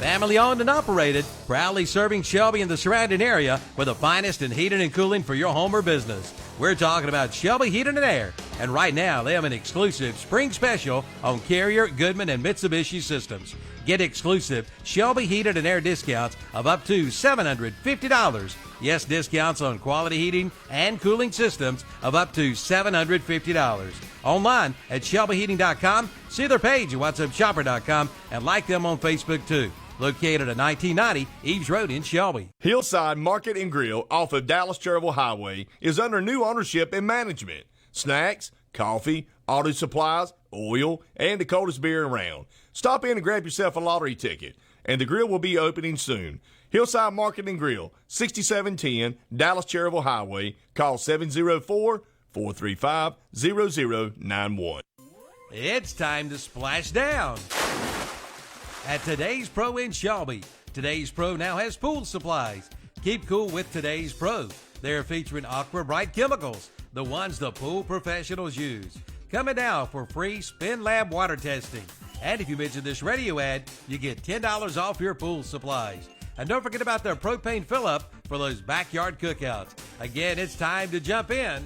Family owned and operated, proudly serving Shelby and the surrounding area with the finest in heating and cooling for your home or business. We're talking about Shelby Heating and Air. And right now, they have an exclusive spring special on Carrier, Goodman, and Mitsubishi systems. Get exclusive Shelby Heated and Air discounts of up to $750. Yes, discounts on quality heating and cooling systems of up to $750. Online at ShelbyHeating.com. See their page at WhatsUpShopper.com and like them on Facebook too. Located at 1990 Eves Road in Shelby. Hillside Market and Grill off of Dallas-Cherville Highway is under new ownership and management. Snacks, coffee, auto supplies, oil, and the coldest beer around. Stop in and grab yourself a lottery ticket, and the grill will be opening soon. Hillside Market and Grill, 6710 Dallas-Cherville Highway. Call 704-435-0091. It's time to splash down at Today's Pro in Shelby. Today's Pro now has pool supplies. Keep cool with Today's Pro. They're featuring Aqua Bright chemicals, the ones the pool professionals use. Coming now for free Spin Lab water testing. And if you mention this radio ad, you get $10 off your pool supplies. And don't forget about their propane fill-up for those backyard cookouts. Again, it's time to jump in.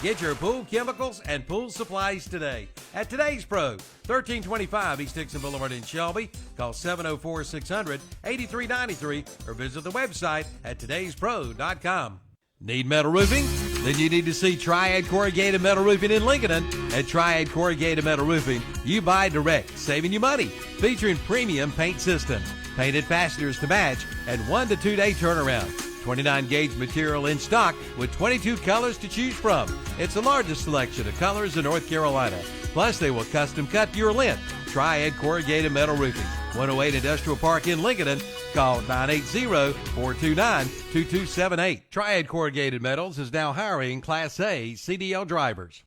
Get your pool chemicals and pool supplies today at Today's Pro, 1325 East Dixon Boulevard in Shelby. Call 704-600-8393 or visit the website at todayspro.com. Need metal roofing? Then you need to see Triad Corrugated Metal Roofing in Lincoln. At Triad Corrugated Metal Roofing, you buy direct, saving you money. Featuring premium paint systems, painted fasteners to match, and 1 to 2 day turnaround. 29 gauge material in stock with 22 colors to choose from. It's the largest selection of colors in North Carolina. Plus, they will custom cut your length. Triad Corrugated Metal Roofing, 108 Industrial Park in Lincoln. Call 980-429-2278. Triad Corrugated Metals is now hiring Class A CDL drivers.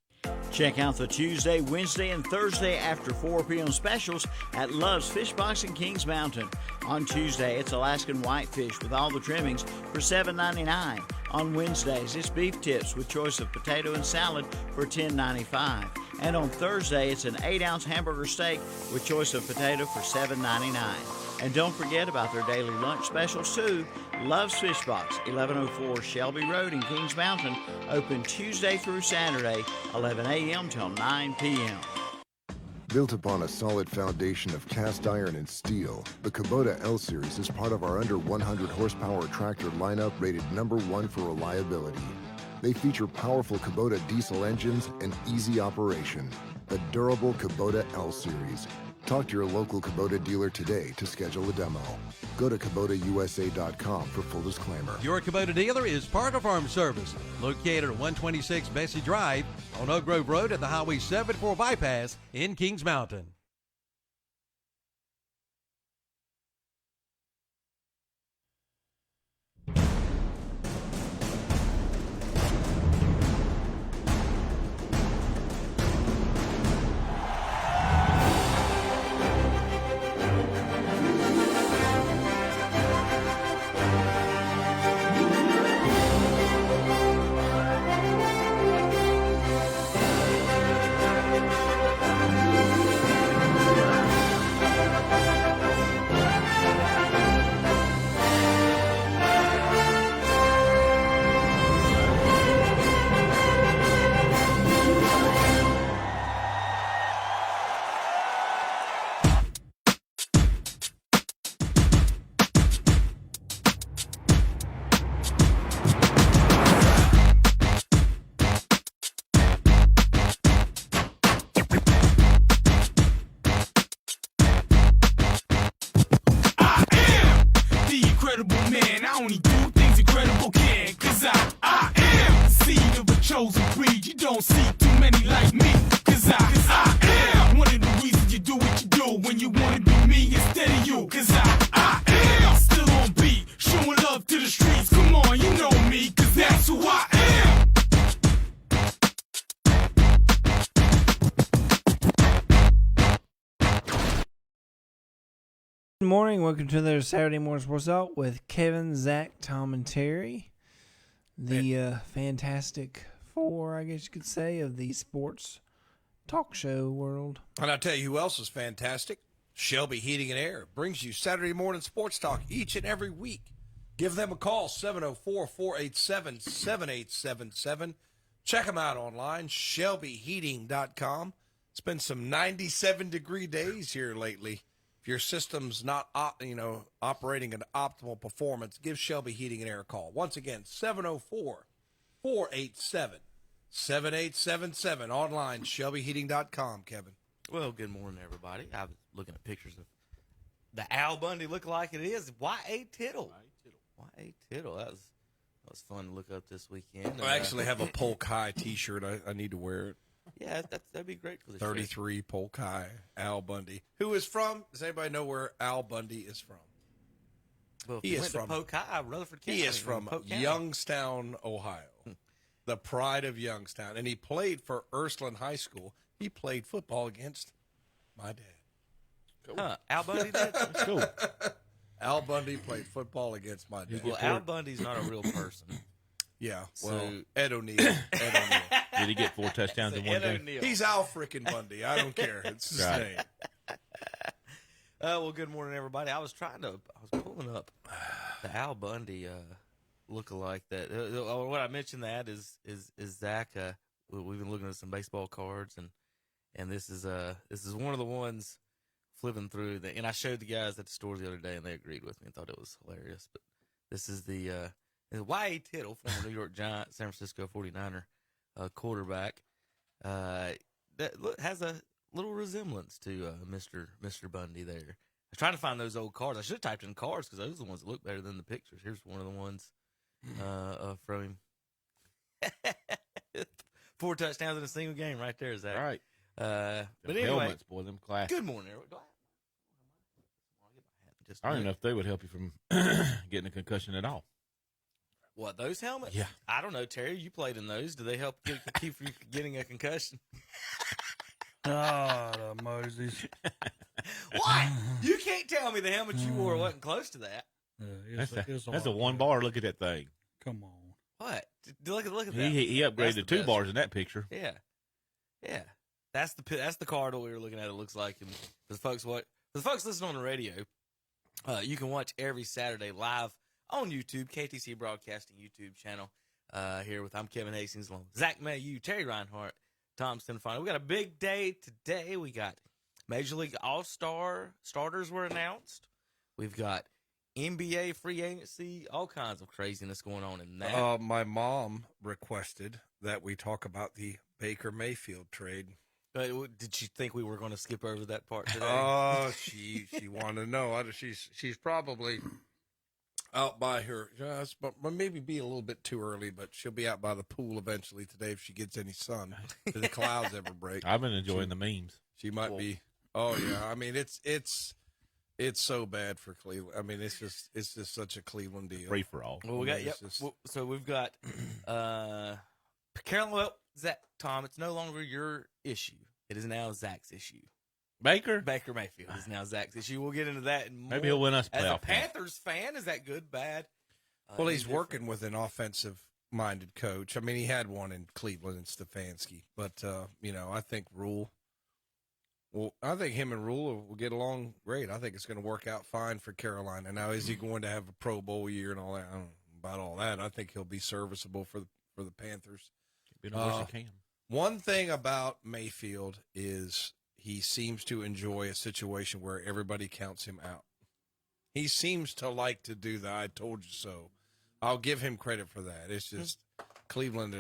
Check out the Tuesday, Wednesday, and Thursday after 4 p.m. specials at Love's Fish Box in Kings Mountain. On Tuesday, it's Alaskan whitefish with all the trimmings for $7.99. On Wednesdays, it's beef tips with choice of potato and salad for $10.95. And on Thursday, it's an 8-ounce hamburger steak with choice of potato for $7.99. And don't forget about their daily lunch specials too. Love's Fish Box, 1104 Shelby Road in Kings Mountain, open Tuesday through Saturday, 11 a.m. till 9 p.m. Built upon a solid foundation of cast iron and steel, the Kubota L-Series is part of our under 100 horsepower tractor lineup rated #1 for reliability. They feature powerful Kubota diesel engines and easy operation. The durable Kubota L-Series. Talk to your local Kubota dealer today to schedule a demo. Go to KubotaUSA.com for full disclaimer. Your Kubota dealer is Parker Farm Service, located at 126 Bessie Drive on Oak Grove Road at the Highway 74 bypass in Kings Mountain. Good morning. Welcome to their Saturday Morning Sports Talk with Kevin, Zach, Tom, and Terry. The Fantastic Four, I guess you could say, of the sports talk show world. And I'll tell you who else is fantastic. Shelby Heating and Air brings you Saturday morning sports talk each and every week. Give them a call, 704-487-7877. Check them out online, shelbyheating.com. It's been some 97-degree days here lately. If your system's not operating at optimal performance, give Shelby Heating and Air a call. Once again, 704-487-7877. Online, shelbyheating.com, Kevin. Well, good morning, everybody. I was looking at pictures of the Al Bundy looking like it is. Y.A. Tittle. Y.A. Tittle. That was fun to look up this weekend. I actually have a Polk High T-shirt. I need to wear it. Yeah, that'd be great for the 33 Polk High, Al Bundy. Who is from? Does anybody know where Al Bundy is from? Well, he is from Polk High, Rutherford County. He is from Youngstown, Ohio, the pride of Youngstown, and he played for Ursuline High School. He played football against my dad. Cool. Al Bundy did? Cool. Al Bundy played football against my dad. Well, Al Bundy's not a real person. Yeah, well, Ed O'Neill. Did he get 4 touchdowns in one game? He's Al frickin' Bundy. I don't care. It's his name. Well, good morning, everybody. I was pulling up the Al Bundy look-alike. That what I mentioned that is Zach. We've been looking at some baseball cards, and this is one of the ones flipping through. And I showed the guys at the store the other day, and they agreed with me and thought it was hilarious. But this is the Y.A. Tittle, former New York Giant, San Francisco 49er quarterback, that has a little resemblance to Mr. Bundy there. I was trying to find those old cards. I should have typed in cards because those are the ones that look better than the pictures. Here's one of the ones from him. 4 touchdowns in a single game right there, Zach. All right. But anyway, helmets, boy, them classic. Good morning, everybody. I don't know if they would help you from getting a concussion at all. What, those helmets? Yeah. I don't know, Terry. You played in those. Do they help keep you from getting a concussion? Moses. What? You can't tell me the helmet you wore wasn't close to that. That's a 1 bar. Look at that thing. Come on. What? Look at that. He upgraded 2 bars in that picture. Yeah. That's the card that we were looking at. It looks like, and for the folks listening on the radio, you can watch every Saturday live on YouTube, KTC Broadcasting YouTube channel. I'm Kevin Hastings, along with Zach Mayu, Terry Reinhardt, Tom Stenfano. We got a big day today. We got Major League All-Star starters were announced. We've got NBA free agency, all kinds of craziness going on in that. My mom requested that we talk about the Baker Mayfield trade. Did she think we were going to skip over that part today? Oh, she wanted to know. She's probably out by her, but maybe be a little bit too early, but she'll be out by the pool eventually today if she gets any sun, if the clouds ever break. I've been enjoying the memes. She might be. Oh yeah, I mean it's so bad for Cleveland. I mean it's just such a Cleveland deal. Free for all. Well, so we've got Carolyn. Well, Zach, Tom, it's no longer your issue. It is now Zach's issue. Baker Mayfield is now Zach's issue. We'll get into that. And maybe he'll win us playoff. As a Panthers fan, is that good, bad? Well, he's working with an offensive-minded coach. I mean, he had one in Cleveland and Stefanski, but I think Rule. Well, I think him and Rule will get along great. I think it's going to work out fine for Carolina. Now, is he going to have a Pro Bowl year and all that? I don't know about all that. I think he'll be serviceable for the Panthers. One thing about Mayfield is he seems to enjoy a situation where everybody counts him out. He seems to like to do the I told you so. I'll give him credit for that. It's just Cleveland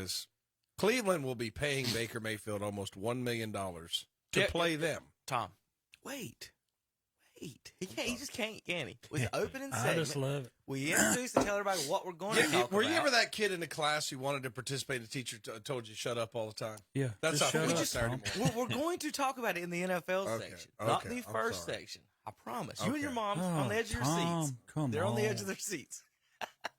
will be paying Baker Mayfield almost $1 million to play them. Tom, wait. He just can't, can he? With the opening segment, I just love it. We introduce and tell everybody what we're going to talk about. Were you ever that kid in the class who wanted to participate and the teacher told you shut up all the time? Yeah. That's how we just started. We're going to talk about it in the NFL section, not the first section. I promise. You and your mom on the edge of your seats. They're on the edge of their seats.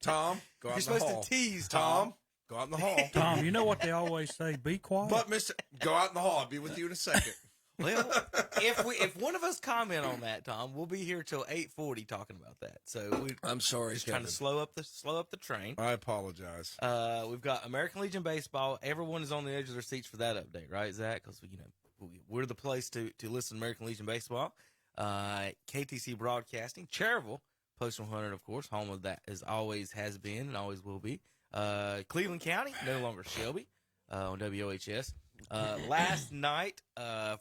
Tom, go out in the hall. You're supposed to tease, Tom. Go out in the hall. Tom, you know what they always say, be quiet. But, go out in the hall. I'll be with you in a second. Well, if one of us comment on that, Tom, we'll be here till 8:40 talking about that. So I'm sorry, just trying to slow up the train. I apologize. We've got American Legion baseball. Everyone is on the edge of their seats for that update, right, Zach? Because we're the place to listen to American Legion baseball. KTC Broadcasting, Cherryville, Post 100, of course, home of that as always has been and always will be. Cleveland County, no longer Shelby, on WOHS. Last night,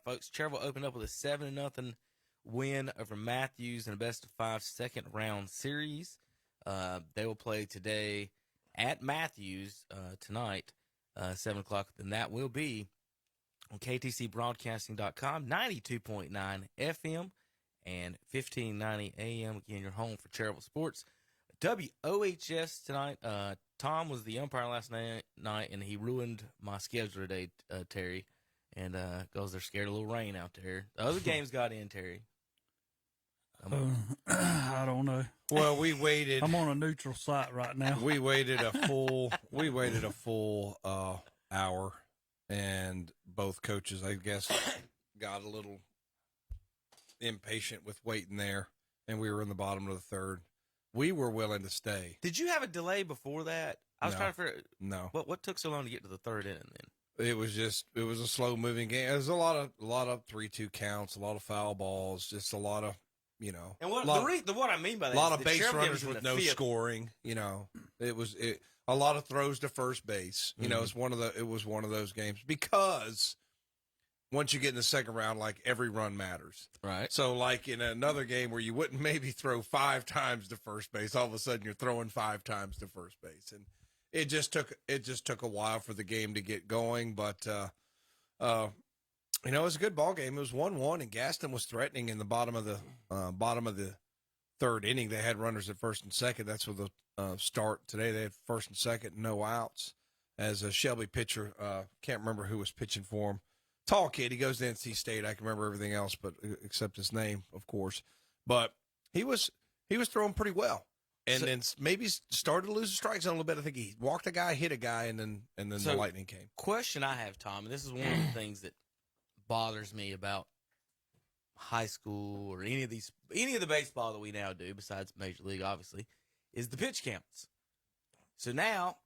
folks, Cherryville opened up with a 7-0 win over Matthews in a best-of-5 second-round series. They will play today at Matthews tonight, 7 o'clock, and that will be on ktcbroadcasting.com, 92.9 FM and 1590 AM. Again, your home for Cherryville sports. WOHS tonight. Tom was the umpire last night, and he ruined my schedule today, Terry, and because they're scared of a little rain out there. The other games got in, Terry. I don't know. Well, we waited. I'm on a neutral site right now. We waited a full hour, and both coaches, I guess, got a little impatient with waiting there, and we were in the bottom of the third. We were willing to stay. Did you have a delay before that? I was trying to figure. No. What took so long to get to the third inning then? It was a slow moving game. It was a lot of 3-2 counts, a lot of foul balls, just a lot of, And what I mean by that, a lot is of the base Sheriff runners games in with the no fifth. scoring. It was a lot of throws to first base. It was one of those games because once you get in the second round, like every run matters. Right. So like in another game where you wouldn't maybe throw 5 times to first base, all of a sudden you're throwing 5 times to first base, and it just took a while for the game to get going. But it was a good ball game. It was 1-1, and Gaston was threatening in the bottom of the third inning. They had runners at first and second. That's what the start today. They had first and second, no outs. As a Shelby pitcher, can't remember who was pitching for him. Tall kid. He goes to NC State. I can remember everything else, but except his name, of course. But he was throwing pretty well, and then maybe started to lose the strike zone a little bit. I think he walked a guy, hit a guy, and then the lightning came. Question I have, Tom, and this is one of the things that bothers me about high school or any of the baseball that we now do, besides Major League, obviously, is the pitch counts. So now,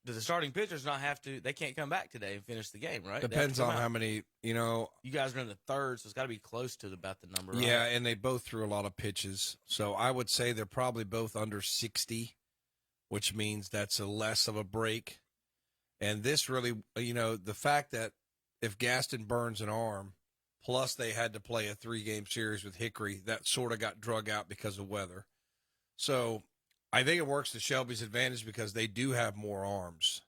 do the starting pitchers not have to? They can't come back today and finish the game, right? Depends on how many. You guys are in the third, so it's got to be close to about the number. Right? Yeah, and they both threw a lot of pitches, so I would say they're probably both under 60, which means that's a less of a break. And this really, the fact that if Gaston burns an arm, plus they had to play a 3-game series with Hickory, that sort of got drug out because of weather. So I think it works to Shelby's advantage because they do have more arms.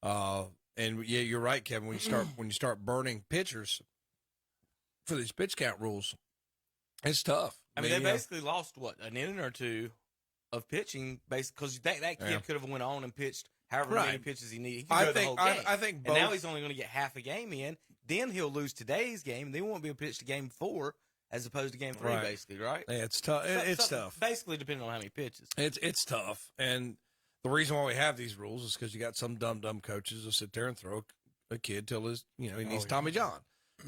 And yeah, you're right, Kevin. When you start burning pitchers for these pitch count rules, it's tough. I mean, they basically lost an inning or two of pitching, because that kid could have went on and pitched however many pitches he needed. He could go the whole game. I think both, and now he's only going to get half a game in. Then he'll lose today's game. Then he won't be able to pitch to game 4 as opposed to game 3, basically, right? Yeah, it's tough. It's tough. Basically, depending on how many pitches. It's tough. And the reason why we have these rules is because you got some dumb coaches who sit there and throw a kid till he needs Tommy John.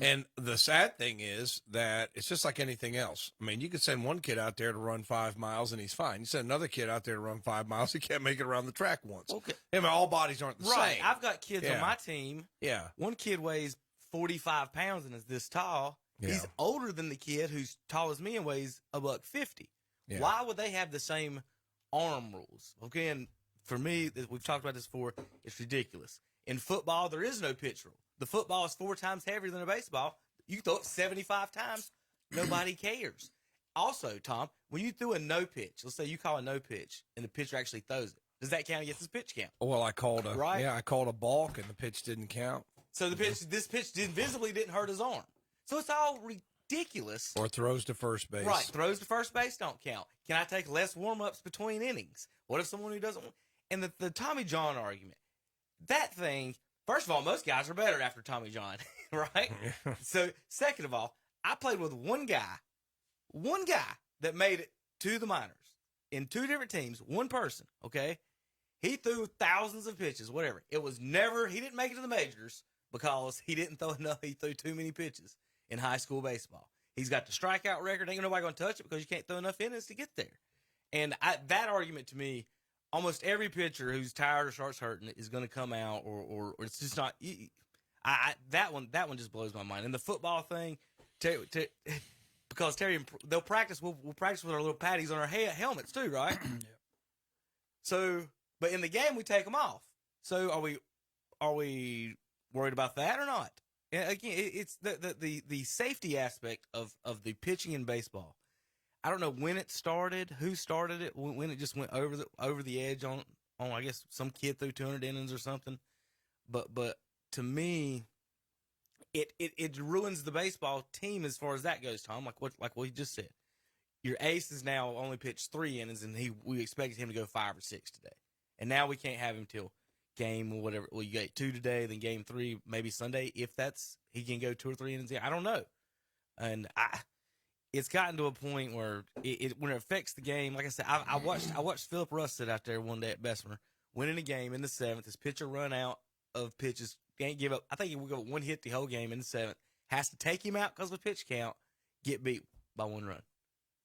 And the sad thing is that it's just like anything else. I mean, you could send one kid out there to run 5 miles and he's fine. You send another kid out there to run 5 miles, he can't make it around the track once. Okay. I mean, all bodies aren't the right. same. I've got kids on my team. Yeah. One kid weighs 45 pounds and is this tall. Yeah. He's older than the kid who's tall as me and weighs $150. Yeah. Why would they have the same arm rules? Okay, and for me, we've talked about this before, it's ridiculous. In football, there is no pitch rule. The football is 4 times heavier than a baseball. You throw it 75 times, nobody cares. Also, Tom, when you threw a no pitch, let's say you call a no pitch and the pitcher actually throws it, does that count against his pitch count? Well, I called a balk and the pitch didn't count. So this pitch visibly didn't hurt his arm. So it's all ridiculous. Or throws to first base. Right, throws to first base don't count. Can I take less warm-ups between innings? What if someone who doesn't want... And the Tommy John argument, that thing, first of all, most guys are better after Tommy John, right? So, second of all, I played with one guy that made it to the minors in 2 different teams, one person, okay? He threw thousands of pitches, whatever. It was never, he didn't make it to the majors because he didn't throw enough, he threw too many pitches in high school baseball. He's got the strikeout record. Ain't nobody going to touch it because you can't throw enough innings to get there. And that argument to me, almost every pitcher who's tired or starts hurting is going to come out, or it's just not. That one just blows my mind. And the football thing, because Terry, they'll practice. We'll practice with our little patties on our helmets too, right? Yeah. So, but in the game we take them off. So are we worried about that or not? And again, it's the safety aspect of the pitching in baseball. I don't know when it started, who started it, when it just went over the edge on I guess some kid threw 200 innings or something. But to me, it ruins the baseball team as far as that goes, Tom. Like what you just said. Your ace has now only pitched 3 innings, and we expected him to go 5 or 6 today, and now we can't have him till game or whatever. Well, you got 2 today, then game 3 maybe Sunday. If he can go 2 or 3 innings. I don't know, and it's gotten to a point where when it affects the game. Like I said, I watched Philip Russ sit out there one day at Bessemer, winning a game in the 7th. His pitcher run out of pitches, can't give up. I think he will go 1 hit the whole game in the 7th. Has to take him out because of a pitch count. Get beat by 1 run.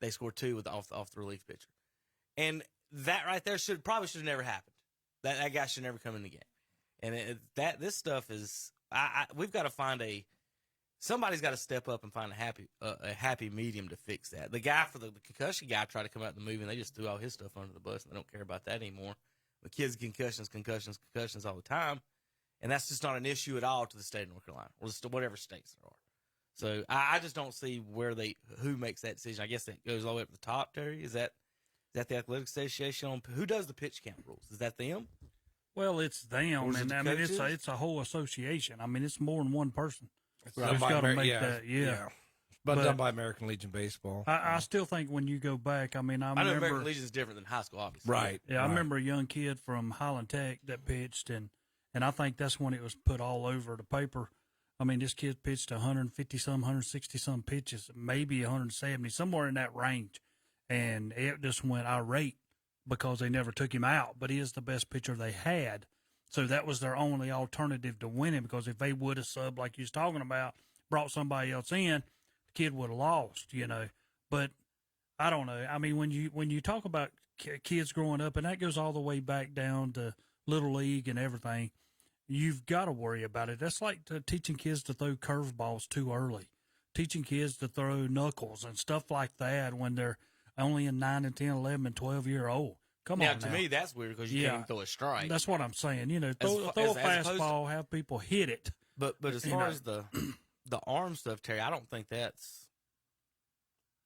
They scored 2 off the relief pitcher, and that right there should have never happened. That guy should never come in the game. And this stuff is we've got to find somebody's got to step up and find a happy medium to fix that. The guy for the concussion guy tried to come out in the movie, and they just threw all his stuff under the bus, and they don't care about that anymore. The kids concussions all the time, and that's just not an issue at all to the state of North Carolina or whatever states there are. So I just don't see who makes that decision. I guess that goes all the way up to the top, Terry. Is that the Athletic Association? Who does the pitch count rules? Is that them? Well, it's them, Or is it and the I mean coaches? it's a whole association. I mean, it's more than one person. It's Who's done by got to Amer- make yeah, that? Yeah. But But- done by American Legion Baseball. I still think when you go back, I mean, I I know remember. American Legion is different than high school, obviously. Right. Yeah, I remember a young kid from Highland Tech that pitched, and I think that's when it was put all over the paper. I mean, this kid pitched 150-some, 160-some pitches, maybe 170, somewhere in that range. And it just went irate because they never took him out. But he is the best pitcher they had. So that was their only alternative to winning, because if they would have subbed, like you was talking about, brought somebody else in, the kid would have lost, But I don't know. I mean, when you talk about kids growing up, and that goes all the way back down to Little League and everything, you've got to worry about it. That's like teaching kids to throw curveballs too early, teaching kids to throw knuckles and stuff like that when they're only in 9 and 10, 11, and 12-year-old. Come on, To me, that's weird because you can't even throw a strike. That's what I'm saying. Throw a as fastball, have people hit it. But as far as the arm stuff, Terry, I don't think that's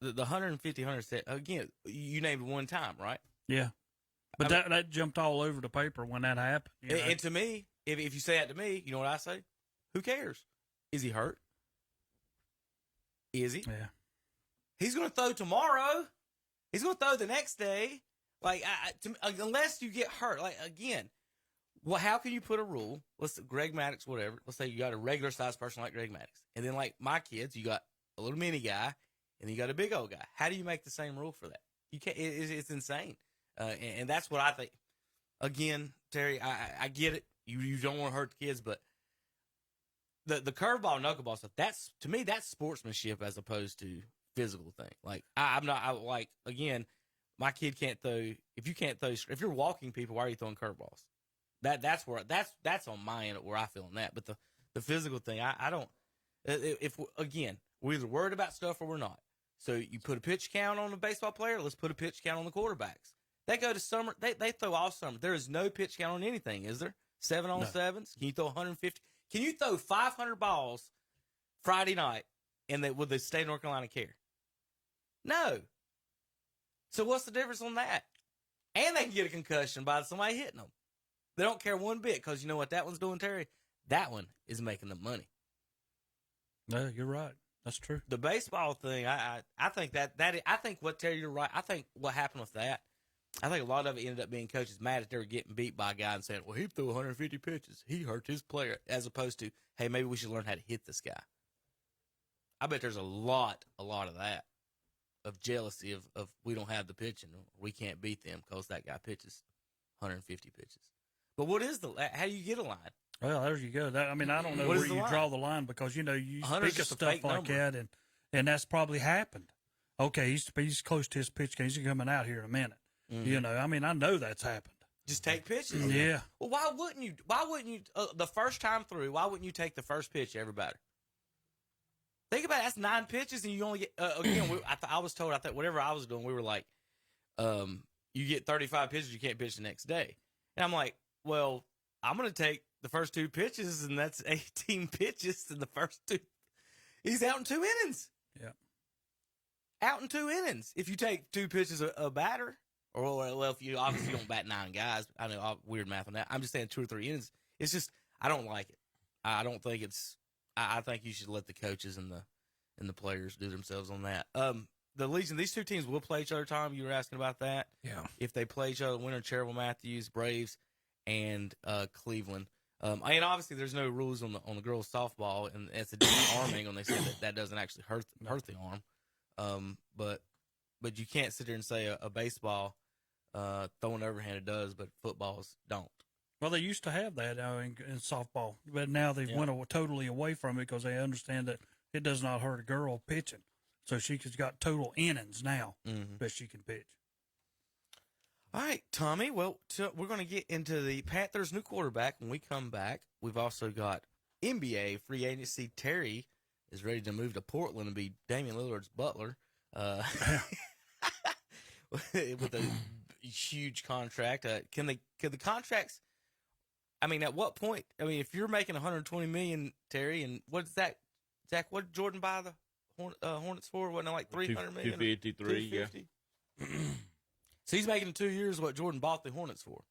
the 150, 100. Again, you named one time, right? Yeah. But that jumped all over the paper when that happened. And to me, if you say that to me, you know what I say? Who cares? Is he hurt? Is he? Yeah. He's going to throw tomorrow. He's going to throw the next day. Like, unless you get hurt. Like, again, how can you put a rule? Greg Maddux, whatever. Let's say you got a regular sized person like Greg Maddux. And then, like my kids, you got a little mini guy, and then you got a big old guy. How do you make the same rule for that? You can't. It's insane. And that's what I think. Again, Terry, I get it. You don't want to hurt the kids, but the curveball, knuckleball stuff, to me, that's sportsmanship as opposed to physical thing. Like, again, my kid can't throw. If you're walking people, why are you throwing curveballs? That's on my end where I feel on that. But the physical thing, I don't. Again, we're either worried about stuff or we're not. So you put a pitch count on a baseball player. Let's put a pitch count on the quarterbacks. They go to summer. They throw all summer. There is no pitch count on anything, is there? 7-on-7s. Can you throw 150? Can you throw 500 balls Friday night would the state of North Carolina care? No. So what's the difference on that? And they can get a concussion by somebody hitting them. They don't care one bit because you know what that one's doing, Terry? That one is making them money. No, you're right. That's true. The baseball thing, I think I think what, Terry, you're right. I think what happened with that, I think a lot of it ended up being coaches mad that they were getting beat by a guy and saying, well, he threw 150 pitches. He hurt his player, as opposed to, hey, maybe we should learn how to hit this guy. I bet there's a lot of that, of jealousy of we don't have the pitching. We can't beat them because that guy pitches 150 pitches. But how do you get a line? Well, there you go. I don't know What where is the you line? draw the line, because, you 100 is speak of just a stuff fake like number. that, and that's probably happened. Okay, he's close to his pitch game. He's coming out here in a minute. Mm-hmm. I know that's happened. Just take pitches. Yeah. Well, why wouldn't you? The first time through, why wouldn't you take the first pitch, everybody? Think about it. That's 9 pitches, and you only get again. I was told whatever I was doing, we were like, you get 35 pitches, you can't pitch the next day. And I'm like, well, I'm going to take the first 2 pitches, and that's 18 pitches in the first 2. He's out in 2 innings. Yeah. Out in 2 innings. If you take 2 pitches a batter, or well, if you obviously don't bat 9 guys, I know weird math on that. I'm just saying 2 or 3 innings. It's just I don't like it. I don't think it's. I think you should let the coaches and the players do themselves on that. The Legion, these 2 teams will play each other. Tom, you were asking about that. Yeah. If they play each other, winner Cherryville Matthews, Braves, and Cleveland. And obviously, there's no rules on the girls' softball, and it's a different arm angle. And they say that doesn't actually hurt the arm. But you can't sit there and say a baseball throwing overhanded does, but footballs don't. Well, they used to have that in softball, but now they've went totally away from it because they understand that it does not hurt a girl pitching. So she's got total innings now, but she can pitch. All right, Tommy. Well, we're going to get into the Panthers' new quarterback when we come back. We've also got NBA free agency. Terry is ready to move to Portland and be Damian Lillard's butler with a huge contract. Can the contracts? I mean, at what point? I mean, if you're making $120 million, Terry, and what's that? Zach, what did Jordan buy the Hornets for? Wasn't it like $300 million? 253, yeah. So he's making in 2 years what Jordan bought the Hornets for.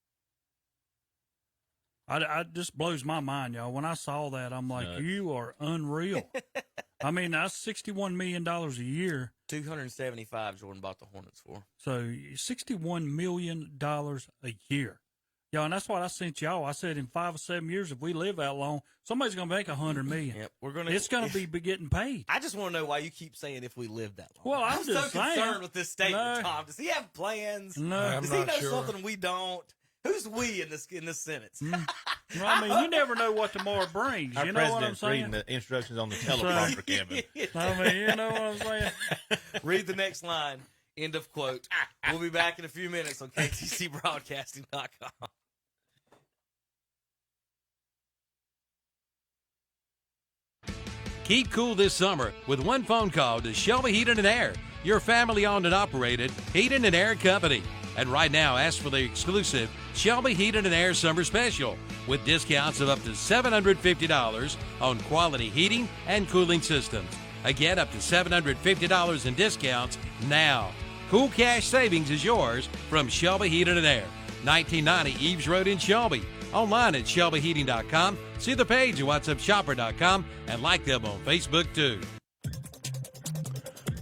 I just blows my mind, y'all. When I saw that, I'm like, you are unreal. I mean, that's $61 million a year. 275 Jordan bought the Hornets for. So $61 million a year. Yeah, and that's what I sent y'all. I said in 5 or 7 years, if we live that long, somebody's going to make $100 million. Yep, it's going to be getting paid. I just want to know why you keep saying if we live that long. Well, I'm just so saying. concerned with this statement, Tom. Does he have plans? No, does he know something we don't? Who's we in this sentence? Well, I mean, you never know what tomorrow brings. Our you know what I'm president's saying? reading the instructions on the teleprompter, Kevin. I mean, you know what I'm saying? Read the next line. End of quote. We'll be back in a few minutes on KTCBroadcasting.com. Keep cool this summer with one phone call to Shelby Heating and Air, your family-owned and operated heating and air company. And right now, ask for the exclusive Shelby Heating and Air Summer Special with discounts of up to $750 on quality heating and cooling systems. Again, up to $750 in discounts now. Cool cash savings is yours from Shelby Heating and Air, 1990 Eves Road in Shelby. Online at shelbyheating.com. See the page at whatsupshopper.com and like them on Facebook too.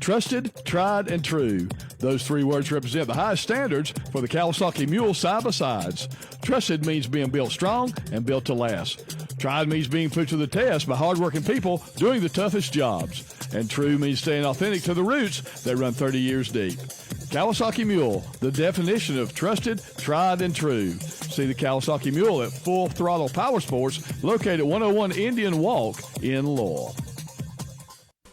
Trusted, tried, and true. Those 3 words represent the highest standards for the Kawasaki Mule side-by-sides. Trusted means being built strong and built to last. Tried means being put to the test by hardworking people doing the toughest jobs. And true means staying authentic to the roots that run 30 years deep. Kawasaki Mule, the definition of trusted, tried, and true. See the Kawasaki Mule at Full Throttle Power Sports, located at 101 Indian Walk in Lowell.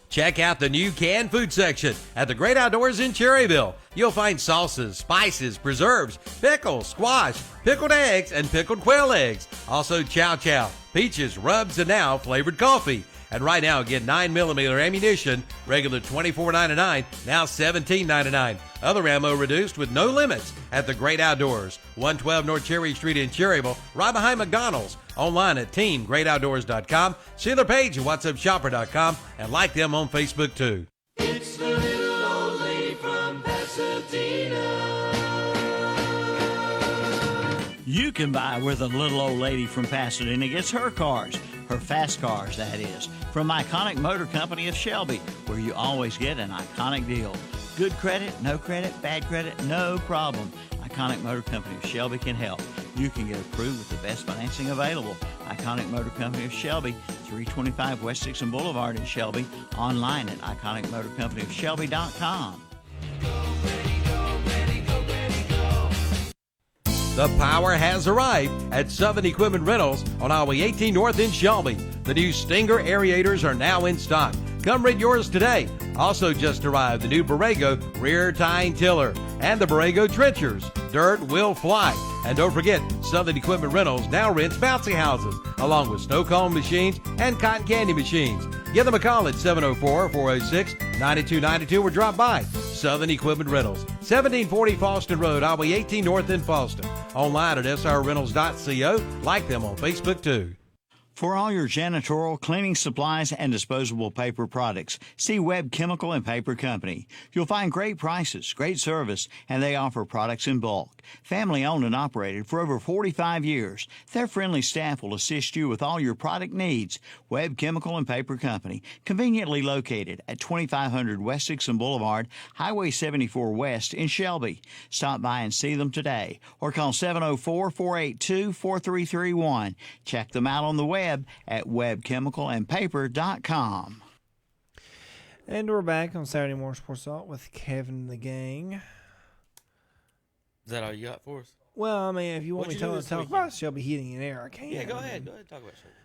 Check out the new canned food section at the Great Outdoors in Cherryville. You'll find salsas, spices, preserves, pickles, squash, pickled eggs, and pickled quail eggs. Also chow chow, peaches, rubs, and now flavored coffee. And right now, get 9mm ammunition, regular $24.99, now $17.99. Other ammo reduced with no limits at the Great Outdoors, 112 North Cherry Street in Cherryville, right behind McDonald's. Online at teamgreatoutdoors.com. See their page at whatsupshopper.com and like them on Facebook too. It's the little old lady from Pasadena. You can buy where the little old lady from Pasadena gets her cars. Her fast cars, that is, from Iconic Motor Company of Shelby, where you always get an iconic deal. Good credit, no credit, bad credit, no problem. Iconic Motor Company of Shelby can help. You can get approved with the best financing available. Iconic Motor Company of Shelby, 325 West Dixon Boulevard in Shelby. Online at iconicmotorcompanyofshelby.com. The power has arrived at Southern Equipment Rentals on Highway 18 North in Shelby. The new Stinger aerators are now in stock. Come rent yours today. Also just arrived the new Borrego rear tying tiller and the Borrego trenchers. Dirt will fly. And don't forget, Southern Equipment Rentals now rents bouncy houses along with snow cone machines and cotton candy machines. Give them a call at 704-406-9292 or drop by Southern Equipment Rentals, 1740 Falston Road, Highway 18 North in Falston. Online at srrentals.co. Like them on Facebook too. For all your janitorial, cleaning supplies, and disposable paper products, see Webb Chemical and Paper Company. You'll find great prices, great service, and they offer products in bulk. Family owned and operated for over 45 years. Their friendly staff will assist you with all your product needs. Webb Chemical and Paper Company, conveniently located at 2500 West Dixon Boulevard, Highway 74 West in Shelby. Stop by and see them today or call 704-482-4331. Check them out on the web at webchemicalandpaper.com. And we're back on Saturday Morning Sports Talk with Kevin and the gang. Is that all you got for us? Well, I mean, if you want What'd me you do to this talk weekend? about Shelby Heating and Air, I can. Yeah, go ahead. Go ahead. Talk about Shelby.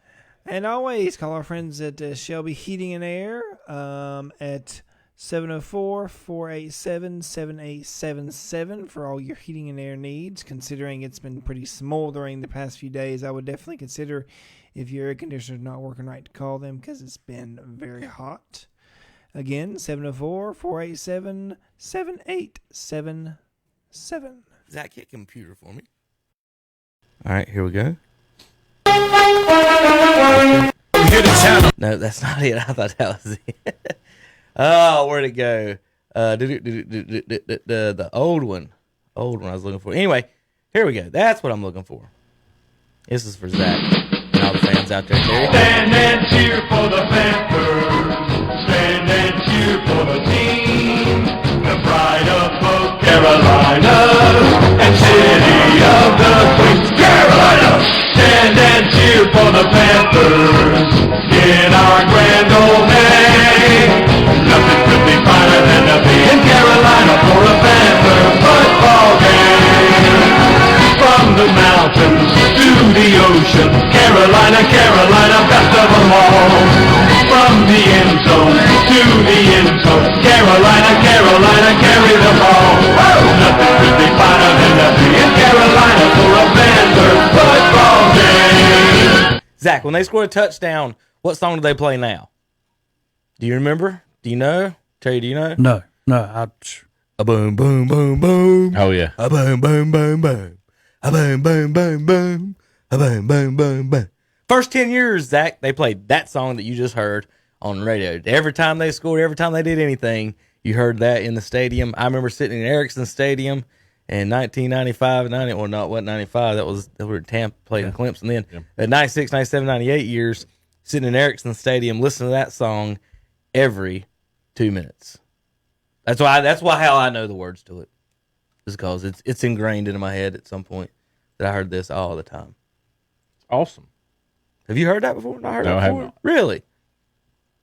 And always call our friends at Shelby Heating and Air at 704-487-7877 for all your heating and air needs. Considering it's been pretty smoldering the past few days, I would definitely consider, if your air conditioner's not working right, to call them because it's been very hot. Again, 704-487-7877. Zach, hit computer for me. All right, here we go. No, that's not it. I thought that was it. Oh, where'd it go? The old one. Old one I was looking for. Anyway, here we go. That's what I'm looking for. This is for Zach and all the fans out there. Stand and cheer for the Panthers. Stand and cheer for the team. The pride of both Carolina and city of the Queens. Carolina! Stand and cheer for the Panthers in our grand old name. Nothing could be finer than to be in Carolina for a Panther football game. From the mountains to the ocean, Carolina, Carolina, best of them all. From the end zone to the end zone, Carolina, Carolina, carry the ball. Nothing could be finer than to be in Carolina for a Panther football game. Zach, when they score a touchdown, what song do they play now? Do you remember? Do you know? Terry, do you know? No. A boom, boom, boom, boom. Oh, yeah. A boom, boom, boom, boom. A boom, boom, boom, boom. A boom, boom, boom, boom. First 10 years, Zach, they played that song that you just heard on the radio. Every time they scored, every time they did anything, you heard that in the stadium. I remember sitting in Erickson Stadium in 1995, 90, well, not what 95, that was Tampa played in Clemson then. Yeah. At 96, 97, 98 years, sitting in Erickson Stadium, listening to that song every 2 minutes. That's why how I know the words to it. Is because it's ingrained into my head at some point that I heard this all the time. Awesome. Have you heard that before? Not heard No, that I have before? not. Really?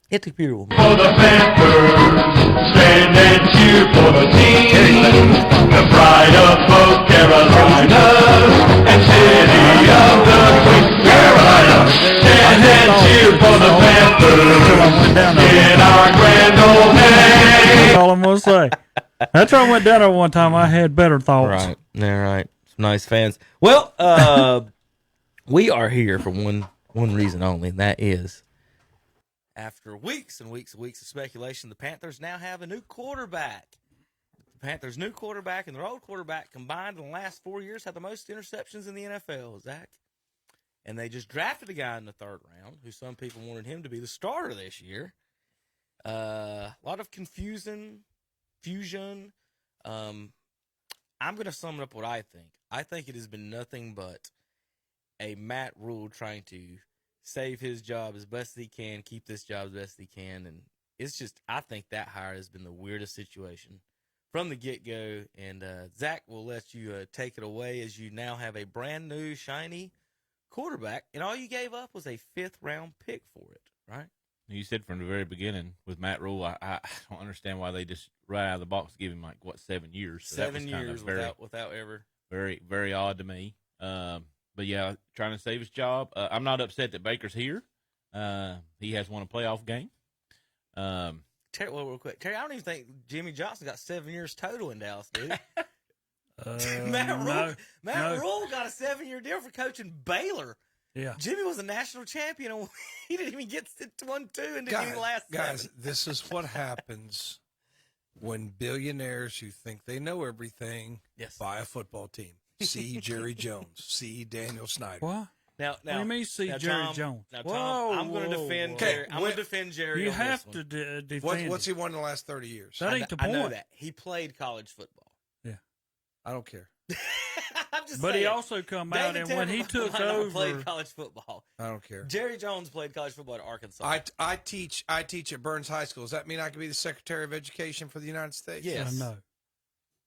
Hit the computer with me. For the Panthers, stand and cheer for the team. The pride of both Carolinas and city of the Queens. Carolina, stand and cheer for the Panthers in our grand old name. That's all I'm going to say. That's why I went down there one time. I had better thoughts. Right. Yeah, right. Some nice fans. Well, we are here for one reason only, and that is after weeks and weeks and weeks of speculation, the Panthers now have a new quarterback. The Panthers' new quarterback and their old quarterback combined in the last 4 years had the most interceptions in the NFL, Zach. And they just drafted a guy in the third round who some people wanted him to be the starter this year. A lot of fusion. I'm going to sum up what I think. I think it has been nothing but a Matt Rule trying to save his job as best he can, keep this job as best he can. And it's just, I think that hire has been the weirdest situation from the get-go. And Zach will let you take it away as you now have a brand new, shiny quarterback. And all you gave up was a 5th-round pick for it, right? You said from the very beginning with Matt Rule, I don't understand why they just right out of the box give him 7 years. So 7 years without ever. Very, very odd to me. But yeah, trying to save his job. I'm not upset that Baker's here. He has won a playoff game. Terry, real quick, Terry, I don't even think Jimmy Johnson got 7 years total in Dallas, dude. Matt Rule got a 7-year deal for coaching Baylor. Yeah. Jimmy was a national champion. He didn't even get to 1-2 and didn't even last. Guys, this is what happens when billionaires who think they know everything buy a football team. See Jerry Jones. See Daniel Snyder. What? Now, what do you mean see Jerry Tom, Jones? Now, Tom, I'm going to defend Jerry. I'm going to defend Jerry. You on have this to one. defend. What's he won in the last 30 years? That ain't the point. I know that. He played college football. Yeah. I don't care. I'm just but saying. he also come out, and when he took over, played college football. I don't care. Jerry Jones played college football at Arkansas. I teach at Burns High School. Does that mean I can be the Secretary of Education for the United States? Yes. No.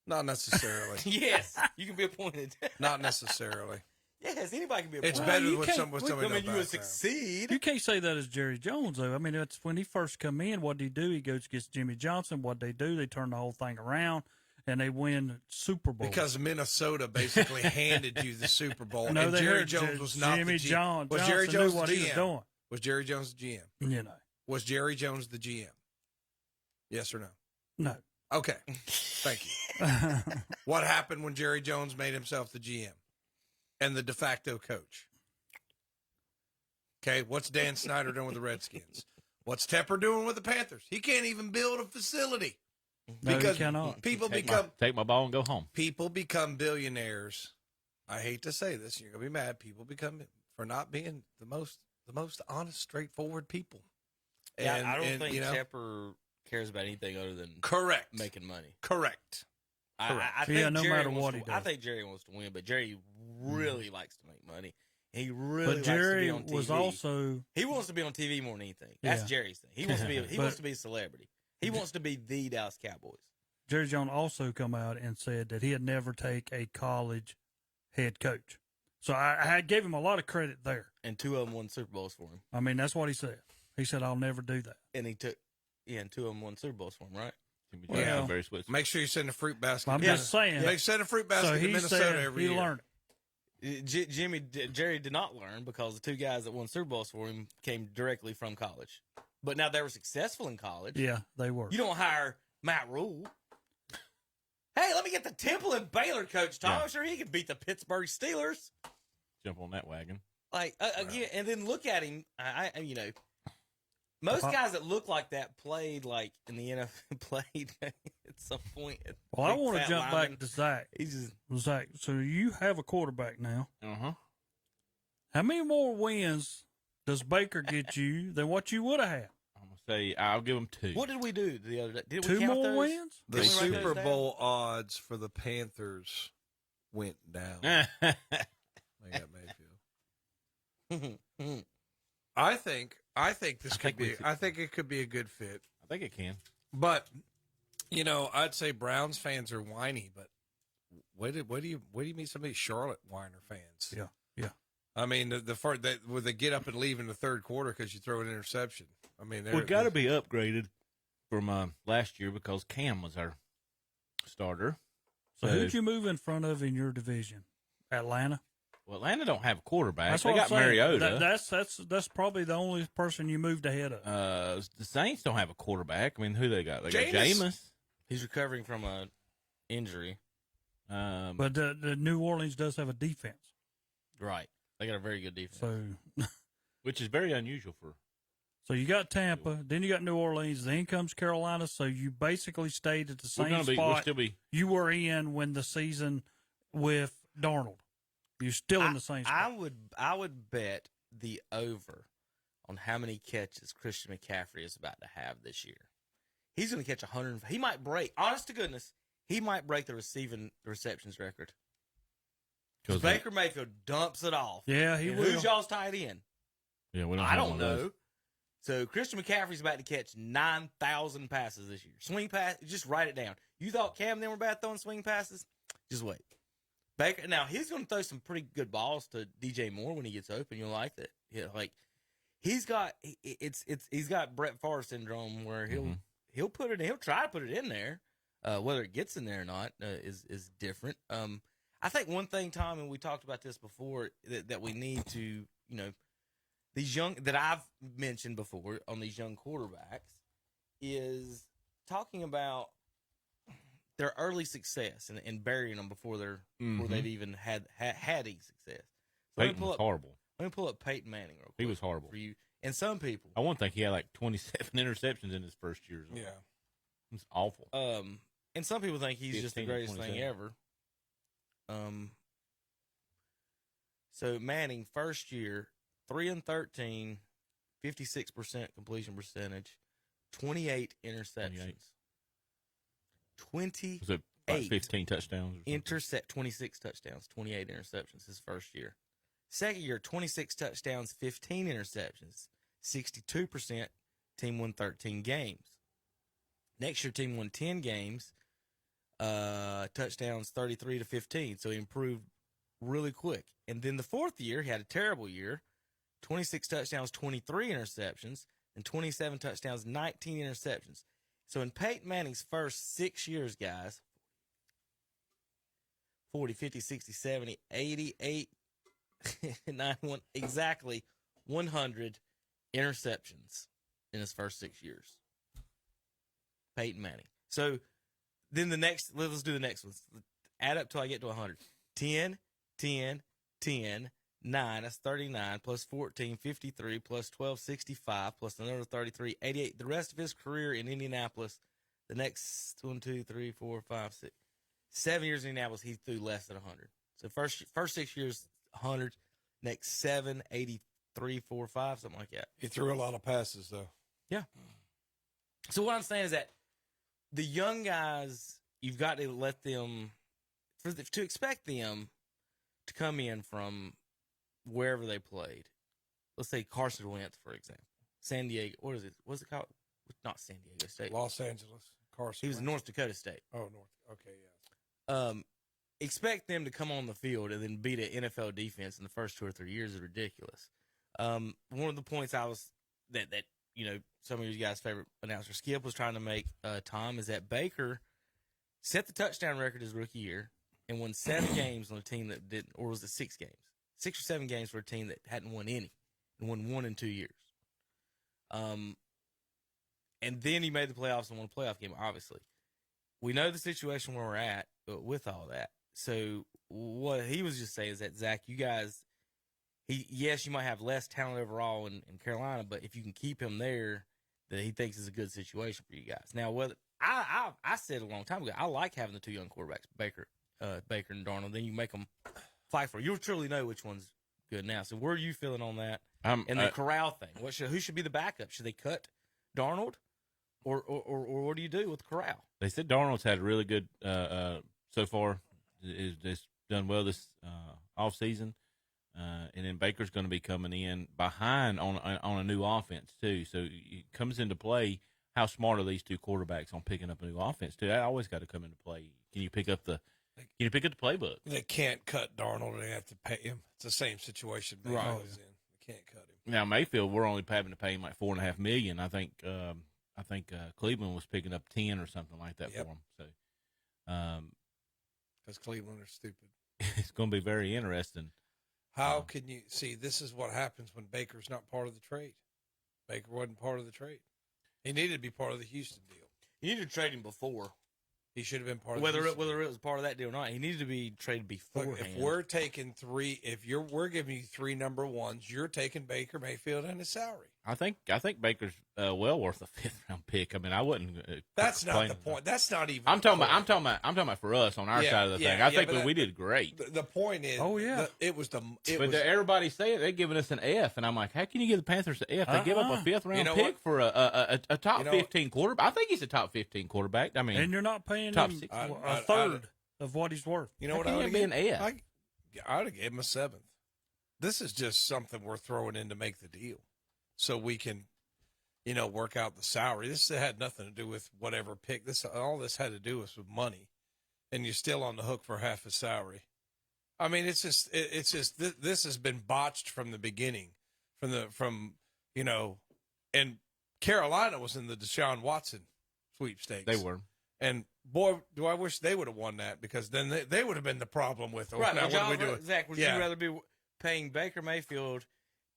Not necessarily. Yes, you can be appointed. Not necessarily. Yes, anybody can be appointed. It's better with somebody. I mean, you would succeed. You can't say that as Jerry Jones, though. I mean, that's when he first come in. What did he do? He goes against Jimmy Johnson. What they do? They turn the whole thing around, and they win Super Bowl. Because Minnesota basically handed you the Super Bowl, No, and they Jerry heard Jones was not Jimmy the GM. Johnson Was Jerry Jones knew what the he was GM? doing. Was Jerry Jones the GM? You know. Was Jerry Jones the GM? Yes or no? No. Okay. Thank you. What happened when Jerry Jones made himself the GM and the de facto coach? Okay, what's Dan Snyder doing with the Redskins? What's Tepper doing with the Panthers? He can't even build a facility. No, Because he cannot. people Take my ball and go home. People become billionaires. I hate to say this, you're gonna be mad. People become for not being the most honest, straightforward people. Yeah, I don't think Tepper cares about anything other than making money. Correct. I think no Jerry matter wants what to, he does. I think Jerry wants to win, but Jerry really likes to make money. He really But Jerry likes to be on TV. was also He wants to be on TV more than anything. That's Yeah. Jerry's thing. He wants to be. He But- wants to be a celebrity. He wants to be the Dallas Cowboys. Jerry Jones also come out and said that he'd never take a college head coach. So I gave him a lot of credit there. And 2 of them won Super Bowls for him. I mean, that's what he said. He said, "I'll never do that." And he took, and 2 of them won Super Bowls for him, right? Well, very swift. Make sure you send a fruit basket. I'm just saying. They send a fruit basket So to he Minnesota said every he year. learned it. Jerry did not learn because the 2 guys that won Super Bowls for him came directly from college. But now they were successful in college. Yeah, they were. You don't hire Matt Rule. Hey, let me get the Temple and Baylor coach, Tom. Yeah. I'm sure he could beat the Pittsburgh Steelers. Jump on that wagon. Like again, and then look at him. Most guys that look like that played like in the NFL. Played at some point. Well, I want to jump back to Zach. He's just Zach. So you have a quarterback now. How many more wins does Baker get you than what you would have had? I'm gonna say I'll give him 2. What did we do the other day? Did we 2 count more those? wins? The Did we write Super those down? Bowl odds for the Panthers went down. Like that Mayfield. I think this could be. I think it could be a good fit. I think it can. But I'd say Browns fans are whiny. But where do you meet some of these Charlotte whiner fans? Yeah. I mean, the part that where they get up and leave in the third quarter because you throw an interception. I mean, We got to be upgraded from last year because Cam was our starter. So who'd you move in front of in your division? Atlanta. Well, Atlanta don't have a quarterback. That's They what got I'm saying. Mariota. That's probably the only person you moved ahead of. The Saints don't have a quarterback. I mean, who they got? They got Jameis. Jameis. He's recovering from an injury. But the New Orleans does have a defense. Right. They got a very good defense. So, which is very unusual for. So you got Tampa, then you got New Orleans, then comes Carolina. So you basically stayed at the same spot you were in when the season with Darnold. You're still in the same spot. I would bet the over on how many catches Christian McCaffrey is about to have this year. He's going to catch 100. He might break. Honest to goodness, he might break the receptions record. Because Baker Mayfield dumps it off. Yeah, he will. Who's y'all's tight end? Yeah, we don't. I don't know. So Christian McCaffrey's about to catch 9,000 passes this year. Swing pass, just write it down. You thought Cam and them were bad throwing swing passes? Just wait. Baker, now he's going to throw some pretty good balls to DJ Moore when he gets open. You'll like that. Yeah, like he's got Brett Favre syndrome where he'll put it. He'll try to put it in there. Whether it gets in there or not is different. I think one thing, Tom, and we talked about this before, that we need to, these young, that I've mentioned before on these young quarterbacks, is talking about their early success and burying them before they've even had any success. So Peyton was horrible. Let me pull up Peyton Manning real quick. He was horrible. For you. And some people. I won't think he had like 27 interceptions in his first year. Yeah. It's awful. And some people think he's just the 15 to greatest thing 27. ever. So Manning, first year, 3-13, 56% completion percentage, 28 interceptions. 28. Was it like 15 touchdowns? 26 touchdowns, 28 interceptions his first year. Second year, 26 touchdowns, 15 interceptions, 62%. Team won 13 games. Next year, team won 10 games, touchdowns 33-15. So he improved really quick. And then the fourth year, he had a terrible year, 26 touchdowns, 23 interceptions, and 27 touchdowns, 19 interceptions. So in Peyton Manning's first 6 years, guys, 40, 50, 60, 70, 88, 91, exactly 100 interceptions in his first 6 years. Peyton Manning. So then let's do the next one. Add up till I get to 100. 10, 10, 10, 9, that's 39, plus 14, 53, plus 12, 65, plus another 33, 88. The rest of his career in Indianapolis, the next 1, 2, 3, 4, 5, 6, 7 years in Indianapolis, he threw less than 100. So first 6 years, 100. Next 7, 83, 4, 5, something like that. He threw a lot of passes, though. Yeah. So what I'm saying is that the young guys, you've got to let them, to expect them to come in from wherever they played. Let's say Carson Wentz, for example. San Diego, what is it? What's it called? Not San Diego State. Los Angeles. Carson He was Wentz. North Dakota State. Oh, North. Okay, yes. Expect them to come on the field and then beat an NFL defense in the first 2 or 3 years is ridiculous. One of the points I was that some of you guys' favorite announcer Skip was trying to make, Tom, is that Baker set the touchdown record his rookie year and won 7 games on a team that didn't, or was it 6 games? 6 or 7 games for a team that hadn't won any and won 1 in 2 years. And then he made the playoffs and won a playoff game, obviously. We know the situation where we're at with all that. So what he was just saying is that, Zach, you guys, yes, you might have less talent overall in Carolina, but if you can keep him there, that he thinks is a good situation for you guys. Now, whether I said a long time ago, I like having the 2 young quarterbacks, Baker and Darnold. Then you make them fight for it. You'll truly know which one's good now. So where are you feeling on that? And the Corral thing. Who should be the backup? Should they cut Darnold, or what do you do with Corral? They said Darnold's had a really good so far. Is done well this off season, and then Baker's going to be coming in behind on a new offense too. So it comes into play. How smart are these 2 quarterbacks on picking up a new offense too? That always got to come into play. Can you pick up the playbook? They can't cut Darnold. They have to pay him. It's the same situation Baker was in. They can't cut him. Now Mayfield, we're only having to pay him like $4.5 million. I think Cleveland was picking up 10 or something like that for him. So, because Cleveland are stupid. It's going to be very interesting. How can you see? This is what happens when Baker's not part of the trade. Baker wasn't part of the trade. He needed to be part of the Houston deal. You needed to trade him before. He should have been part of whether it was part of that deal or not. He needed to be traded beforehand. Look, if we're taking 3, we're giving you 3 number 1s, you're taking Baker Mayfield and his salary. I think Baker's well worth a 5th round pick. I mean, I wouldn't. That's not the point. That's not even. I'm talking about for us on our side of the thing. I think we did great. The point is, everybody saying they're giving us an F, and I'm like, how can you give the Panthers an F? They give up a 5th round pick for a top 15 quarterback. I think he's a top 15 quarterback. I mean, and you're not paying top him 6 a third of what he's worth. You know what? I would be an F. I'd have gave him a 7th. This is just something we're throwing in to make the deal, so we can, work out the salary. This had nothing to do with whatever pick. All this had to do with money, and you're still on the hook for half his salary. I mean, it's just this has been botched from the beginning, and Carolina was in the Deshaun Watson sweepstakes. They were. And boy, do I wish they would have won that, because then they would have been the problem with it. Right. Now, what are we doing? Zach, would you rather be paying Baker Mayfield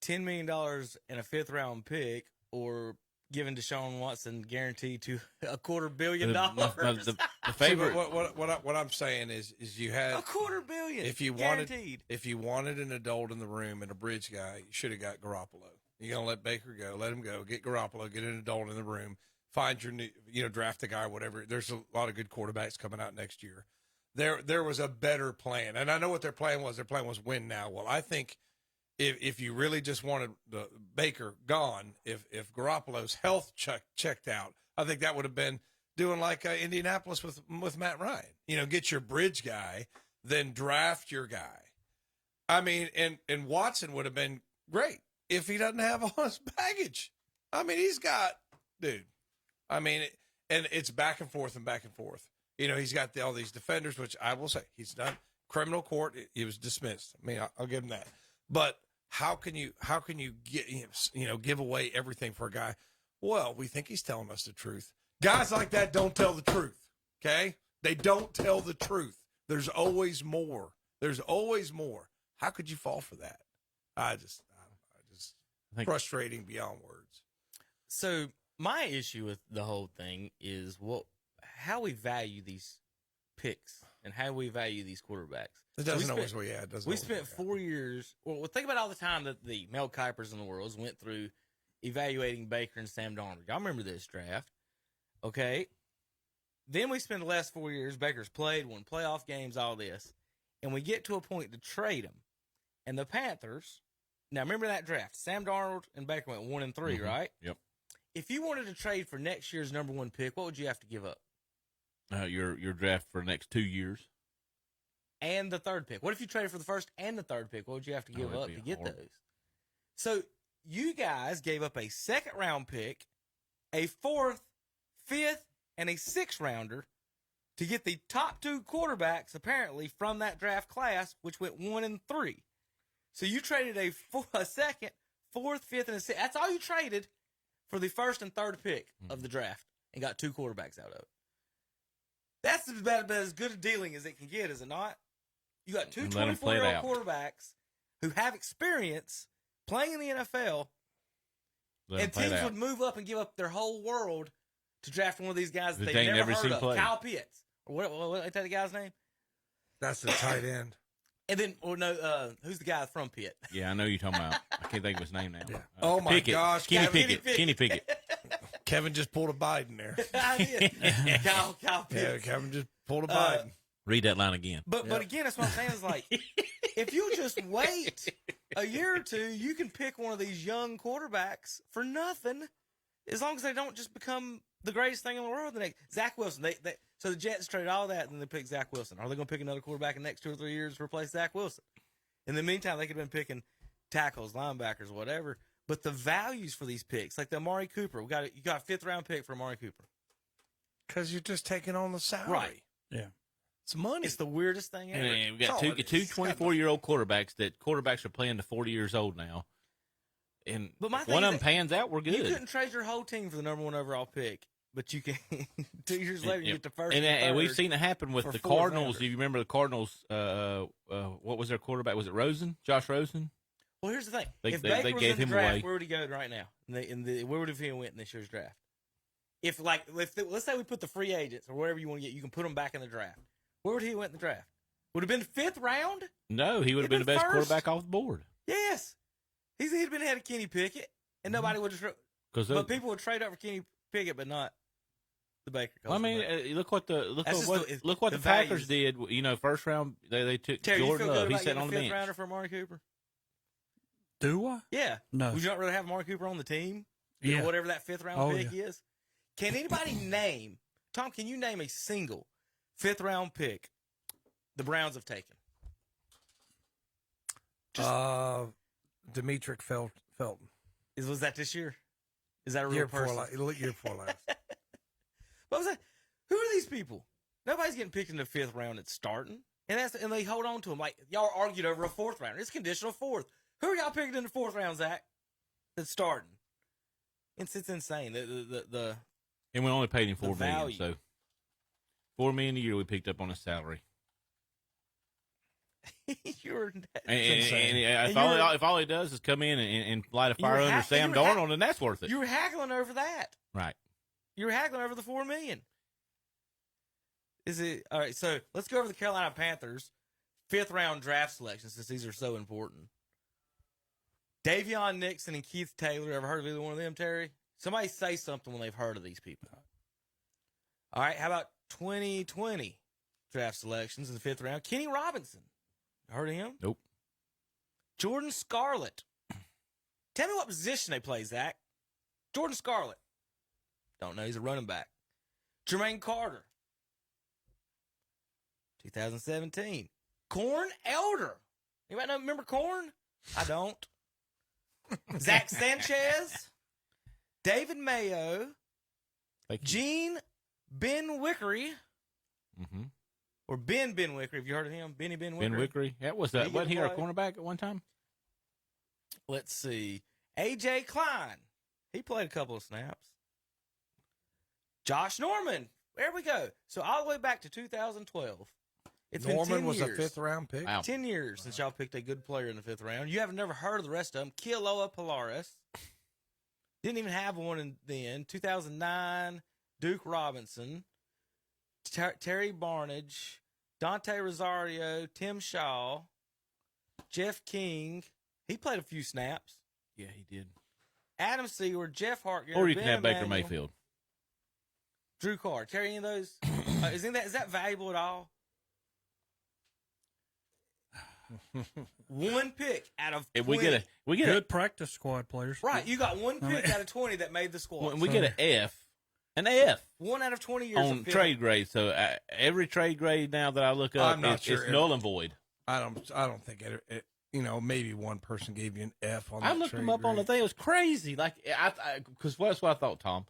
$10 million and a 5th round pick, or giving Deshaun Watson guaranteed to $250 million. The See, favorite. what I'm saying is you had $250 million. if you guaranteed. wanted an adult in the room and a bridge guy, you should have got Garoppolo. You're gonna let Baker go, let him go, get Garoppolo, get an adult in the room, find your new, draft a guy, whatever. There's a lot of good quarterbacks coming out next year. There was a better plan, and I know what their plan was. Their plan was win now. Well, I think if you really just wanted the Baker gone, if Garoppolo's health checked out, I think that would have been doing like Indianapolis with Matt Ryan. Get your bridge guy, then draft your guy. I mean, and Watson would have been great if he doesn't have all his baggage. I mean, he's got, dude. I mean, and it's back and forth and back and forth. He's got all these defenders, which I will say he's done criminal court. He was dismissed. I mean, I'll give him that. But how can you give away everything for a guy? Well, we think he's telling us the truth. Guys like that don't tell the truth. Okay, they don't tell the truth. There's always more. There's always more. How could you fall for that? I just frustrating beyond words. So my issue with the whole thing is how we value these picks and how we value these quarterbacks. It doesn't always work. Yeah, it doesn't. We spent 4 years. Well, think about all the time that the Mel Kipers in the world went through evaluating Baker and Sam Darnold. Y'all remember this draft, okay? Then we spend the last 4 years. Baker's played, won playoff games, all this, and we get to a point to trade him. And the Panthers. Now remember that draft. Sam Darnold and Baker went 1 and 3, right? Yep. If you wanted to trade for next year's number 1 pick, what would you have to give up? Your draft for the next 2 years. And the 3rd pick. What if you traded for the 1st and the 3rd pick? What would you have to give up to get those? So you guys gave up a 2nd round pick, a 4th, 5th, and a 6th rounder to get the top 2 quarterbacks, apparently, from that draft class, which went 1 and 3. So you traded a 2nd, 4th, 5th, and a 6th. That's all you traded for the 1st and 3rd pick of the draft and got 2 quarterbacks out of it. That's about as good a dealing as it can get, is it not? You got 2 24-year-old quarterbacks who have experience playing in the NFL, and teams would move up and give up their whole world to draft one of these guys that they've never heard of. Kyle Pitts. Or what is that the guy's name? That's the tight end. And then, who's the guy from Pitt? Yeah, I know you're talking about. I can't think of his name now. Yeah. Oh, my gosh. Kenny Pickett. Kevin just pulled a Biden there. I did. Kyle Pitts. Yeah, Kevin just pulled a Biden. Read that line again. But again, that's what I'm saying is like, if you just wait a year or two, you can pick one of these young quarterbacks for nothing, as long as they don't just become the greatest thing in the world. The next Zach Wilson. So the Jets traded all that, and then they picked Zach Wilson. Are they going to pick another quarterback in the next 2 or 3 years to replace Zach Wilson? In the meantime, they could have been picking tackles, linebackers, whatever. But the values for these picks, like the Amari Cooper, you got a 5th round pick for Amari Cooper because you're just taking on the salary. Right? Yeah. It's money. It's the weirdest thing ever. And we got two 24-year-old quarterbacks that quarterbacks are playing to 40 years old now. And but my one of them pans out, we're good. You couldn't trade your whole team for the number 1 overall pick, but you can 2 years later you get the 1st. And we've seen it happen with the Cardinals. If you remember the Cardinals, what was their quarterback? Was it Rosen? Josh Rosen? Well, here's the thing. If they Baker was gave in the him draft, away. where would he go right now? Where would he went in this year's draft? Let's say we put the free agents or whatever you want to get, you can put them back in the draft. Where would he went in the draft? Would have been 5th round? No, he would have been the best quarterback off the board. Yes. He'd been ahead of Kenny Pickett, and nobody would have. But people would trade up for Kenny Pickett, but not the Baker. I mean, look what the Packers did. First round they took Terry, Jordan Love. He's sitting on the bench. 5th rounder for Amari Cooper. Do I? Yeah. No. Would you not rather have Amari Cooper on the team? Yeah. Whatever that 5th round pick is. Can anybody name, Tom, can you name a single 5th round pick the Browns have taken? Demetric Felton. Was that this year? Is that a real person? Year 4 last. What was that? Who are these people? Nobody's getting picked in the 5th round at starting. And they hold on to them. Like, y'all argued over a 4th round. It's conditional 4th. Who are y'all picking in the 4th round, Zach? That's starting. It's insane. And we only paid him $4 million, so $4 million a year we picked up on his salary. You're and if all he does is come in and light a fire under Sam Darnold, then that's worth it. You were haggling over that, right? You were haggling over the $4 million. Is it all right? So let's go over the Carolina Panthers 5th round draft selection since these are so important. Davion Nixon and Keith Taylor. Ever heard of either one of them, Terry? Somebody say something when they've heard of these people. All right, how about 2020 draft selections in the 5th round? Kenny Robinson. Heard of him? Nope. Jordan Scarlett. Tell me what position they play, Zach. Jordan Scarlett. Don't know. He's a running back. Jermaine Carter. 2017. Corn Elder. Anybody remember Corn? I don't. Zach Sanchez. David Mayo. Gene Ben Wickery. Mm-hmm. Or Ben Wickery. Have you heard of him? Ben Wickery. Ben Wickery. That was that. Wasn't he our cornerback at one time? Let's see. A.J. Klein. He played a couple of snaps. Josh Norman. There we go. So all the way back to 2012. It's Norman been 10 was years. a 5th round pick. Wow. 10 years since y'all picked a good player in the 5th round. You have never heard of the rest of them. Kealoha Polaris. Didn't even have one then. 2009, Duke Robinson. Terry Barnage, Dante Rosario, Tim Shaw, Jeff King. He played a few snaps. Yeah, he did. Adam Seaward, Jeff Hartgett. Or you can have Baker Mayfield. Drew Carr. Terry, any of those? Is that valuable at all? One pick out of 20. We get good practice squad players. Right, you got one pick out of 20 that made the squad. When we get an F 1 out of 20 years on trade grade. So every trade grade now that I look up, it's null and void. I don't think it. Maybe one person gave you an F on. I looked them up on the thing. It was crazy. Like because that's what I thought, Tom.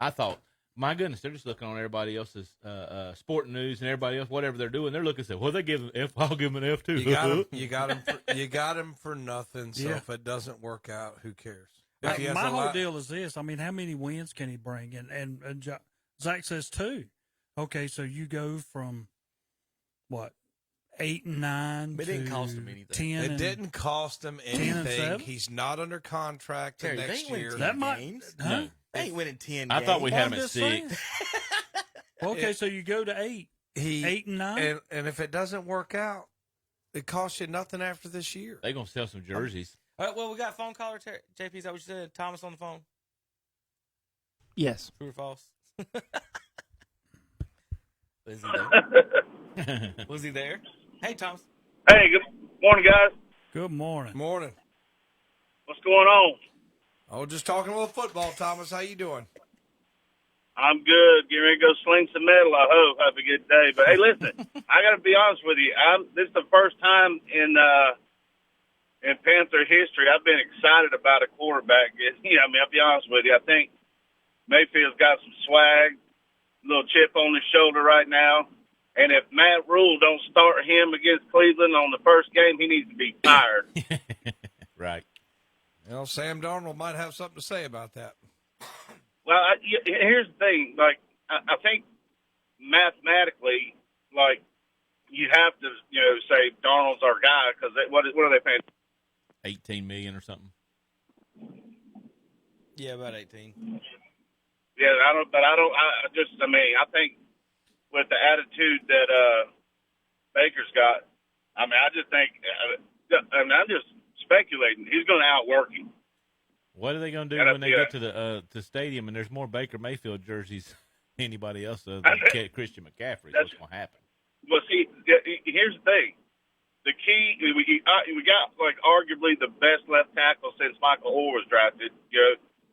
I thought, my goodness, they're just looking on everybody else's sport news and everybody else, whatever they're doing. They're looking and say, well, they give an F. I'll give them an F too. You got him for nothing. So if it doesn't work out, who cares? My whole deal is this. I mean, how many wins can he bring? And Zach says 2. Okay, so you go from what, 8 and 9 It didn't cost him anything. 10. It didn't cost him anything. He's not under contract Terry, next year. That might. No. They ain't winning 10 games. I thought we had him at 6. Okay, so you go to 8. 8 and 9. And if it doesn't work out, it costs you nothing after this year. They're going to sell some jerseys. All right, well, we got a phone caller. JP, is that what you said? Thomas on the phone? Yes. True or false? Was he there? Was he there? Hey, Thomas. Hey, good morning, guys. Good morning. Morning. What's going on? Oh, just talking a little football, Thomas. How you doing? I'm good. Getting ready to go sling some metal, I hope. Have a good day. But, hey, listen, I got to be honest with you. This is the first time in Panther history I've been excited about a quarterback. I'll be honest with you. I think Mayfield's got some swag, a little chip on his shoulder right now. And if Matt Rule don't start him against Cleveland on the first game, he needs to be fired. Right. Sam Darnold might have something to say about that. Well, here's the thing. Like, I think mathematically, like, you have to, say Darnold's our guy because what are they paying? $18 million or something. Yeah, about 18. Yeah, I think with the attitude that Baker's got, I just think, I'm just speculating, he's going to outwork him. What are they going to do when they get to the stadium and there's more Baker Mayfield jerseys than anybody else other than Christian McCaffrey? What's going to happen? Well, see, here's the thing. The key, we got, like, arguably the best left tackle since Michael Orr was drafted,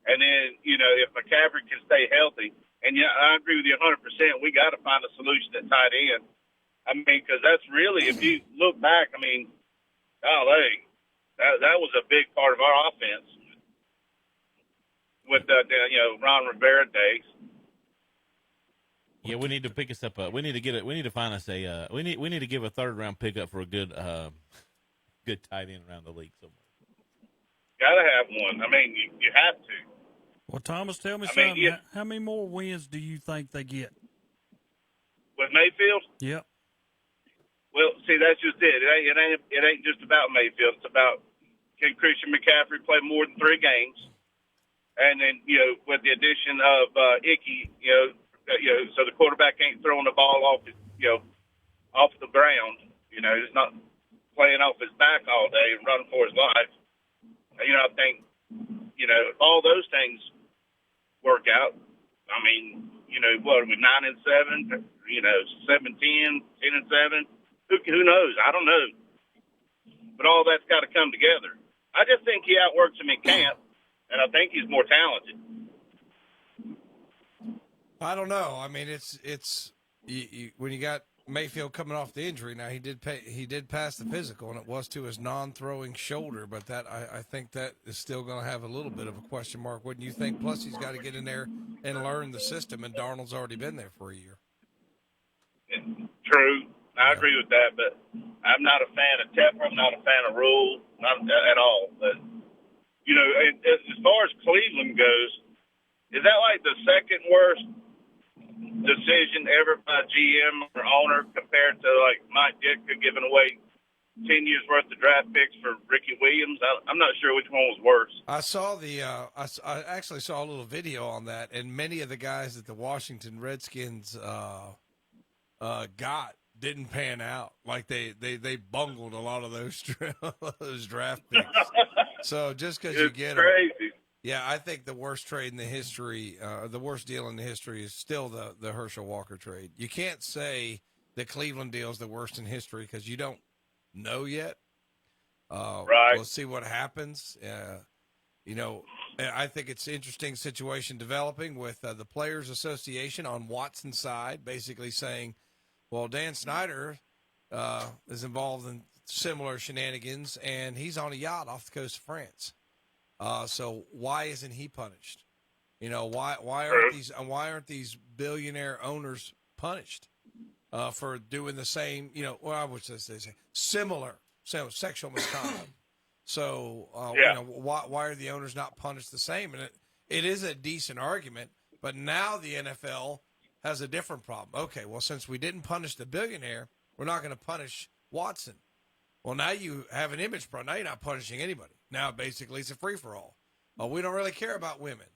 and then, if McCaffrey can stay healthy, and I agree with you 100%, we got to find a solution at tight end. Because that's really, if you look back, golly, that was a big part of our offense with the Ron Rivera days. Yeah, we need to pick us up. We need to find us a. We need to give a 3rd round pickup for a good tight end around the league somewhere. Got to have one. You have to. Well, Thomas, tell me something. How many more wins do you think they get? With Mayfield? Yep. Well, see, that's just it. It ain't just about Mayfield. It's about, can Christian McCaffrey play more than 3 games? And then, with the addition of Icky, so the quarterback ain't throwing the ball off the ground. He's not playing off his back all day and running for his life. I think, if all those things work out, I mean, what are we, 9-7, 7-10, 10-7? Who knows? I don't know. But all that's got to come together. I just think he outworks him in camp, and I think he's more talented. I don't know. I mean, it's when you got Mayfield coming off the injury. Now he did pass the physical, and it was to his non-throwing shoulder. But that I think that is still going to have a little bit of a question mark, wouldn't you think? Plus, he's got to get in there and learn the system, and Darnold's already been there for a year. True. I agree with that, but I'm not a fan of Tepper. I'm not a fan of Rule, not at all. But, as far as Cleveland goes, is that like the second worst decision ever by GM or owner compared to, like, Mike Ditka giving away 10 years worth of draft picks for Ricky Williams? I'm not sure which one was worse. I saw I actually saw a little video on that, and many of the guys that the Washington Redskins got didn't pan out. Like they bungled a lot of those draft picks. So just because you get crazy. Yeah, I think the worst trade in the history, the worst deal in the history is still the Herschel Walker trade. You can't say the Cleveland deal is the worst in history because you don't know yet. Right. We'll see what happens. I think it's an interesting situation developing with the Players Association on Watson's side, basically saying, well, Dan Snyder is involved in similar shenanigans, and he's on a yacht off the coast of France. So why isn't he punished? Why aren't these billionaire owners punished for doing the same? I would just say similar sexual misconduct. So why are the owners not punished the same? And it is a decent argument, but now the NFL has a different problem. Okay, well, since we didn't punish the billionaire, we're not going to punish Watson. Well, now you have an image problem. Now you're not punishing anybody. Now, basically, it's a free-for-all. We don't really care about women.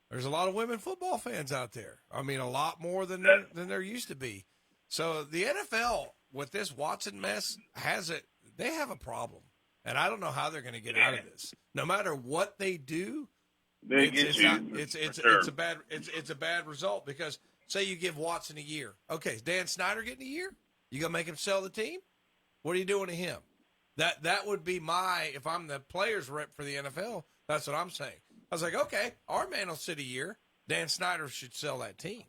There's a lot of women football fans out there. I mean, a lot more than there used to be. So the NFL, with this Watson mess, they have a problem. And I don't know how they're going to get out of this. No matter what they do, it's a bad result because say you give Watson a year. Okay, is Dan Snyder getting a year? You going to make him sell the team? What are you doing to him? That would be if I'm the players rep for the NFL, that's what I'm saying. I was like, okay, our man will sit a year. Dan Snyder should sell that team,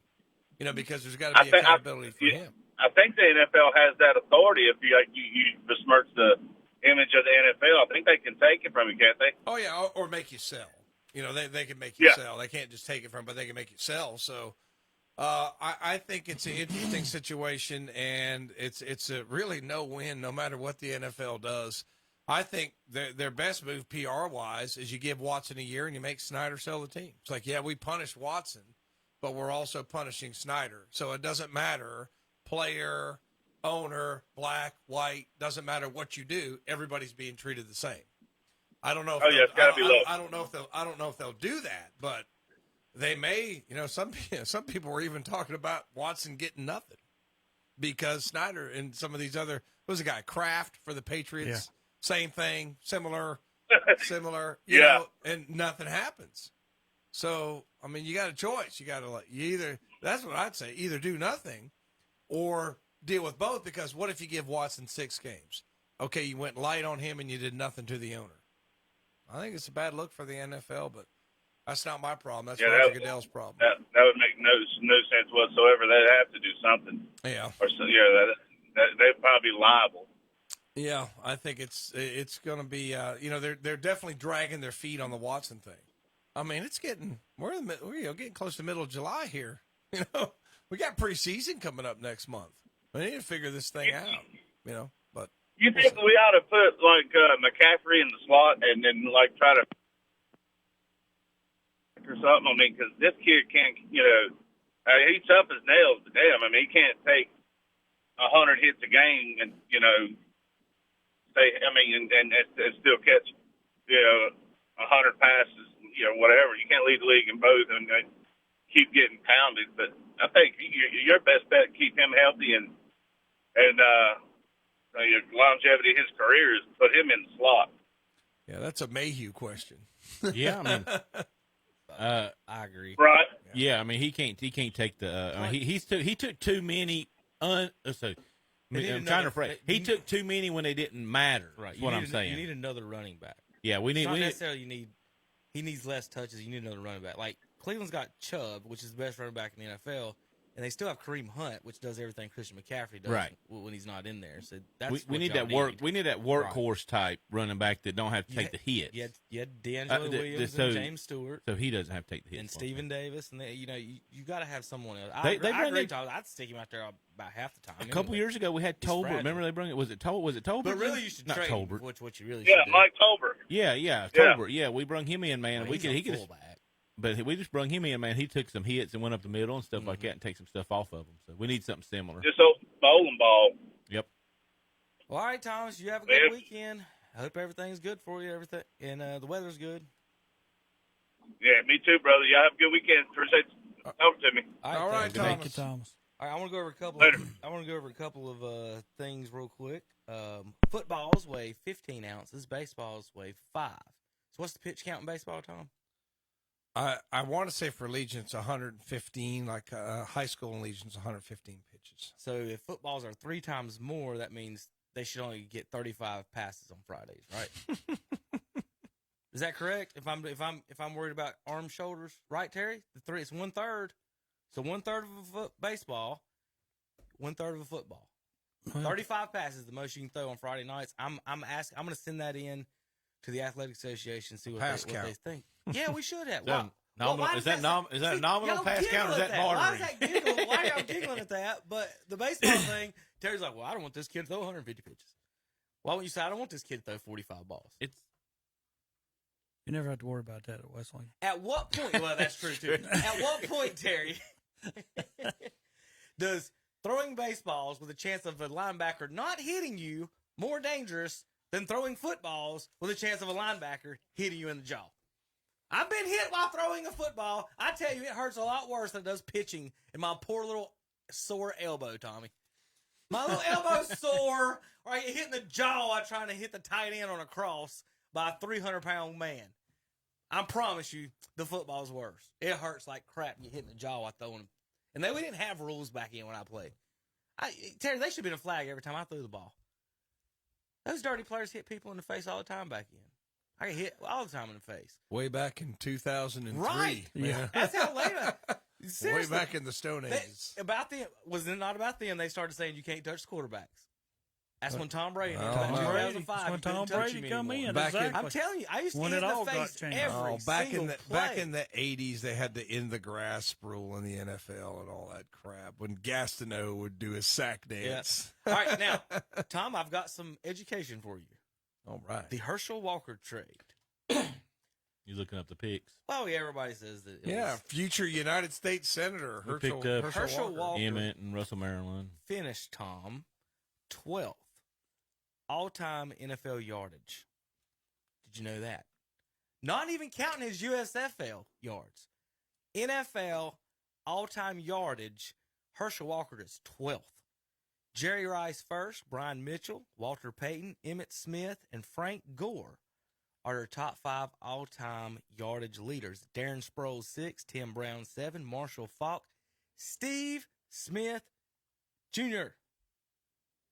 because there's got to be accountability for him. I think the NFL has that authority. If you besmirch the image of the NFL, I think they can take it from you, can't they? Oh, yeah, or make you sell. They can make you sell. They can't just take it from, but they can make you sell. So I think it's an interesting situation, and it's a really no-win no matter what the NFL does. I think their best move PR-wise is you give Watson a year and you make Snyder sell the team. It's like, yeah, we punished Watson, but we're also punishing Snyder. So it doesn't matter, player, owner, black, white, doesn't matter what you do. Everybody's being treated the same. I don't know. It's got to be low. I don't know if they'll do that, but they may. Some people were even talking about Watson getting nothing because Snyder and some of these other. What was the guy Kraft for the Patriots? Yeah. Same thing, similar. And nothing happens. So I mean, you got a choice. You got to that's what I'd say. Either do nothing, or deal with both. Because what if you give Watson 6 games? Okay, you went light on him and you did nothing to the owner. I think it's a bad look for the NFL, but that's not my problem. That's Roger Goodell's problem. That would make no sense whatsoever. They'd have to do something. Yeah. Or so, they'd probably be liable. Yeah, I think it's going to be. They're definitely dragging their feet on the Watson thing. I mean, we're getting close to middle of July here. We got preseason coming up next month. We need to figure this thing out. But. You think we ought to put, McCaffrey in the slot and then, try to or something? I mean, because this kid can't, he's tough as nails, but damn, I mean, he can't take 100 hits a game, and and still catch 100 passes, whatever. You can't lead the league in both and keep getting pounded. But I think your best bet to keep him healthy and longevity of his career is put him in the slot. Yeah, that's a Mayhew question. Yeah, I mean, I agree. Right. yeah, I mean he can't take the. I mean, he took too many. I'm trying to phrase. He took too many when they didn't matter. Right. That's what I'm saying. You need another running back. Yeah, we need. Not necessarily you need. He needs less touches. You need another running back. Like Cleveland's got Chubb, which is the best running back in the NFL, and they still have Kareem Hunt, which does everything Christian McCaffrey does when he's not in there. So that's we need that work. We need that workhorse type running back that don't have to take the hits. Yeah, D'Angelo Williams and James Stewart, so he doesn't have to take the hits. And Stephen Davis, and you got to have someone else. I agree. I'd stick him out there about half the time. A couple years ago, we had Tolbert. Remember they brought it? Was it Tolbert? But really, you should not trade Tolbert. Him, what you really should do. Mike Tolbert. Yeah, Tolbert. Yeah, we brung him in, man. Well, he could. But we just brung him in, man. He took some hits and went up the middle and stuff like that and take some stuff off of him. So we need something similar. Just open bowling ball. Yep. Well, all right, Thomas, you have a good weekend. I hope everything's good for you, and the weather's good. Yeah, me too, brother. Y'all have a good weekend. Appreciate you talking to me. All right, Thomas. Thank you, Thomas. All right, I want to go over a couple. I want to go over a couple of things real quick. Footballs weigh 15 ounces. Baseballs weigh 5. So what's the pitch count in baseball, Tom? I want to say for Legion's 115, like high school and Legion's 115 pitches. So if footballs are 3 times more, that means they should only get 35 passes on Fridays, right? Is that correct? If I'm worried about arm shoulders, right, Terry? It's 1/3. So 1/3 of a baseball, 1/3 of a football. 35 passes is the most you can throw on Friday nights. I'm going to send that in to the Athletic Association, see what they think. Yeah, we should have. Is that a nominal pass count or is that bartering? Why are y'all giggling at that? But the baseball thing, Terry's like, well, I don't want this kid to throw 150 pitches. Why wouldn't you say, I don't want this kid to throw 45 balls? You never have to worry about that at West Lane. At what point, well, that's true too. At what point, Terry, does throwing baseballs with a chance of a linebacker not hitting you more dangerous than throwing footballs with a chance of a linebacker hitting you in the jaw? I've been hit while throwing a football. I tell you, it hurts a lot worse than it does pitching in my poor little sore elbow, Tommy. My little elbow's sore, or I get hit in the jaw while trying to hit the tight end on a cross by a 300-pound man. I promise you, the football's worse. It hurts like crap to get hit in the jaw while throwing them. And we didn't have rules back in when I played. Terry, they should have been a flag every time I threw the ball. Those dirty players hit people in the face all the time back in. I get hit all the time in the face. Way back in 2003. Right. Yeah. That's how late. Way back in the Stone Ages. Was it not about them? They started saying you can't touch quarterbacks. That's when Tom Brady. That's when Tom Brady come in. I'm telling you, I used to hit in the face every single play. Back in the 80s, they had the in the grass rule in the NFL and all that crap. When Gastineau would do his sack dance. Yeah. All right, now, Tom, I've got some education for you. All right. The Herschel Walker trade. You looking up the picks? Oh, yeah, everybody says that. Future United States Senator Herschel Walker. Emmett and Russell Maryland. Finished, Tom, 12th all-time NFL yardage. Did you know that? Not even counting his USFL yards. NFL all-time yardage, Herschel Walker is 12th. Jerry Rice first, Brian Mitchell, Walter Payton, Emmitt Smith, and Frank Gore are their top 5 all-time yardage leaders. Darren Sproles 6, Tim Brown 7, Marshall Faulk, Steve Smith Jr.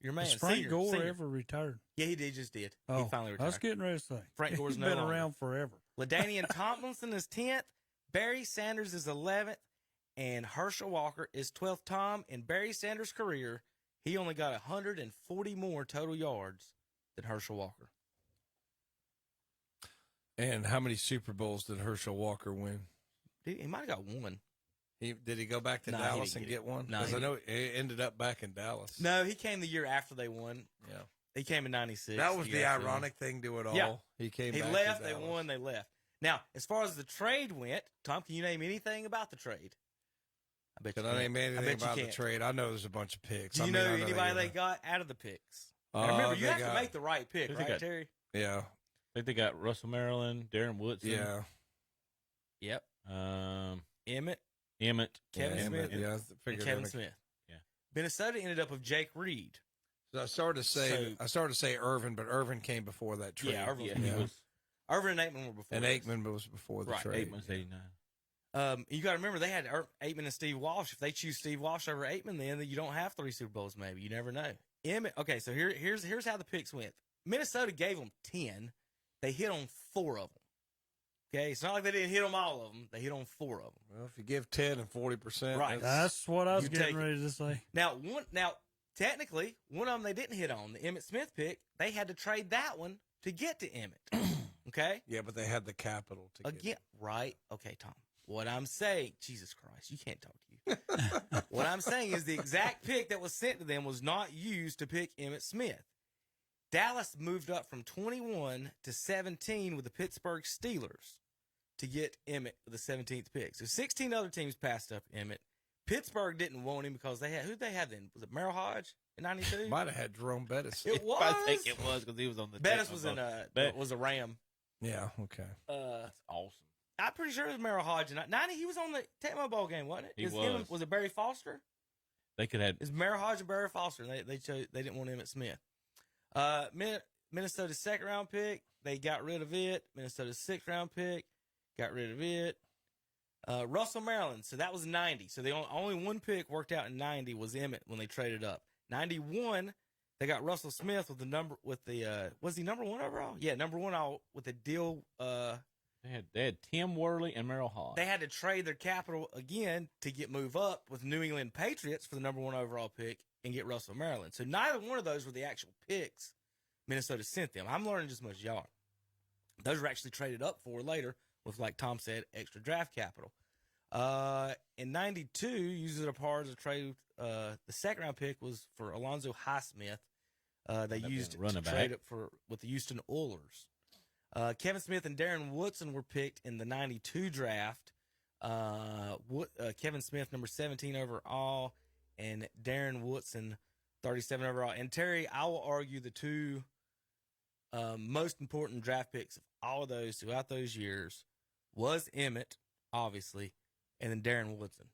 Your man, Has Frank Gore ever retired? Yeah, he just did. Oh, he finally retired. I was getting ready to say. Frank Gore's been around forever. LaDainian Tomlinson is 10th, Barry Sanders is 11th, and Herschel Walker is 12th. Tom, in Barry Sanders' career, he only got 140 more total yards than Herschel Walker. And how many Super Bowls did Herschel Walker win? He might have got one. Did he go back to Dallas and get one? Because I know he ended up back in Dallas. No, he came the year after they won. Yeah. He came in 96. That was the ironic thing to it all. Yeah. He left, to they Dallas. won, they left. Now, as far as the trade went, Tom, can you name anything about the trade? I bet Can you I can't. name anything bet you about the can't. trade? I know there's a bunch of picks. Do you know anybody they got out of the picks? Now remember, you have to make the right pick, right, Terry? Yeah. I think they got Russell Maryland, Darren Woodson. Yeah. Yep. Emmett, Kevin Smith, and Kevin Smith. Yeah. Minnesota ended up with Jake Reed. So I started to say Irvin, but Irvin came before that trade. Yeah, Irvin. Irvin and Aikman were before. And this. Aikman was before the Right. trade. Aikman's 89. You got to remember they had Aikman and Steve Walsh. If they choose Steve Walsh over Aikman, then you don't have 3 Super Bowls. Maybe you never know. Emmett. Okay, so here's how the picks went. Minnesota gave them 10. They hit on 4 of them. Okay, it's not like they didn't hit on all of them. They hit on 4 of them. Well, if you give 10 and 40%, right? That's what I was getting ready to say. Now, technically, one of them they didn't hit on, the Emmett Smith pick. They had to trade that one to get to Emmett. Okay. Yeah, but they had the capital to again. Right? Okay, Tom. What I'm saying, Jesus Christ, you can't talk to you. What I'm saying is the exact pick that was sent to them was not used to pick Emmett Smith. Dallas moved up from 21 to 17 with the Pittsburgh Steelers to get Emmett with the 17th pick. So 16 other teams passed up Emmett. Pittsburgh didn't want him because they had, who'd they have then? Was it Merrill Hodge in 92? Might have had Jerome Bettis. It was. I think it was because he was on the. Bettis was was a Ram. Yeah. Okay. That's awesome. I'm pretty sure it was Merrill Hodge. 90, he was on the Tecmo Bowl game, wasn't it? He was. Was it Barry Foster? They could have. It's Merrill Hodge and Barry Foster. They didn't want Emmett Smith. Minnesota's 2nd round pick, they got rid of it. Minnesota's 6th round pick, got rid of it. Russell Maryland, so that was 90. So the only one pick worked out in 90 was Emmett when they traded up. 91, they got Russell Smith with was he number 1 overall? Yeah, number 1 all with the deal. They had Tim Worley and Merrill Hodge. They had to trade their capital again to move up with New England Patriots for the number 1 overall pick and get Russell Maryland. So neither one of those were the actual picks Minnesota sent them. I'm learning just as much as y'all are. Those were actually traded up for later with, like Tom said, extra draft capital. In 92, used it a part of the trade. The 2nd round pick was for Alonzo Highsmith. They used it to trade it with the Houston Oilers. Kevin Smith and Darren Woodson were picked in the 92 draft. Kevin Smith, number 17 overall, and Darren Woodson, 37 overall. And Terry, I will argue the 2 most important draft picks of all of those throughout those years was Emmett, obviously, and then Darren Woodson.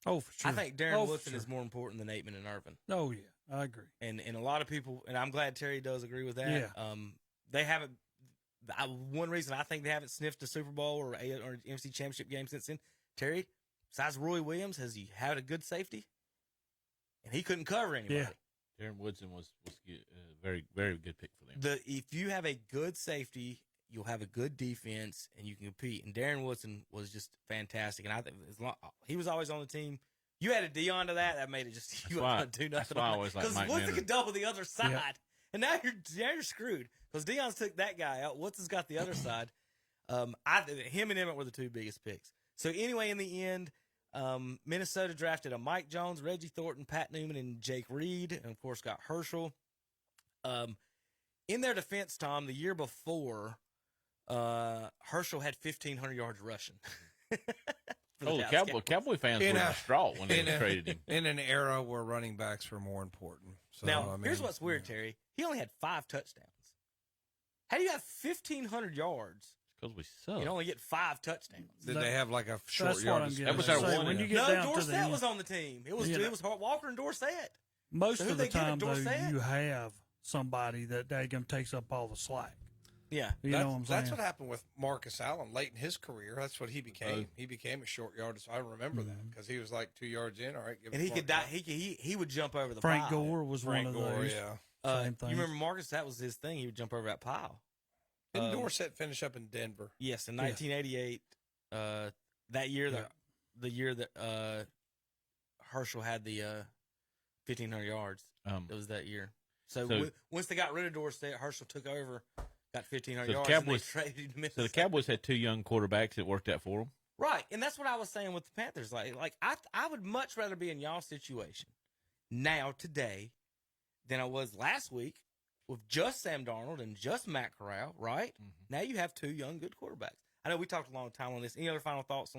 Oh, for sure. I think Darren Woodson is more important than Aikman and Irvin. Oh, yeah, I agree. And a lot of people, and I'm glad Terry does agree with that. Yeah. They haven't. One reason I think they haven't sniffed a Super Bowl or NFC Championship game since then, Terry, besides Roy Williams, has he had a good safety? And he couldn't cover anybody. Yeah. Darren Woodson was very, very good pick for them. If you have a good safety, you'll have a good defense, and you can compete. And Darren Woodson was just fantastic. And I think he was always on the team. You added Dion to that made it just you weren't do nothing. Because Woodson could double the other side, and now you're screwed because Dion's took that guy out. Woodson's got the other side. Him and Emmett were the 2 biggest picks. So anyway, in the end, Minnesota drafted a Mike Jones, Reggie Thornton, Pat Newman, and Jake Reed, and of course got Herschel. In their defense, Tom, the year before, Herschel had 1,500 yards rushing. The Cowboy fans were distraught when they traded him. In an era where running backs were more important. So, now, here's what's weird, Terry. He only had 5 touchdowns. How do you have 1,500 yards? Because we suck. You only get 5 touchdowns. Did they have like a short yardage? That was our one. When you get down Dorsett was on the team. It was Walker and Dorsett. Most of the time, though, you have somebody that daggum takes up all the slack. Yeah. You know what I'm saying? That's what happened with Marcus Allen late in his career. That's what he became. He became a short yardage. I remember that because he was like 2 yards in. All right, and he could die. He would jump over the Frank pile. Gore was one of those. Yeah. Same thing. You remember Marcus? That was his thing. He would jump over that pile. Didn't Dorsett finish up in Denver? Yes, in 1988. That year, the year that Herschel had the 1,500 yards. It was that year. So once they got rid of Dorsett, Herschel took over, got 1,500 yards, and they traded him. So the Cowboys had 2 young quarterbacks that worked out for them. Right, and that's what I was saying with the Panthers. Like I would much rather be in y'all's situation now today than I was last week with just Sam Darnold and just Matt Corral. Right now, you have 2 young good quarterbacks. I know we talked a long time on this. Any other final thoughts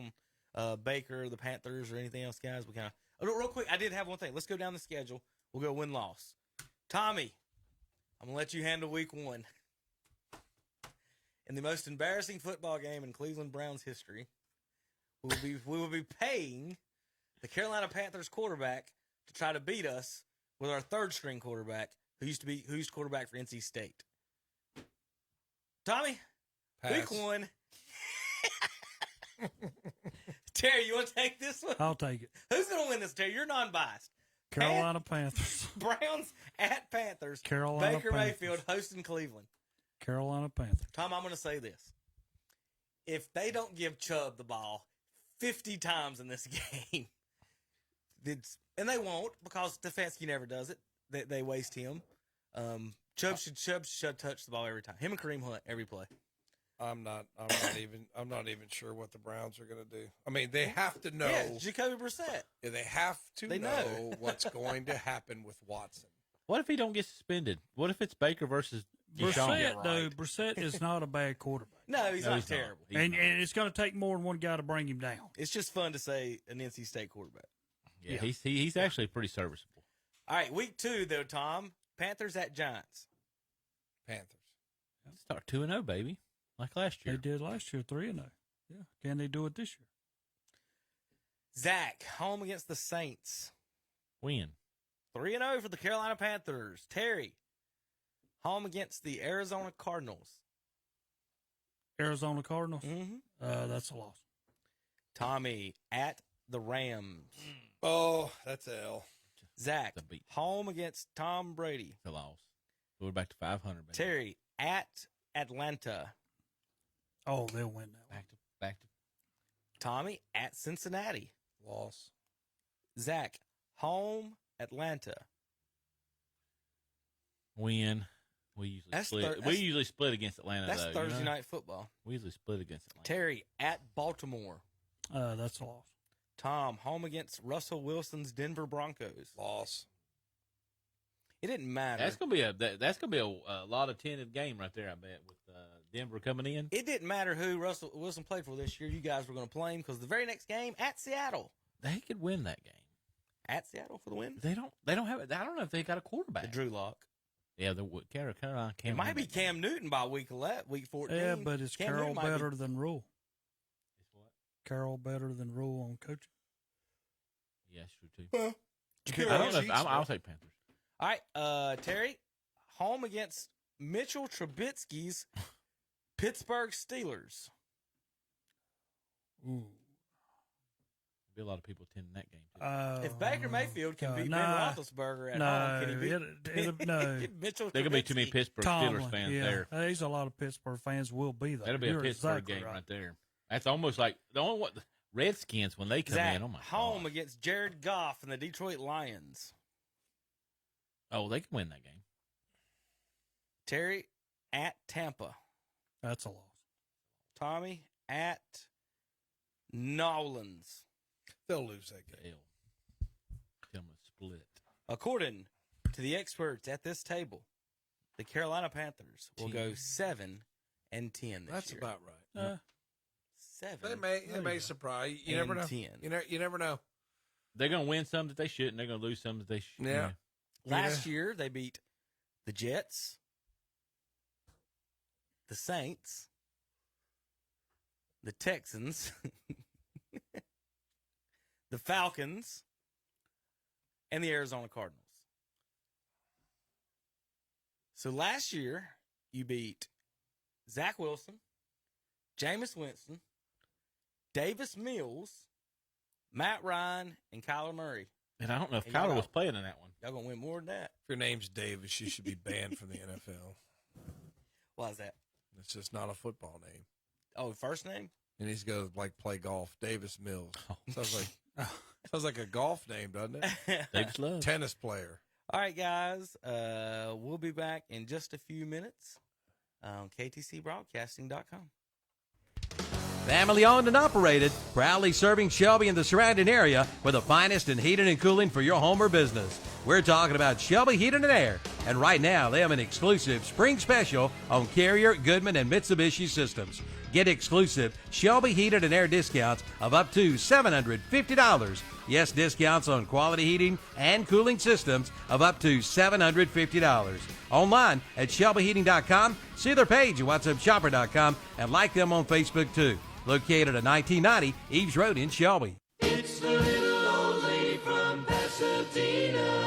Baker, the Panthers, or anything else, guys? We kind of real quick. I did have one thing. Let's go down the schedule. We'll go win-loss. Tommy, I'm gonna let you handle week 1. In the most embarrassing football game in Cleveland Browns history, we will be paying the Carolina Panthers quarterback to try to beat us with our third-string quarterback, who used to quarterback for NC State. Tommy, Pass. week 1. Terry, you want to take this one? I'll take it. Who's going to win this, Terry? You're non-biased. Carolina Panthers. Browns at Panthers. Carolina Baker Panthers. Mayfield hosting Cleveland. Carolina Panthers. Tom, I'm going to say this. If they don't give Chubb the ball 50 times in this game, and they won't because Stefanski never does it. They waste him. Chubb should touch the ball every time. Him and Kareem Hunt every play. I'm not even sure what the Browns are going to do. I mean, they have to know. Yeah, Jacoby Brissett. Yeah, they have to know what's going to happen with Watson. What if he don't get suspended? What if it's Baker versus Deshaun? Brissett is not a bad quarterback. No, he's not terrible. And it's going to take more than one guy to bring him down. It's just fun to say an NC State quarterback. Yeah, he's actually pretty serviceable. All right, week 2, though, Tom. Panthers at Giants. Panthers. Start 2-0, baby, like last year. They did last year, 3-0. Yeah, can they do it this year? Zach, home against the Saints. Win. 3-0 for the Carolina Panthers. Terry, home against the Arizona Cardinals. Arizona Cardinals? Mm-hmm. That's a loss. Tommy, at the Rams. Oh, that's an L. Zach, home against Tom Brady. It's a loss. We're back to 500, baby. Terry, at Atlanta. Oh, they'll win that one. Back to Tommy, at Cincinnati. Loss. Zach, home Atlanta. Win. We usually split against Atlanta. That's though, Thursday night football. We usually split against Atlanta. Terry, at Baltimore. That's a loss. Tom, home against Russell Wilson's Denver Broncos. Loss. It didn't matter. That's gonna be a lot of tentative game right there. I bet with Denver coming in. It didn't matter who Russell Wilson played for this year. You guys were going to play him because the very next game at Seattle. They could win that game. At Seattle for the win. They don't have it. I don't know if they got a quarterback. Drew Lock. Yeah, the Carolina. It might be Cam Newton by week 14. Yeah, but is Carroll better than Rule? Is what? Carroll better than Rule on coaching? Yeah, true too. I don't know. I'll take Panthers. All right, Terry, home against Mitchell Trubisky's Pittsburgh Steelers. Ooh. Be a lot of people attending that game too. If Baker Mayfield can beat Ben Roethlisberger at home, can he beat Mitchell Trubisky? There could be too many Pittsburgh Steelers fans there. There's a lot of Pittsburgh fans will be there. That'll be a Pittsburgh game right there. That's almost like the Redskins when they come in. Oh my! Home against Jared Goff and the Detroit Lions. Oh, they can win that game. Terry, at Tampa. That's a loss. Tommy, at Nolans. They'll lose that game. Tell them to split. According to the experts at this table, the Carolina Panthers will go 7-10 this year. That's about right. 7. They may surprise you. You never know. 10. You never know. They're going to win some that they shouldn't. They're going to lose some that they should. Yeah. Last year, they beat the Jets, the Saints, the Texans, the Falcons, and the Arizona Cardinals. So last year, you beat Zach Wilson, Jameis Winston, Davis Mills, Matt Ryan, and Kyler Murray. And I don't know if Kyler was playing in that one. Y'all going to win more than that. If your name's Davis, you should be banned from the NFL. Why is that? It's just not a football name. Oh, first name? And he's going to play golf. Davis Mills. Sounds like a golf name, doesn't it? Davis Love. Tennis player. All right, guys. We'll be back in just a few minutes on KTCBroadcasting.com. Family owned and operated, proudly serving Shelby and the surrounding area with the finest in heating and cooling for your home or business. We're talking about Shelby Heating and Air, and right now they have an exclusive spring special on Carrier, Goodman, and Mitsubishi systems. Get exclusive Shelby heated and air discounts of up to $750. Yes, discounts on quality heating and cooling systems of up to $750. Online at shelbyheating.com. See their page at whatsupshopper.com and like them on Facebook too. Located at 1990 Eves Road in Shelby. It's the little old lady from Pasadena.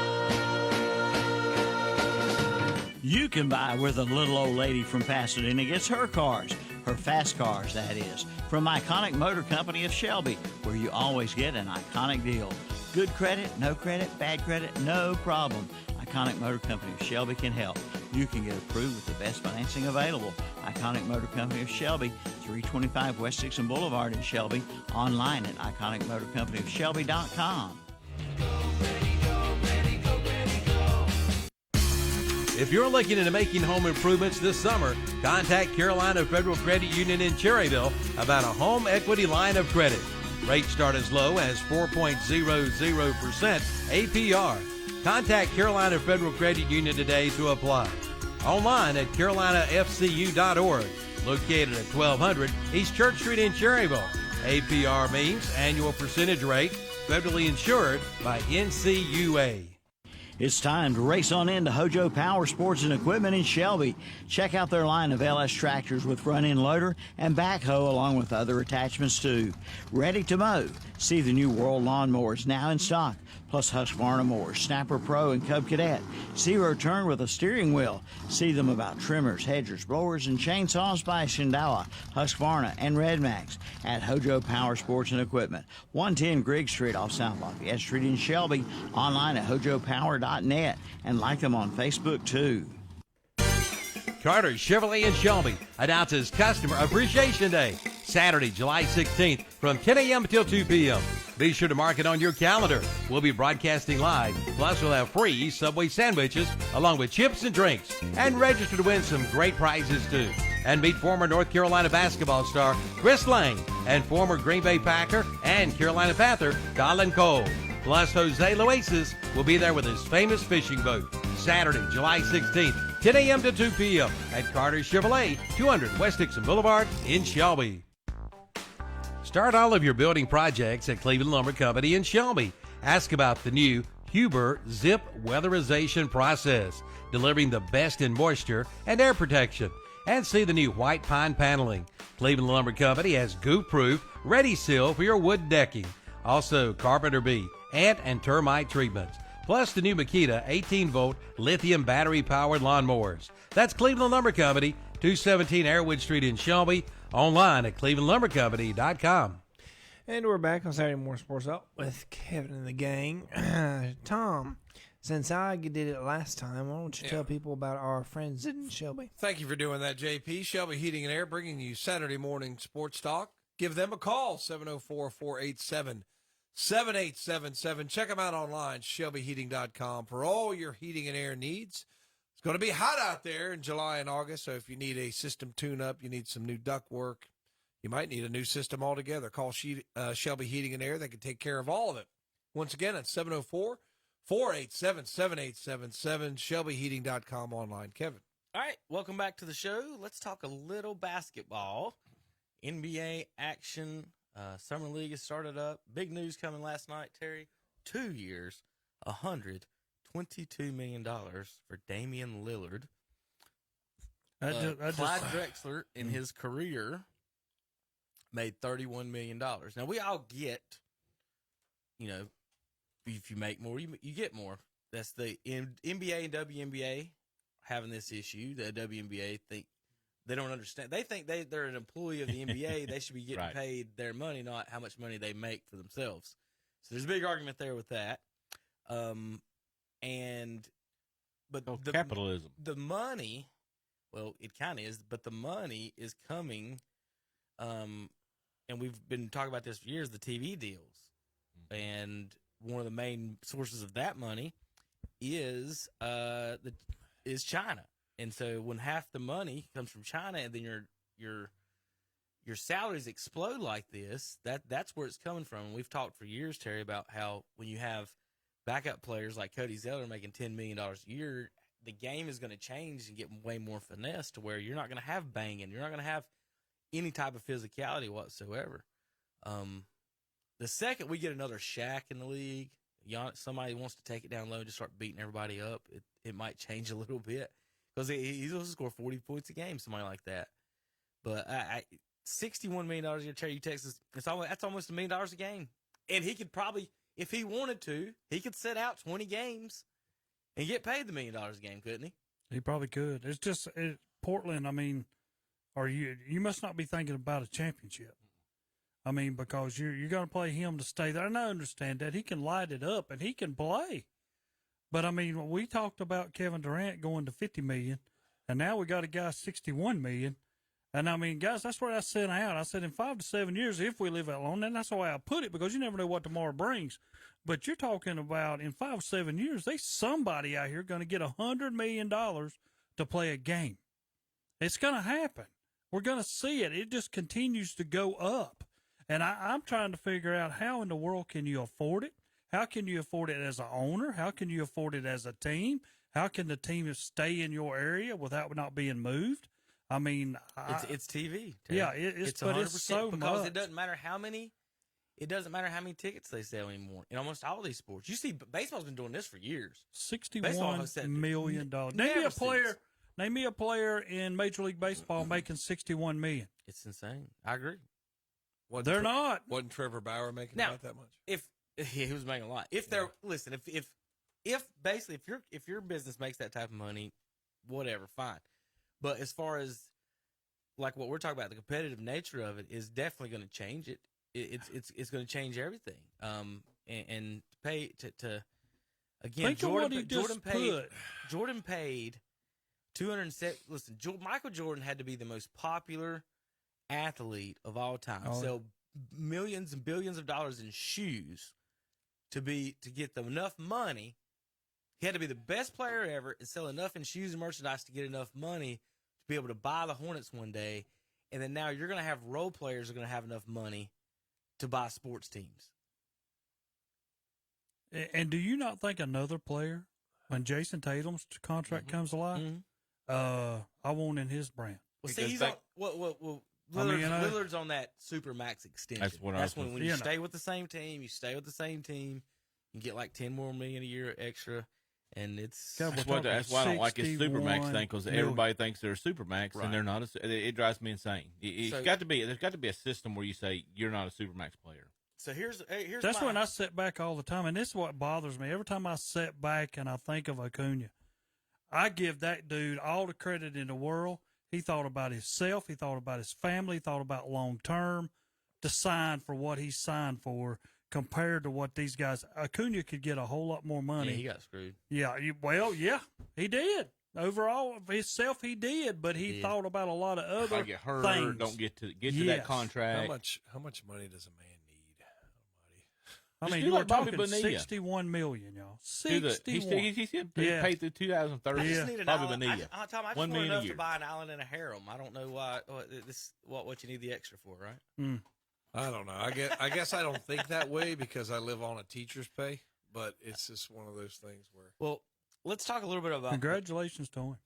You can buy where the little old lady from Pasadena gets her cars. Her fast cars, that is, from Iconic Motor Company of Shelby, where you always get an iconic deal. Good credit, no credit, bad credit, no problem. Iconic Motor Company of Shelby can help. You can get approved with the best financing available. Iconic Motor Company of Shelby, 325 West Dixon Boulevard in Shelby. Online at iconicmotorcompanyofshelby.com. If you're looking into making home improvements this summer, contact Carolina Federal Credit Union in Cherryville about a home equity line of credit. Rates start as low as 4.00% APR. Contact Carolina Federal Credit Union today to apply. Online at carolinafcu.org. Located at 1200 East Church Street in Cherryville. APR means annual percentage rate, federally insured by NCUA. It's time to race on into Hojo Power Sports and Equipment in Shelby. Check out their line of LS tractors with front-end loader and backhoe along with other attachments too. Ready to mow? See the new World Lawnmowers now in stock, plus Husqvarna mowers, Snapper Pro and Cub Cadet. Zero turn with a steering wheel. See them about trimmers, hedgers, blowers, and chainsaws by Shindawa, Husqvarna, and Red Max at Hojo Power Sports and Equipment, 110 Griggs Street off South Lafayette Street in Shelby. Online at hojopower.net and like them on Facebook too. Carter Chevrolet in Shelby announces Customer Appreciation Day, Saturday, July 16th from 10 a.m. until 2 p.m. Be sure to mark it on your calendar. We'll be broadcasting live. Plus, we'll have free Subway sandwiches along with chips and drinks. And register to win some great prizes, too. And meet former North Carolina basketball star Chris Lane and former Green Bay Packer and Carolina Panther Colin Cole. Plus, Jose Luaces will be there with his famous fishing boat. Saturday, July 16th, 10 a.m. to 2 p.m. at Carter Chevrolet, 200 West Dixon Boulevard in Shelby. Start all of your building projects at Cleveland Lumber Company in Shelby. Ask about the new Huber Zip Weatherization process, delivering the best in moisture and air protection. And see the new white pine paneling. Cleveland Lumber Company has goof-proof, ready seal for your wood decking. Also, Carpenter Bee, ant and termite treatments. Plus the new Makita 18-volt lithium battery-powered lawnmowers. That's Cleveland Lumber Company, 217 Airwood Street in Shelby. Online at clevelandlumbercompany.com. And we're back on Saturday Morning Sports Up with Kevin and the gang. Tom, since I did it last time, why don't you tell people about our friends in Shelby? Thank you for doing that, JP. Shelby Heating and Air bringing you Saturday morning sports talk. Give them a call, 704-487-7877. Check them out online, shelbyheating.com, for all your heating and air needs. It's going to be hot out there in July and August, so if you need a system tune-up, you need some new duct work, you might need a new system altogether. Call Shelby Heating and Air. They can take care of all of it. Once again, it's 704-487-7877, shelbyheating.com online. Kevin. All right, welcome back to the show. Let's talk a little basketball. NBA action. Summer League has started up. Big news coming last night, Terry. 2 years, $122 million for Damian Lillard. Clyde Drexler in his career made $31 million. Now, we all get, if you make more, you get more. That's the NBA and WNBA having this issue. The WNBA think they don't understand. They think they're an employee of the NBA. They should be getting paid their money, not how much money they make for themselves. So there's a big argument there with that. Capitalism. The money, well, it kind of is, but the money is coming, and we've been talking about this for years, the TV deals. And one of the main sources of that money is China. And so when half the money comes from China, and then your salaries explode like this, that's where it's coming from. And we've talked for years, Terry, about how when you have backup players like Cody Zeller making $10 million a year, the game is going to change and get way more finesse to where you're not going to have banging. You're not going to have any type of physicality whatsoever. The second we get another Shaq in the league, somebody wants to take it down low and just start beating everybody up, it might change a little bit because he's supposed to score 40 points a game, somebody like that. But $61 million a year, Cherry Texas, that's almost $1 million a game. And he could probably, if he wanted to, he could sit out 20 games and get paid the $1 million a game, couldn't he? He probably could. It's just Portland. I mean, you must not be thinking about a championship. I mean, because you're going to play him to stay there. And I understand that he can light it up and he can play. But I mean, we talked about Kevin Durant going to $50 million, and now we got a guy $61 million. And I mean, guys, that's where I sent out. I said in 5 to 7 years, if we live that long, and that's the way I put it, because you never know what tomorrow brings. But you're talking about in 5 or 7 years, there's somebody out here going to get $100 million to play a game. It's going to happen. We're going to see it. It just continues to go up. And I'm trying to figure out how in the world can you afford it? How can you afford it as an owner? How can you afford it as a team? How can the team stay in your area without not being moved? I mean, it's TV. Terry. Yeah, it's 100%, but it's so because much. It doesn't matter how many tickets they sell anymore in almost all these sports. You see, baseball's been doing this for years. $61 million. Name me a player in Major League Baseball making $61 million. It's insane. I agree. They're not. Wasn't Trevor Bauer making now, about that much? He was making a lot. If your business makes that type of money, whatever, fine. But as far as like what we're talking about, the competitive nature of it is definitely going to change it. It's going to change everything. And pay to again, Jordan paid 207. Listen, Michael Jordan had to be the most popular athlete of all time. Sell millions and billions of dollars in shoes to get enough money. He had to be the best player ever and sell enough in shoes and merchandise to get enough money to be able to buy the Hornets one day. And then now you're going to have role players who are going to have enough money to buy sports teams. And do you not think another player, when Jason Tatum's contract comes alive, I want in his brand? Well, see, he's on Lillard's on that super max extension. That's when you stay with the same team, you get like $10 more million a year extra. And that's why I don't like his supermax thing, because everybody thinks they're a supermax, and they're not. It drives me insane. There's got to be a system where you say you're not a supermax player. So here's that's when I sit back all the time, and this is what bothers me. Every time I sit back and I think of Acuna, I give that dude all the credit in the world. He thought about himself. He thought about his family. He thought about long term to sign for what he signed for. Compared to what these guys, Acuna could get a whole lot more money. Yeah, he got screwed. Yeah, he did. Overall, himself, he did, but he thought about a lot of other get hurt, things. Don't get to that contract. How much money does a man need? I mean, you were talking $61 million, y'all. 61. He's paid through 2030. I just need an island. Tom, I just want enough to buy an island and a harem. I don't know what you need the extra for, right? I don't know. I guess I don't think that way because I live on a teacher's pay, but it's just one of those things where. Well, let's talk a little bit about. Congratulations to him.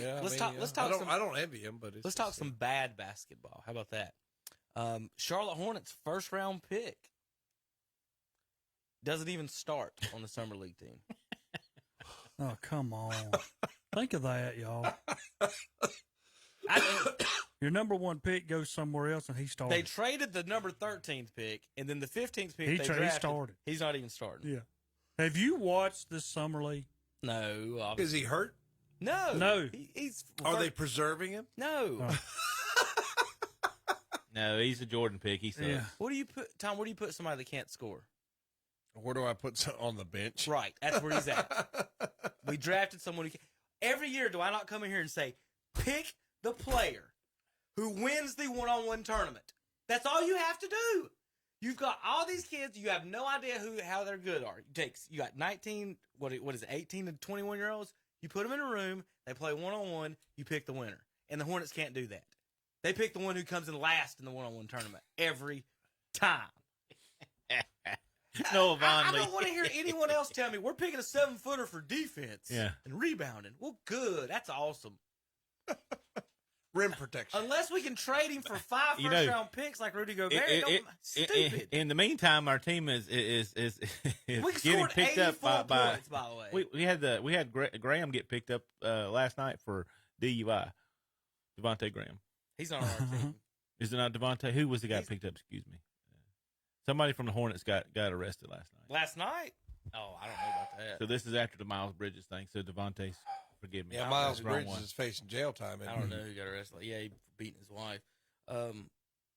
Yeah, let's talk. I don't envy him, but let's talk some bad basketball. How about that? Charlotte Hornets first round pick doesn't even start on the summer league team. Oh, come on! Think of that, y'all. Your number one pick goes somewhere else, and he started. They traded the number 13th pick, and then the 15th pick he drafted. Started. He's not even starting. Yeah. Have you watched this summer league? No. Obviously. Is he hurt? No. He's. Are they preserving him? No. No, he's a Jordan pick. He says. Yeah. What do you put, Tom? Where do you put somebody that can't score? Where do I put on the bench? Right. That's where he's at. We drafted someone who can. Every year, do I not come in here and say, pick the player who wins the one-on-one tournament? That's all you have to do. You've got all these kids. You have no idea how they're good are. You got 19, what is it, 18 to 21-year-olds. You put them in a room. They play one-on-one. You pick the winner. And the Hornets can't do that. They pick the one who comes in last in the one-on-one tournament every time. No, Von Lee. I don't want to hear anyone else tell me we're picking a 7-footer for defense and rebounding. Well, good. That's awesome. rim protection. Unless we can trade him for 5 first-round picks like Rudy Gobert, stupid. In the meantime, our team is We getting scored picked 84 up by points, by the way. we had Graham get picked up last night for DUI. Devontae Graham. He's on our team. Is it not Devontae? Who was the guy picked up? Excuse me. Somebody from the Hornets got arrested last night. Last night? Oh, I don't know about that. So this is after the Miles Bridges thing. So Devontae's, forgive me. Yeah, Miles Bridges is facing jail time. I don't know who got arrested. Yeah, he beating his wife.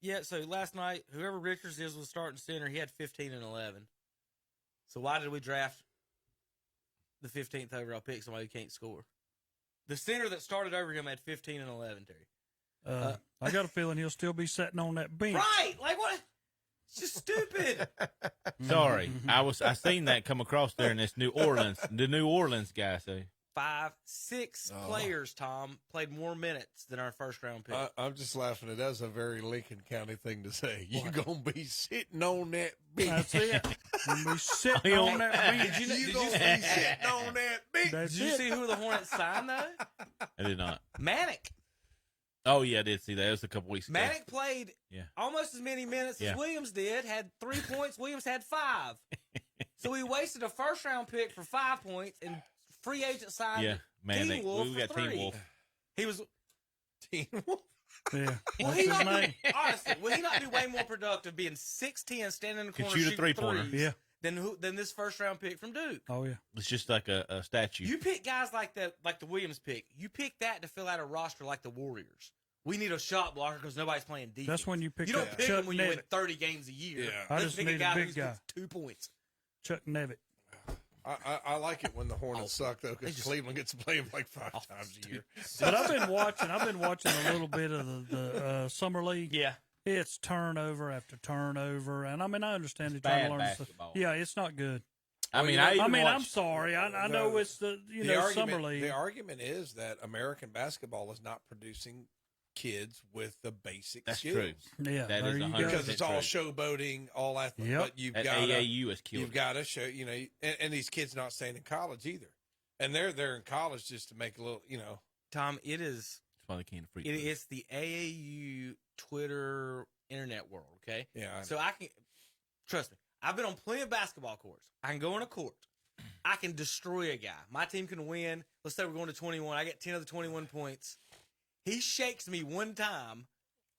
Yeah, so last night, whoever Richards is was starting center. He had 15 and 11. So why did we draft the 15th overall pick, somebody who can't score? The center that started over him had 15 and 11, Terry. I got a feeling he'll still be sitting on that bench. Right. Like, what? It's just stupid. Sorry. I seen that come across there in this the New Orleans guy. So 5, 6 players, Tom, played more minutes than our first-round pick. I'm just laughing at that. That's a very Lincoln County thing to say. You're going to be sitting on that bench. That's it. You're going to be sitting on that bench. You're going to be sitting on that bench. Did you see who the Hornets signed, though? I did not. Manic. Oh, yeah, I did see that. It was a couple weeks ago. Manic played almost as many minutes as Williams did, had 3 points. Williams had 5. So we wasted a first-round pick for 5 points, and free agent signed Teen Wolf for 3. Teen Wolf. He was Teen Wolf. Yeah. Will he not honestly, will he not be way more productive being 6'10", standing in the corner, shoot a three-pointer. Yeah. than this first-round pick from Duke? Oh, yeah. It's just like a statue. You pick guys like the Williams pick. You pick that to fill out a roster like the Warriors. We need a shot blocker because nobody's playing defense. That's when you pick You don't up pick Chuck him when you win Nevitt. 30 games a year. Yeah. I Let's just pick need a guy a big who's guy. 2 points. Chuck Nevitt. I like it when the Hornets suck, though, because Cleveland gets to play them like 5 times a year. But I've been watching a little bit of the summer league. Yeah. It's turnover after turnover, and I mean I understand It's they're trying to bad learn stuff. basketball. Yeah, it's not good. I mean, I'm sorry. I know it's the summer league. The argument is that American basketball is not producing kids with the basic That's skills. true. Yeah, That there is you 100% go. Because it's all true. showboating, all athletic. Yep. But you've At got AAU is killed. You've got to show, and these kids not staying in college either, and they're in college just to make a little, Tom, it is. That's why they can't free. It's the AAU Twitter internet world. Okay. Yeah. I know. So I can trust me. I've been on plenty of basketball courts. I can go on a court. I can destroy a guy. My team can win. Let's say we're going to 21. I get 10 of the 21 points. He shakes me one time.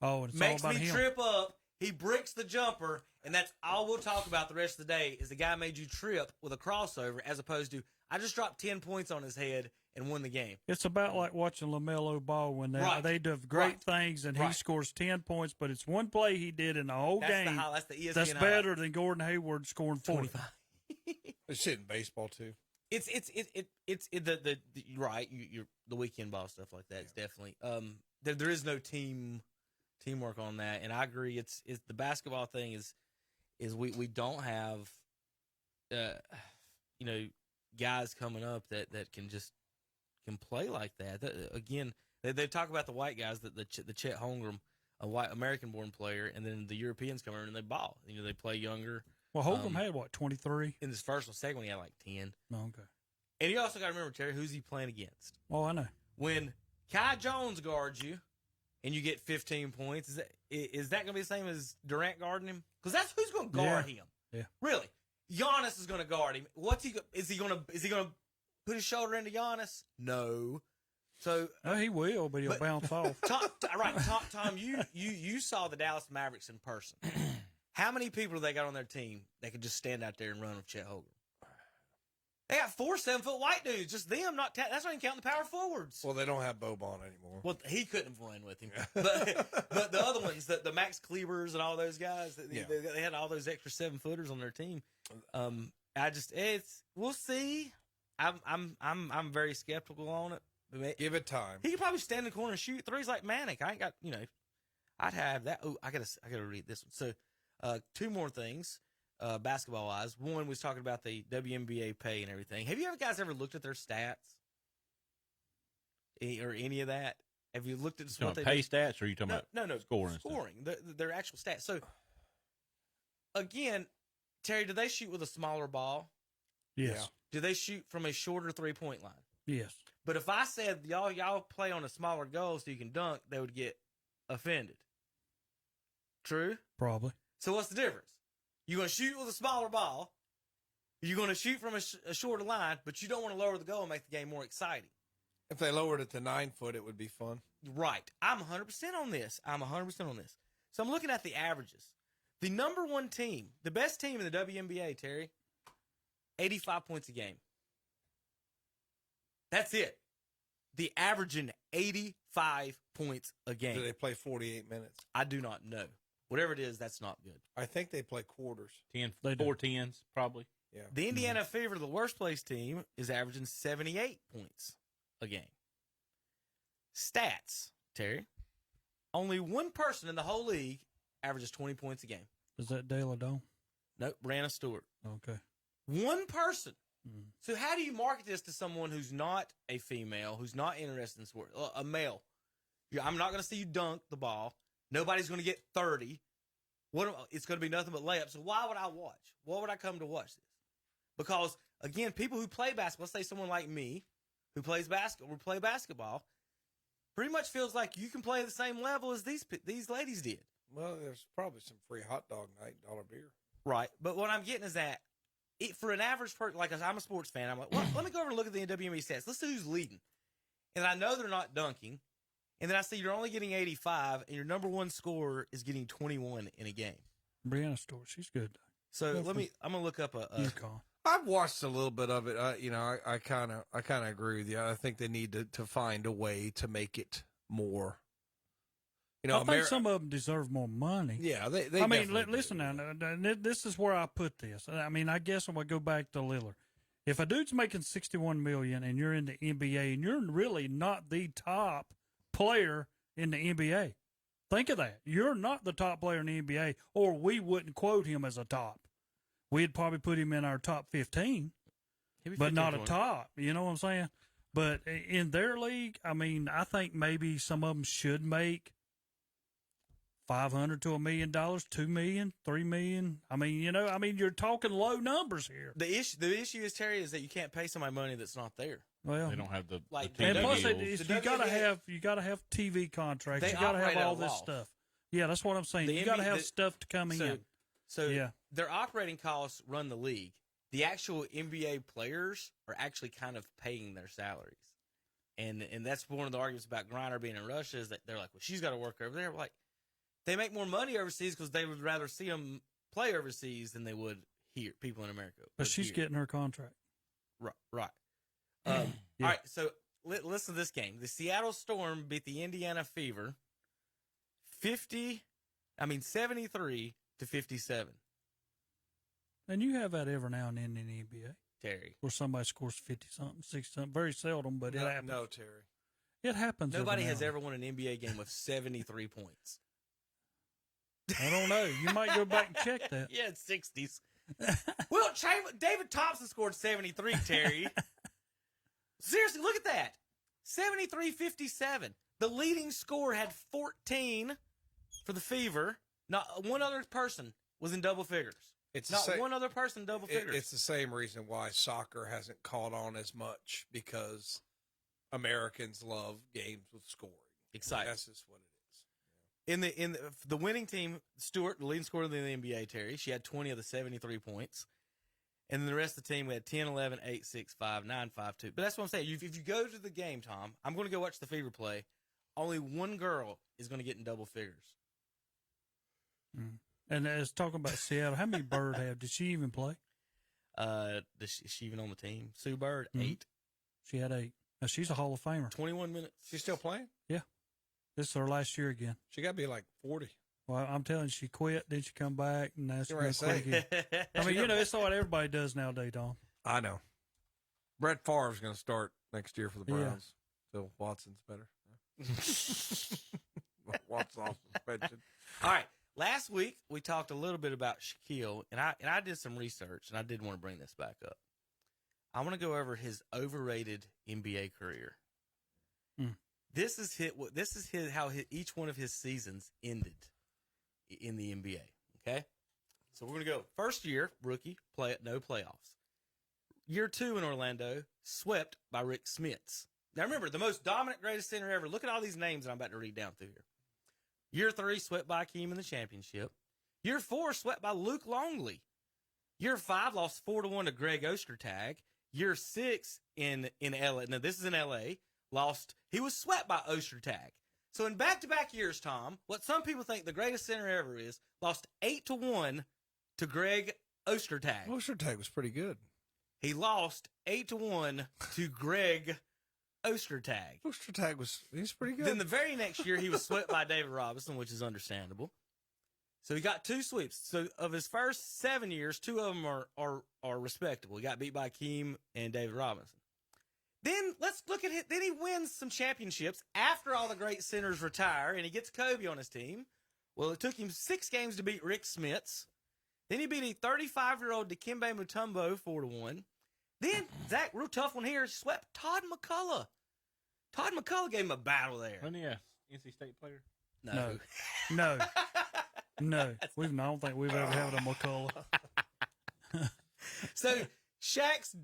Oh, and it's Makes all about me him. trip up. He bricks the jumper, and that's all we'll talk about the rest of the day is the guy made you trip with a crossover as opposed to I just dropped 10 points on his head and won the game. It's about like watching LaMelo Ball when they do great things and he scores 10 points, but it's one play he did in the whole game. That's the ESPN that's better than Gordon Hayward scoring 40. It's shit in baseball too. It's the you're right. You're the weekend ball stuff like that. It's definitely there is no teamwork on that, and I agree. It's the basketball thing is we don't have guys coming up that can play like that. Again, they talk about the white guys the Chet Holmgren, a white American born player, and then the Europeans come over and they ball. They play younger. Well, Holcomb had, 23? In this first one. Second one, he had like 10. Oh, okay. And you also got to remember, Terry, who's he playing against? Oh, I know. When Kai Jones guards you and you get 15 points, is that going to be the same as Durant guarding him? Because that's who's going to guard him. Yeah. Really. Giannis is going to guard him. Is he going to put his shoulder into Giannis? No. So he will, but he'll bounce off. Tom, you saw the Dallas Mavericks in person. How many people do they got on their team that could just stand out there and run with Chet Holmgren? They got 4 7-foot white dudes, just them. That's not even counting the power forwards. Well, they don't have Boban anymore. Well, he couldn't run with him, but the other ones, the Max Klebers and all those guys, they had all those extra 7-footers on their team. We'll see. I'm very skeptical on it. Give it time. He could probably stand in the corner and shoot threes like Manic. I ain't got I'd have that. Oh, I gotta read this one. So. 2 more things, basketball wise. One was talking about the WNBA pay and everything. Have you guys ever looked at their stats or any of that? Have you looked at what they pay stats, or are you talking about scoring? Their actual stats. So again, Terry, do they shoot with a smaller ball? Yes. Do they shoot from a shorter 3-point line? Yes. But if I said y'all play on a smaller goal so you can dunk, they would get offended. True? Probably. So what's the difference? You're going to shoot with a smaller ball. You're going to shoot from a shorter line, but you don't want to lower the goal and make the game more exciting. If they lowered it to 9 foot, it would be fun. Right. I'm 100% on this. So I'm looking at the averages. The number one team, the best team in the WNBA, Terry, 85 points a game. That's it. The averaging 85 points a game. Do they play 48 minutes? I do not know. Whatever it is, that's not good. I think they play quarters. 4 tens, probably. Yeah. The Indiana Fever, the worst place team, is averaging 78 points a game. Stats, Terry. Only one person in the whole league averages 20 points a game. Is that Dale Adone? Nope, Brianna Stewart. Okay. One person. Mm. So how do you market this to someone who's not a female, who's not interested in sport, a male? I'm not going to see you dunk the ball. Nobody's going to get 30. It's going to be nothing but layups. So why would I watch? Why would I come to watch this? Because, again, people who play basketball, let's say someone like me who plays basketball, or play basketball, pretty much feels like you can play at the same level as these ladies did. Well, there's probably some free hot dog night, $1 beer. Right. But what I'm getting is that for an average person, like I'm a sports fan, I'm like, well, let me go over and look at the NWNBA stats. Let's see who's leading. And I know they're not dunking. And then I see you're only getting 85, and your number one scorer is getting 21 in a game. Brianna Stewart, she's good. So I'm going to look up a UConn. I've watched a little bit of it. I kind of agree with you. I think they need to find a way to make it more. I think some of them deserve more money. Yeah, they I mean, definitely listen now. This is where I put this. I mean, I guess I'm gonna go back to Lillard. If a dude's making $61 million and you're in the NBA and you're really not the top player in the NBA, think of that. You're not the top player in the NBA, or we wouldn't quote him as a top. We'd probably put him in our top 15, but not a top. You know what I'm saying? But in their league, I mean, I think maybe some of them should make $500 to $1 million, $2 million, $3 million. I mean, you're talking low numbers here. The issue is, Terry, is that you can't pay somebody money that's not there. Well, they don't have the and plus you gotta have TV contracts. You gotta have all this stuff. Yeah, that's what I'm saying. You gotta have stuff to come in. So yeah, their operating costs run the league. The actual NBA players are actually kind of paying their salaries, and that's one of the arguments about Griner being in Russia is that they're like, well, she's got to work over there. Like, they make more money overseas because they would rather see them play overseas than they would here, people in America. But she's getting her contract. Right. Yeah. All right, so listen to this game. The Seattle Storm beat the Indiana Fever 73 to 57. And you have that every now and then in the NBA. Terry. Where somebody scores 50-something, 60-something. Very seldom, but it happens. No, Terry. It happens. Nobody has ever won an NBA game with 73 points. I don't know. You might go back and check that. Yeah, it's 60s. Will David Thompson scored 73, Terry. Seriously, look at that. 73-57. The leading scorer had 14 for the Fever. Not one other person was in double figures. One other person double figures. It's the same reason why soccer hasn't caught on as much, because Americans love games with scoring. Exciting. That's just what it is. In the winning team, Stewart, the leading scorer in the NBA, Terry, she had 20 of the 73 points. And then the rest of the team, we had 10, 11, 8, 6, 5, 9, 5, 2. But that's what I'm saying. If you go to the game, Tom, I'm going to go watch the Fever play. Only one girl is going to get in double figures. Mm. And as talking about Seattle, how many Bird have? Did she even play? Is she even on the team? Sue Bird, 8. She had 8. Now, she's a Hall of Famer. 21 minutes. She's still playing? Yeah. This is her last year again. She got to be like 40. Well, I'm telling you, she quit, then she come back, and now she's going to You're quit again. I mean, it's what everybody does nowadays, Tom. I know. Brett Favre's going to start next year for the Browns. So Watson's better. Watson's off suspension. All right. Last week, we talked a little bit about Shaquille, and I did some research, and I did want to bring this back up. I want to go over his overrated NBA career. Mm. This is how each one of his seasons ended in the NBA. Okay, so we're gonna go first year rookie, no playoffs. Year 2 in Orlando, swept by Rick Smits. Now remember, the most dominant, greatest center ever. Look at all these names that I'm about to read down through here. Year 3, swept by Akeem in the championship. Year 4, swept by Luke Longley. Year 5, lost 4-1 to Greg Ostertag. Year 6 in LA. Now this is in LA. He was swept by Ostertag. So in back-to-back years, Tom, what some people think the greatest center ever is, lost 8-1 to Greg Ostertag. Ostertag was pretty good. He lost 8-1 to Greg Ostertag. He's pretty good. Then the very next year, he was swept by David Robinson, which is understandable. So he got 2 sweeps. So of his first 7 years, 2 of them are respectable. He got beat by Akeem and David Robinson. Then let's look at it. Then he wins some championships after all the great centers retire, and he gets Kobe on his team. Well, it took him 6 games to beat Rick Smits. Then he beat a 35-year-old Dikembe Mutombo 4-1. Then, Zach, real tough one here, swept Todd McCullough. Todd McCullough gave him a battle there. Wasn't he a NC State player? No. No. No. I don't think we've ever had a McCullough. So, Shaq's,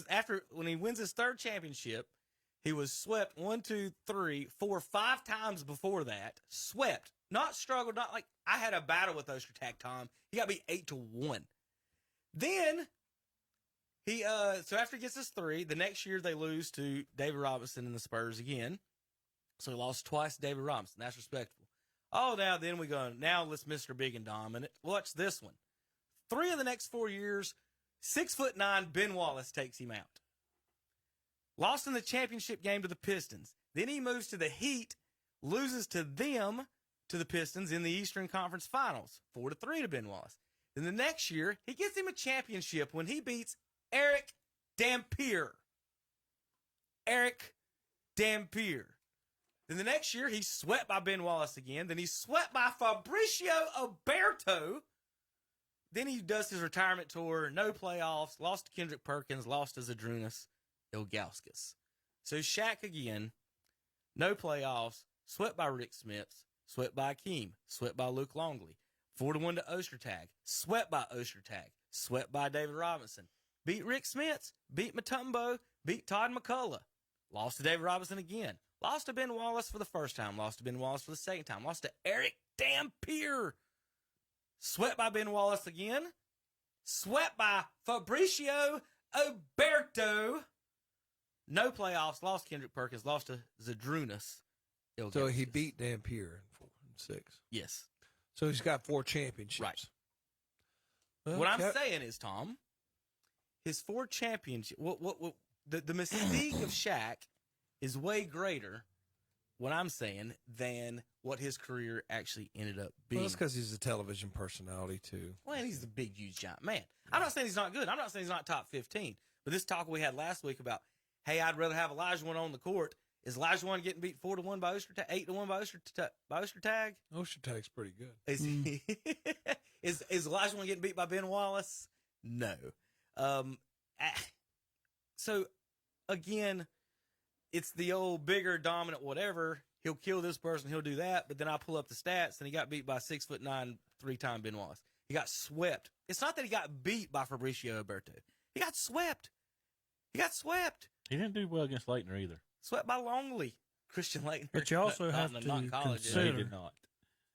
after, when he wins his 3rd championship, he was swept 1, 2, 3, 4, 5 times before that. Swept. Not struggled, not like, I had a battle with Ostertag, Tom. He got beat 8-1. Then, so after he gets his 3, the next year they lose to David Robinson and the Spurs again. So he lost twice to David Robinson. That's respectable. Oh, now let's Mr. Big and Dominant. Watch this one. 3 of the next 4 years, 6'9" Ben Wallace takes him out. Lost in the championship game to the Pistons. Then he moves to the Heat, loses to the Pistons in the Eastern Conference Finals, 4-3 to Ben Wallace. Then the next year, he gets him a championship when he beats Eric Dampier. Eric Dampier. Then the next year, he's swept by Ben Wallace again. Then he's swept by Fabricio Oberto. Then he does his retirement tour, no playoffs, lost to Kendrick Perkins, lost to Zydrunas Ilgauskas. So Shaq again, no playoffs, swept by Rick Smits, swept by Akeem, swept by Luke Longley, 4-1 to Ostertag, swept by Ostertag, swept by David Robinson, beat Rick Smits, beat Mutombo, beat Todd McCullough, lost to David Robinson again, lost to Ben Wallace for the first time, lost to Ben Wallace for the second time, lost to Eric Dampier, swept by Ben Wallace again, swept by Fabricio Oberto, no playoffs, lost Kendrick Perkins, lost to Zydrunas. So he beat Dampier in 4 and 6. Yes. So he's got 4 championships. Right. Well, what I'm saying is, Tom, his 4 championships, the mystique of Shaq is way greater, what I'm saying, than what his career actually ended up being. Well, that's because he's a television personality, too. Well, he's the big, huge giant man. I'm not saying he's not good. I'm not saying he's not top 15. But this talk we had last week about, hey, I'd rather have Elijah on the court. Is Elijah One getting beat 4-1 by Ostertag, 8-1 by Ostertag? Ostertag's pretty good. Is Elijah One getting beat by Ben Wallace? No. So again, it's the old bigger, dominant, whatever. He'll kill this person. He'll do that. But then I pull up the stats, and he got beat by 6'9", 3-time Ben Wallace. He got swept. It's not that he got beat by Fabricio Oberto. He got swept. He didn't do well against Leitner either. Swept by Longley, Christian Leitner. But you also have to consider. No, he did not.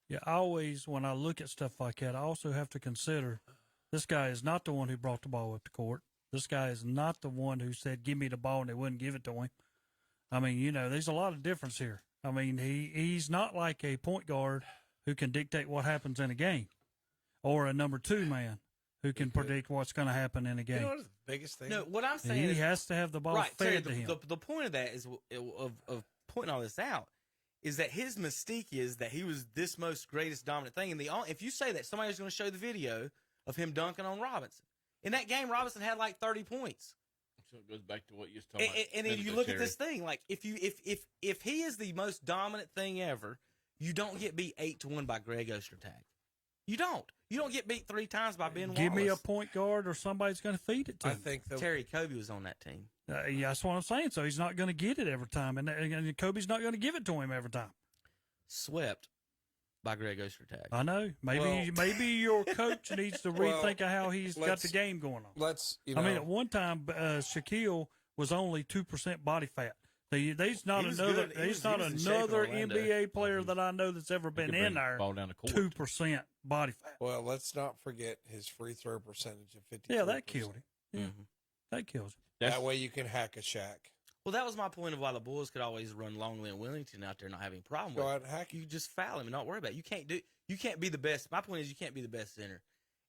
Yeah, always when I look at stuff like that, I also have to consider this guy is not the one who brought the ball up the court. This guy is not the one who said, "Give me the ball," and they wouldn't give it to him. I mean, there's a lot of difference here. I mean, he's not like a point guard who can dictate what happens in a game, or a number 2 man who can predict what's going to happen in a game. You know what is the biggest thing? No, what I'm saying he has to have the ball fed to him. The point of that is of pointing all this out is that his mystique is that he was this most greatest dominant thing. And if you say that, somebody's going to show the video of him dunking on Robinson. In that game, Robinson had like 30 points. So it goes back to what you was talking about. And then you look at this thing, like if he is the most dominant thing ever, you don't get beat 8-1 by Greg Ostertag. You don't. You don't get beat 3 times by Ben Wallace. Give me a point guard or somebody's going to feed it to him. I think Terry Kobe was on that team. Yeah, that's what I'm saying. So he's not going to get it every time, and Kobe's not going to give it to him every time. Swept by Greg Ostertag. I know. Maybe your coach needs to rethink of how he's got the game going on. I mean, at one time, Shaquille was only 2% body fat. There's not He was another. good. There's He not was in shape in another Orlando. NBA player that I know that's ever been in there. Ball down the court. 2% body fat. Well, let's not forget his free throw percentage of 50. Yeah, that killed him. Yeah, that kills him. That way you can hack a Shaq. Well, that was my point of why the Bulls could always run Longley and Willington out there, not having a problem Go with out it. and hack You just foul him and not worry about it. You can't be the best. My point is you can't be the best center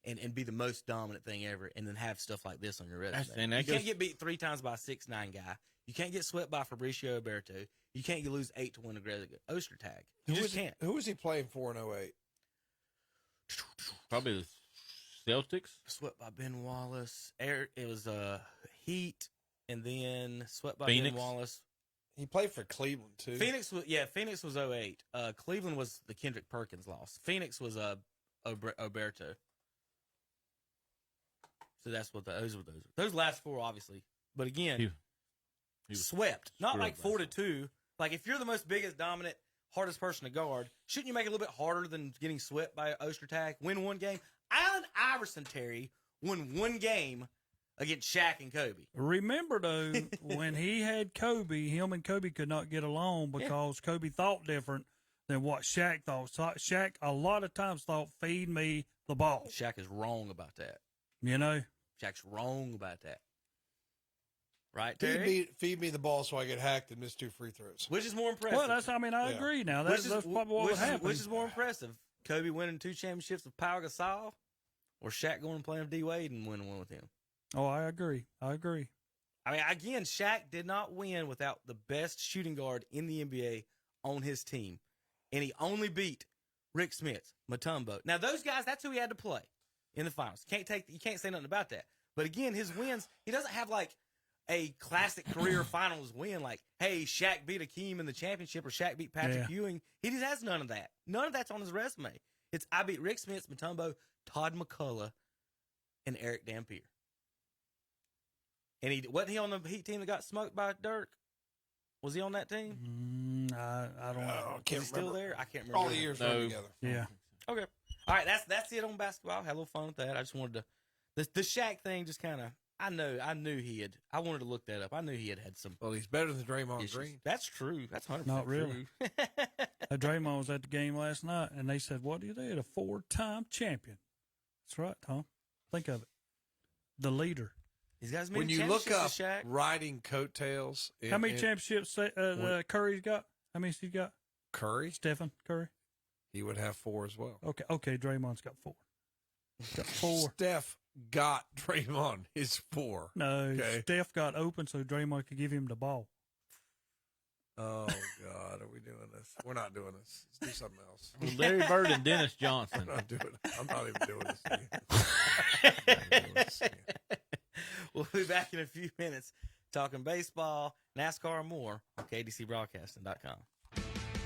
and be the most dominant thing ever and then have stuff like this on your resume. You can't get beat 3 times by a 6'9" guy. You can't get swept by Fabricio Alberto. You can't lose 8-1 to Greg Ostertag. You just can't. Who was he playing for in 08? Probably the Celtics. Swept by Ben Wallace. It was Heat, and then swept by Phoenix. Ben Wallace. He played for Cleveland too. Phoenix was 08. Cleveland was the Kendrick Perkins loss. Phoenix was Alberto. So that's what those were. Those last 4, obviously. But again, he swept. Not like 4-2. Like if you're the most biggest, dominant, hardest person to guard, shouldn't you make it a little bit harder than getting swept by Ostertag? Win one game. Allen Iverson, Terry, won one game against Shaq and Kobe. Remember, though, when he had Kobe, him and Kobe could not get along because Kobe thought different than what Shaq thought. So Shaq a lot of times thought, feed me the ball. Shaq is wrong about that. You know? Shaq's wrong about that. Right, Terry? Feed me the ball so I get hacked and miss 2 free throws. Which is more impressive? Well, I agree now. That's probably what would happen. Which is more impressive? Kobe winning 2 championships with Pau Gasol or Shaq going and playing with D-Wade and winning one with him? Oh, I agree. I mean, again, Shaq did not win without the best shooting guard in the NBA on his team. And he only beat Rick Smith, Mutombo. Now, those guys, that's who he had to play in the finals. You can't say nothing about that. But again, his wins, he doesn't have like a classic career finals win like, hey, Shaq beat Akeem in the championship or Shaq beat Patrick Ewing. He just has none of that. None of that's on his resume. It's I beat Rick Smith, Mutombo, Todd McCullough, and Eric Dampier. And wasn't he on the Heat team that got smoked by Dirk? Was he on that team? I don't know. Is he still there? I can't remember. All the years run together. Yeah. Okay. All right. That's it on basketball. Had a little fun with that. I just wanted to. The Shaq thing just kind of. I knew he had. I wanted to look that up. I knew he had some. Well, he's better than Draymond issues. Green. That's true. That's 100% Not really. true. Draymond was at the game last night, and they said, "What do you do? A 4-time champion." That's right, Tom. Think of it. The leader. These guys when you look up riding coattails. How many championships Curry's got? How many has he got? Curry? Stephen Curry? He would have 4 as well. Okay. Draymond's got 4. Got 4. Steph got Draymond his 4. No, Steph got open so Draymond could give him the ball. Oh, God, are we doing this? We're not doing this. Let's do something else. Larry Bird and Dennis Johnson. I'm not even doing this again. We'll be back in a few minutes talking baseball, NASCAR, and more on KDCBroadcasting.com.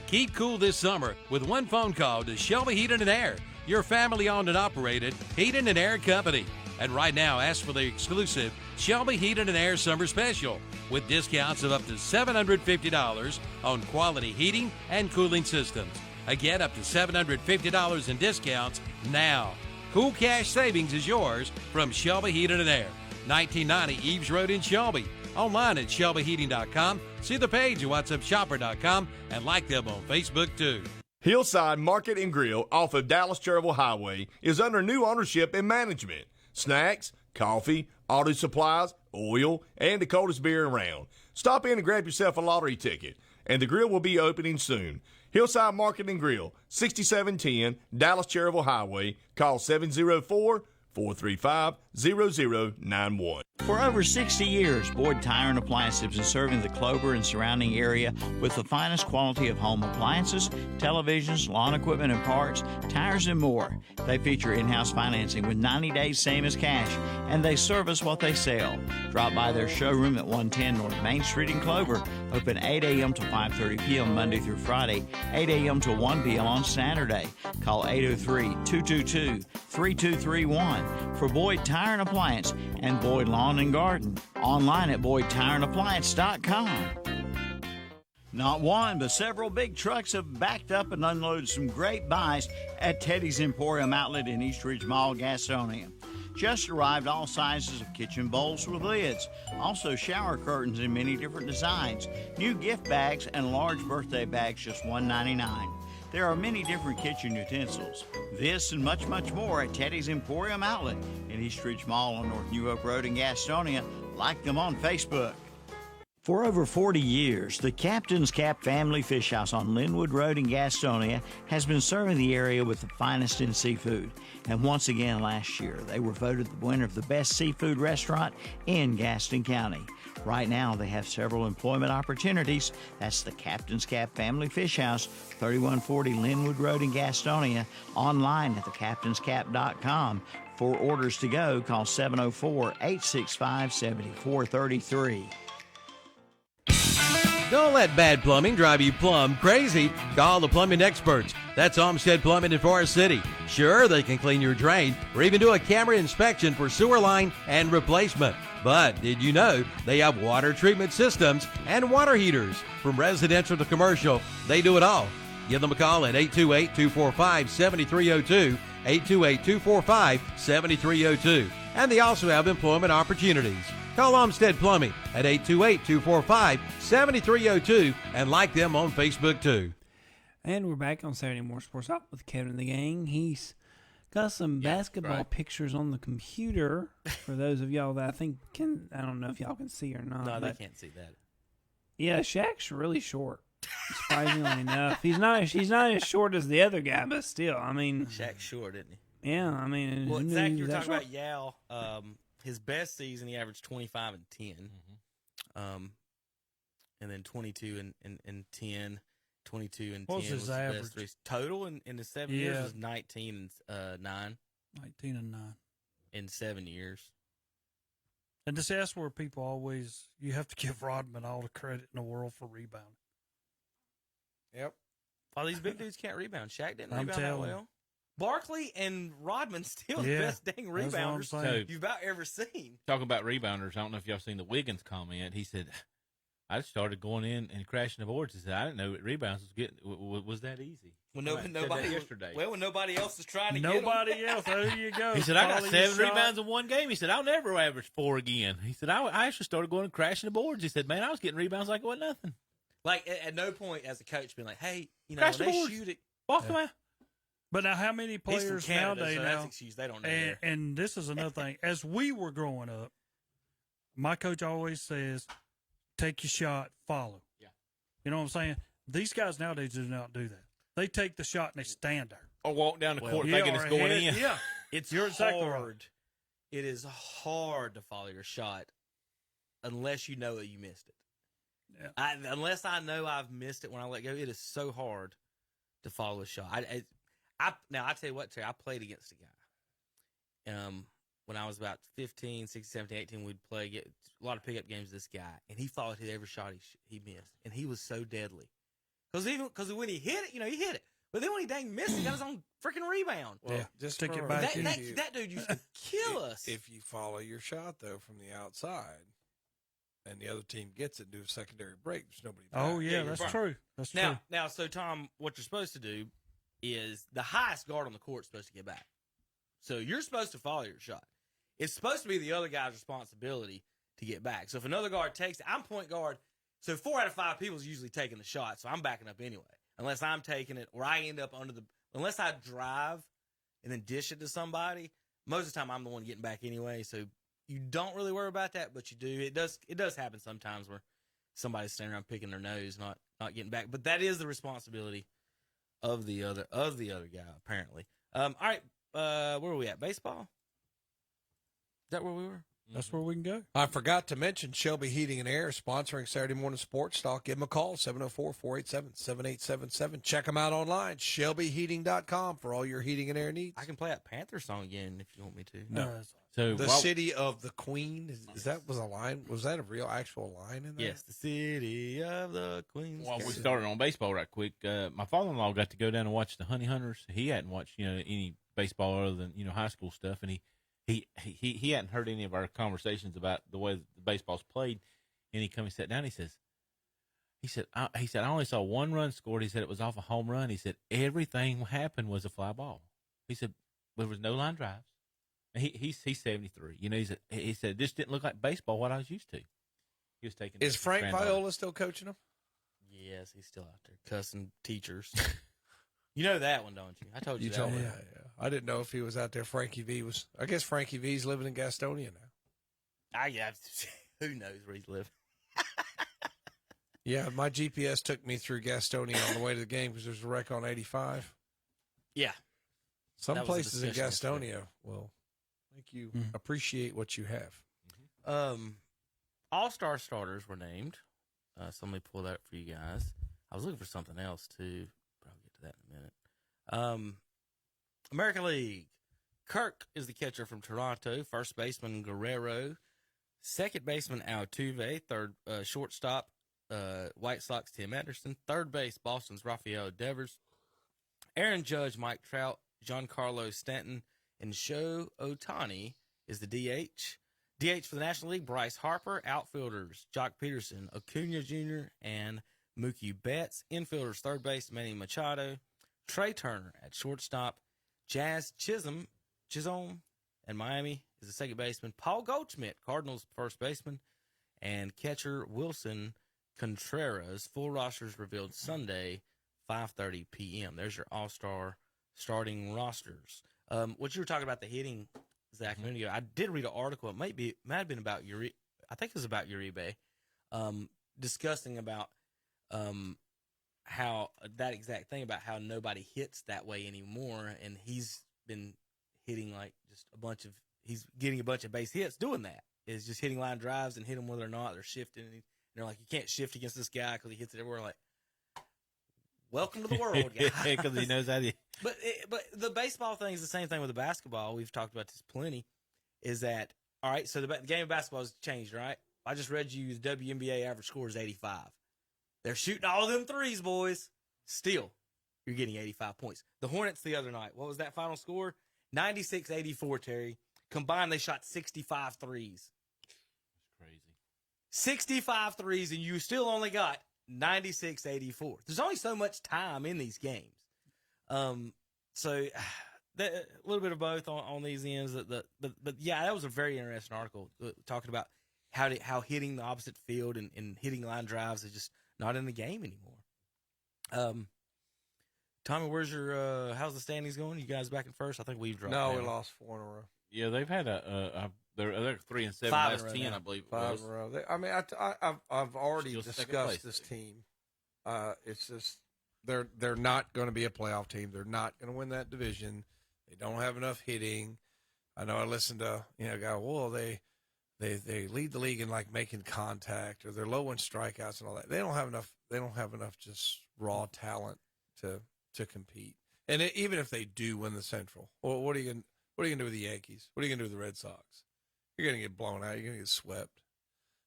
Keep cool this summer with one phone call to Shelby Heating and Air, your family-owned and operated heating and air company. And right now, ask for the exclusive Shelby Heating and Air Summer Special with discounts of up to $750 on quality heating and cooling systems. Again, up to $750 in discounts now. Cool cash savings is yours from Shelby Heating and Air, 1990 Eves Road in Shelby. Online at shelbyheating.com. See the page at whatsupshopper.com and like them on Facebook too. Hillside Market and Grill off of Dallas-Cherville Highway is under new ownership and management. Snacks, coffee, auto supplies, oil, and the coldest beer around. Stop in and grab yourself a lottery ticket, and the grill will be opening soon. Hillside Market and Grill, 6710 Dallas-Cherville Highway. Call 704-435-0091. For over 60 years, Boyd Tire and Appliances has been serving the Clover and surrounding area with the finest quality of home appliances, televisions, lawn equipment and parts, tires, and more. They feature in-house financing with 90 days same as cash, and they service what they sell. Drop by their showroom at 110 North Main Street in Clover, open 8 a.m. to 5:30 p.m. Monday through Friday, 8 a.m. to 1 p.m. on Saturday. Call 803-222-3231 for Boyd Tire and Appliance and Boyd Lawn and Garden. Online at BoydTireandAppliance.com. Not one, but several big trucks have backed up and unloaded some great buys at Teddy's Emporium Outlet in East Ridge Mall, Gastonia. Just arrived all sizes of kitchen bowls with lids. Also shower curtains in many different designs. New gift bags and large birthday bags just $1.99. There are many different kitchen utensils. This and much, much more at Teddy's Emporium Outlet in East Ridge Mall on North New Oak Road in Gastonia. Like them on Facebook. For over 40 years, the Captain's Cap Family Fish House on Linwood Road in Gastonia has been serving the area with the finest in seafood. And once again last year, they were voted the winner of the best seafood restaurant in Gaston County. Right now, they have several employment opportunities. That's the Captain's Cap Family Fish House, 3140 Linwood Road in Gastonia, online at thecaptainscap.com. For orders to go, call 704-865-7433. Don't let bad plumbing drive you plumb crazy. Call the plumbing experts. That's Olmsted Plumbing in Forest City. Sure, they can clean your drain or even do a camera inspection for sewer line and replacement. But did you know they have water treatment systems and water heaters? From residential to commercial, they do it all. Give them a call at 828-245-7302, 828-245-7302. And they also have employment opportunities. Call Olmsted Plumbing at 828-245-7302 and like them on Facebook too. And we're back on Saturday Morning Sports Talk with Kevin and the gang. He's got some basketball pictures on the computer for those of y'all that I think can. I don't know if y'all can see or not. No, they can't see that. Yeah, Shaq's really short. Surprisingly enough, he's not as short as the other guy, but still, I mean, Shaq's short, isn't he? Yeah, I mean, well, Zach, you were talking about Yao. His best season, he averaged 25 and 10, and then 22 and 10, 22 and 10 was his average best total in the 7 years was 19 and 9. 19 and 9 in 7 years. And that's where people always you have to give Rodman all the credit in the world for rebounding. Yep. All these big dudes can't rebound. Shaq didn't rebound that well. Barkley and Rodman still the best dang rebounders you've about ever seen. Talking about rebounders, I don't know if y'all seen the Wiggins comment. He said, I started going in and crashing the boards. He said, I didn't know rebounds was that easy. Well, nobody yesterday. Well, when nobody else is trying to nobody else. There you go. He said, I got 7 rebounds in one game. He said, I'll never average 4 again. He said, I actually started going and crashing the boards. He said, man, I was getting rebounds like it wasn't nothing. Like, at no point as a coach being like, hey, crash the they boards. shoot it. Walk them out. But now, how many players Canada, nowadays so now? Excuse, they don't know and this is another thing. As we were growing up, my coach always says, take your shot, follow. Yeah. You know what I'm saying? These guys nowadays do not do that. They take the shot and they stand there. Or walk down the court thinking it's going in. Yeah. You're exactly hard. It is hard to follow your shot unless you know that you missed it. Yeah. Unless I know I've missed it when I let go, it is so hard to follow a shot. Now, I tell you what, Terry, I played against a guy. When I was about 15, 16, 17, 18, we'd play a lot of pickup games with this guy, and he followed every shot he missed, and he was so deadly. Because when he hit it, he hit it. But then when he dang missed, he got his own freaking rebound. Well, just stick it back in. That dude used to kill us. If you follow your shot, though, from the outside, and the other team gets it, do a secondary break, there's nobody back. Oh, yeah, that's true. That's true. Now, so, Tom, what you're supposed to do is the highest guard on the court is supposed to get back. So you're supposed to follow your shot. It's supposed to be the other guy's responsibility to get back. So if another guard takes it, I'm point guard. So 4 out of 5 people is usually taking the shot. So I'm backing up anyway, unless I'm taking it or I end up unless I drive and then dish it to somebody. Most of the time I'm the one getting back anyway. So you don't really worry about that, but you do. It does happen sometimes where somebody's standing around picking their nose, not getting back. But that is the responsibility of the other guy, apparently. All right, where were we at? Baseball? Is that where we were? That's where we can go. I forgot to mention Shelby Heating and Air sponsoring Saturday Morning Sports Talk. Give them a call, 704-487-7877. Check them out online, shelbyheating.com, for all your heating and air needs. I can play that Panther song again if you want me to. No. The City of the Queen. Was that a line? Was that a real actual line in there? Yes, the City of the Queen. Well, we started on baseball right quick. My father-in-law got to go down and watch the Honey Hunters. He hadn't watched any baseball other than high school stuff, and he hadn't heard any of our conversations about the way the baseball's played. And he sat down. He said, I only saw 1 run scored. He said it was off a home run. He said everything happened was a fly ball. He said there was no line drives. He's 73. You know, he said this didn't look like baseball what I was used to. He was taking. Is Frank Viola still coaching him? Yes, he's still out there cussing teachers. You know that one, don't you? I told you that told one. me. Yeah. I didn't know if he was out there. Frankie V was. I guess Frankie V's living in Gastonia now. Who knows where he's living? Yeah, my GPS took me through Gastonia on the way to the game because there's a wreck on 85. Yeah. Some That was a places in discussion Gastonia will make you appreciate what you have. All-star starters were named. So let me pull that up for you guys. I was looking for something else, too, but I'll get to that in a minute. American League. Kirk is the catcher from Toronto. First baseman, Guerrero. Second baseman, Altuve. Third, shortstop, White Sox, Tim Anderson. Third base, Boston's Rafael Devers. Aaron Judge, Mike Trout, Giancarlo Stanton, and Shohei Ohtani is the DH. DH for the National League, Bryce Harper. Outfielders, Jock Peterson, Acuna Jr., and Mookie Betts. Infielders, third base, Manny Machado. Trey Turner at shortstop. Jazz Chisholm, and Miami is the second baseman. Paul Goldschmidt, Cardinals first baseman. And catcher Wilson Contreras. Full rosters revealed Sunday, 5:30 p.m. There's your all-star starting rosters. What you were talking about the hitting, Zach, a minute ago, I did read an article. It might have been about I think it was about Uribe, discussing about how that exact thing about how nobody hits that way anymore, and he's been hitting like just he's getting a bunch of base hits doing that. Is just hitting line drives and hit them whether or not they're shifting. And they're like, you can't shift against this guy because he hits it everywhere. Like, welcome to the world, guys. Because he knows how to. But the baseball thing is the same thing with the basketball. We've talked about this plenty. Is that all right? So the game of basketball has changed, right? I just read you the WNBA average score is 85. They're shooting all them threes, boys. Still, you're getting 85 points. The Hornets the other night, what was that final score? 96-84, Terry. Combined, they shot 65 threes. That's crazy. 65 threes, and you still only got 96-84. There's only so much time in these games. So a little bit of both on these ends. But yeah, that was a very interesting article talking about how hitting the opposite field and hitting line drives is just not in the game anymore. Tommy, where's your how's the standings going? You guys back in first? I think we've dropped. No, down. we lost 4 in a row. Yeah, they've had they're 3-7 5 last in a row 10, now. I believe. 5 in a row. I've already Still second discussed place. this team. It's just they're not going to be a playoff team. They're not going to win that division. They don't have enough hitting. I know I listened to a guy. Well, they lead the league in like making contact, or they're low in strikeouts and all that. They don't have enough. They don't have enough just raw talent to compete. And even if they do win the Central, well, what are you going to do with the Yankees? What are you going to do with the Red Sox? You're going to get blown out. You're going to get swept.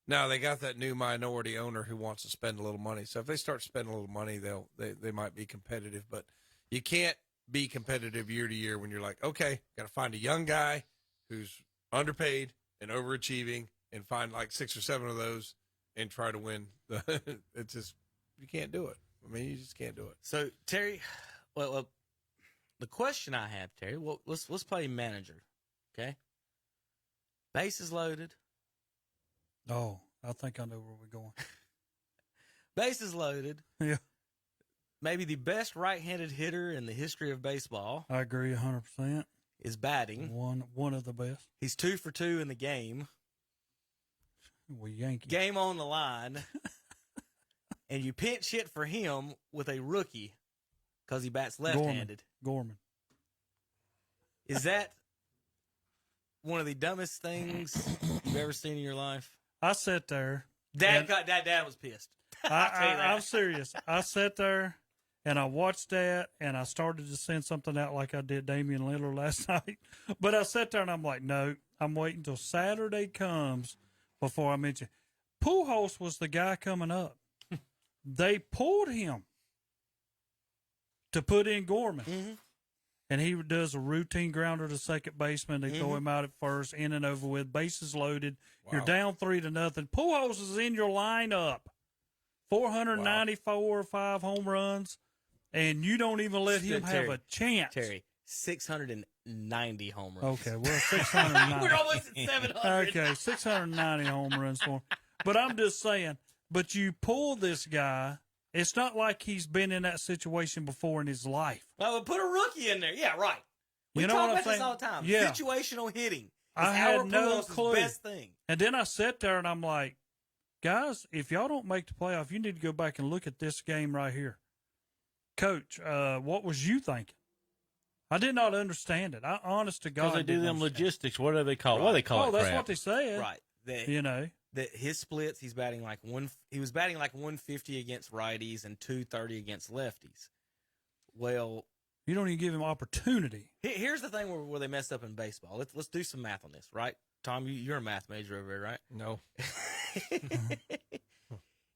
Now they got that new minority owner who wants to spend a little money. So if they start spending a little money, they might be competitive. But you can't be competitive year to year when you're like, okay, got to find a young guy who's underpaid and overachieving and find like 6 or 7 of those and try to win. It's just, you can't do it. I mean, you just can't do it. So Terry, well, the question I have, Terry, well, let's play manager, okay? Bases loaded. Oh, I think I know where we're going. Bases loaded. Yeah. Maybe the best right-handed hitter in the history of baseball. I agree 100%. Is batting. One of the best. He's 2 for 2 in the game. We Yankees. Game on the line. And you pinch hit for him with a rookie because he bats left-handed. Gorman. Is that one of the dumbest things you've ever seen in your life? I sat there. Dad was pissed. I'm serious. I sat there and I watched that and I started to send something out like I did Damian Lillard last night. But I sat there and I'm like, no, I'm waiting until Saturday comes before I mention. Pujols was the guy coming up. They pulled him to put in Gorman. Mm-hmm. And he does a routine grounder to second baseman. They throw him out at first, in and over with, bases loaded. Wow. You're down 3-0. Pujols is in your lineup. 494 or 5 home runs, and you don't even let him have a chance. Terry, 680 690 home runs. Okay, well, 690. We're almost at 700. Okay, 690 home runs for him. But I'm just saying, but you pull this guy, it's not like he's been in that situation before in his life. Well, put a rookie in there. Yeah, right. We You know talk what I'm about this saying? all the time. Yeah. Situational hitting is I had Albert no Pujols' clue. best thing. And then I sat there and I'm like, guys, if y'all don't make the playoff, you need to go back and look at this game right here. Coach, what was you thinking? I did not understand it. I honest to God. Because they do didn't them understand. logistics. What do they call it? What do they call it? That's crap? what they said. Right. You know. His splits, he's batting like he was batting like 150 against righties and 230 against lefties. Well, you don't even give him opportunity. Here's the thing where they messed up in baseball. Let's do some math on this, right? Tom, you're a math major over there, right? No.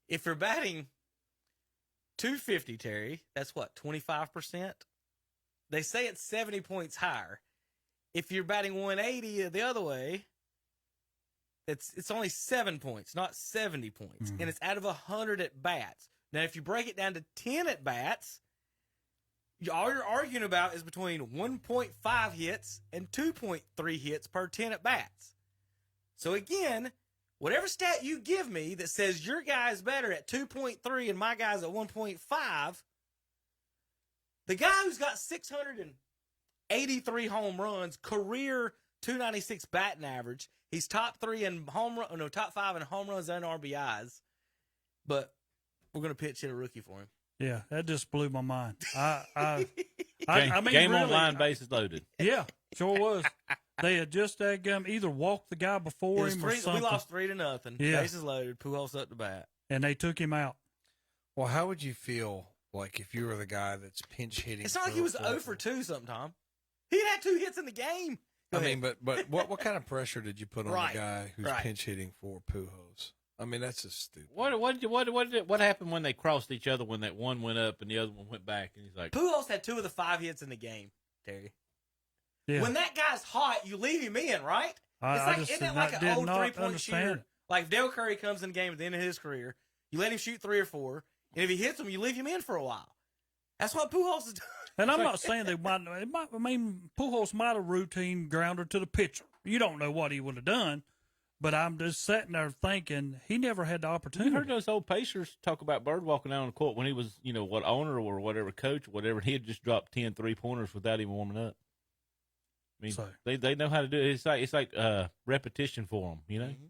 If you're batting 250, Terry, that's what, 25%? They say it's 70 points higher. If you're batting 180 the other way, it's only 7 points, not 70 points. And it's out of 100 at bats. Now, if you break it down to 10 at bats, all you're arguing about is between 1.5 hits and 2.3 hits per 10 at bats. So again, whatever stat you give me that says your guy's better at 2.3 and my guy's at 1.5, the guy who's got 683 home runs, career 296 batting average, he's top 5 in home runs and RBIs, but we're going to pitch hit a rookie for him. Yeah, that just blew my mind. I mean, game really, on line, bases loaded. Yeah, sure was. They had just either walked the guy before him or something. We lost 3-0. Yeah. Bases loaded. Pujols up the bat, and they took him out. Well, how would you feel like if you were the guy that's pinch hitting? It's not like he was 0 for 2 something, Tom. He had 2 hits in the game. I mean, but what kind of pressure did you put on the guy who's pinch hitting for Pujols? I mean, that's just stupid. What happened when they crossed each other when that one went up and the other one went back? And he's like, Pujols had 2 of the 5 hits in the game, Terry. Yeah. When that guy's hot, you leave him in, right? Isn't that like an old 3-point shooter? Like if Dale Curry comes in the game at the end of his career, you let him shoot 3 or 4, and if he hits them, you leave him in for a while. That's what Pujols is doing. And I'm not saying they might. I mean, Pujols might have routine grounded to the pitcher. You don't know what he would have done, but I'm just sitting there thinking he never had the opportunity. You heard those old Pacers talk about Bird walking out on the court when he was, owner or whatever, coach or whatever. He had just dropped 10 3-pointers without even warming up. I mean, they know how to do it. It's like repetition for them, you know. Mm-hmm.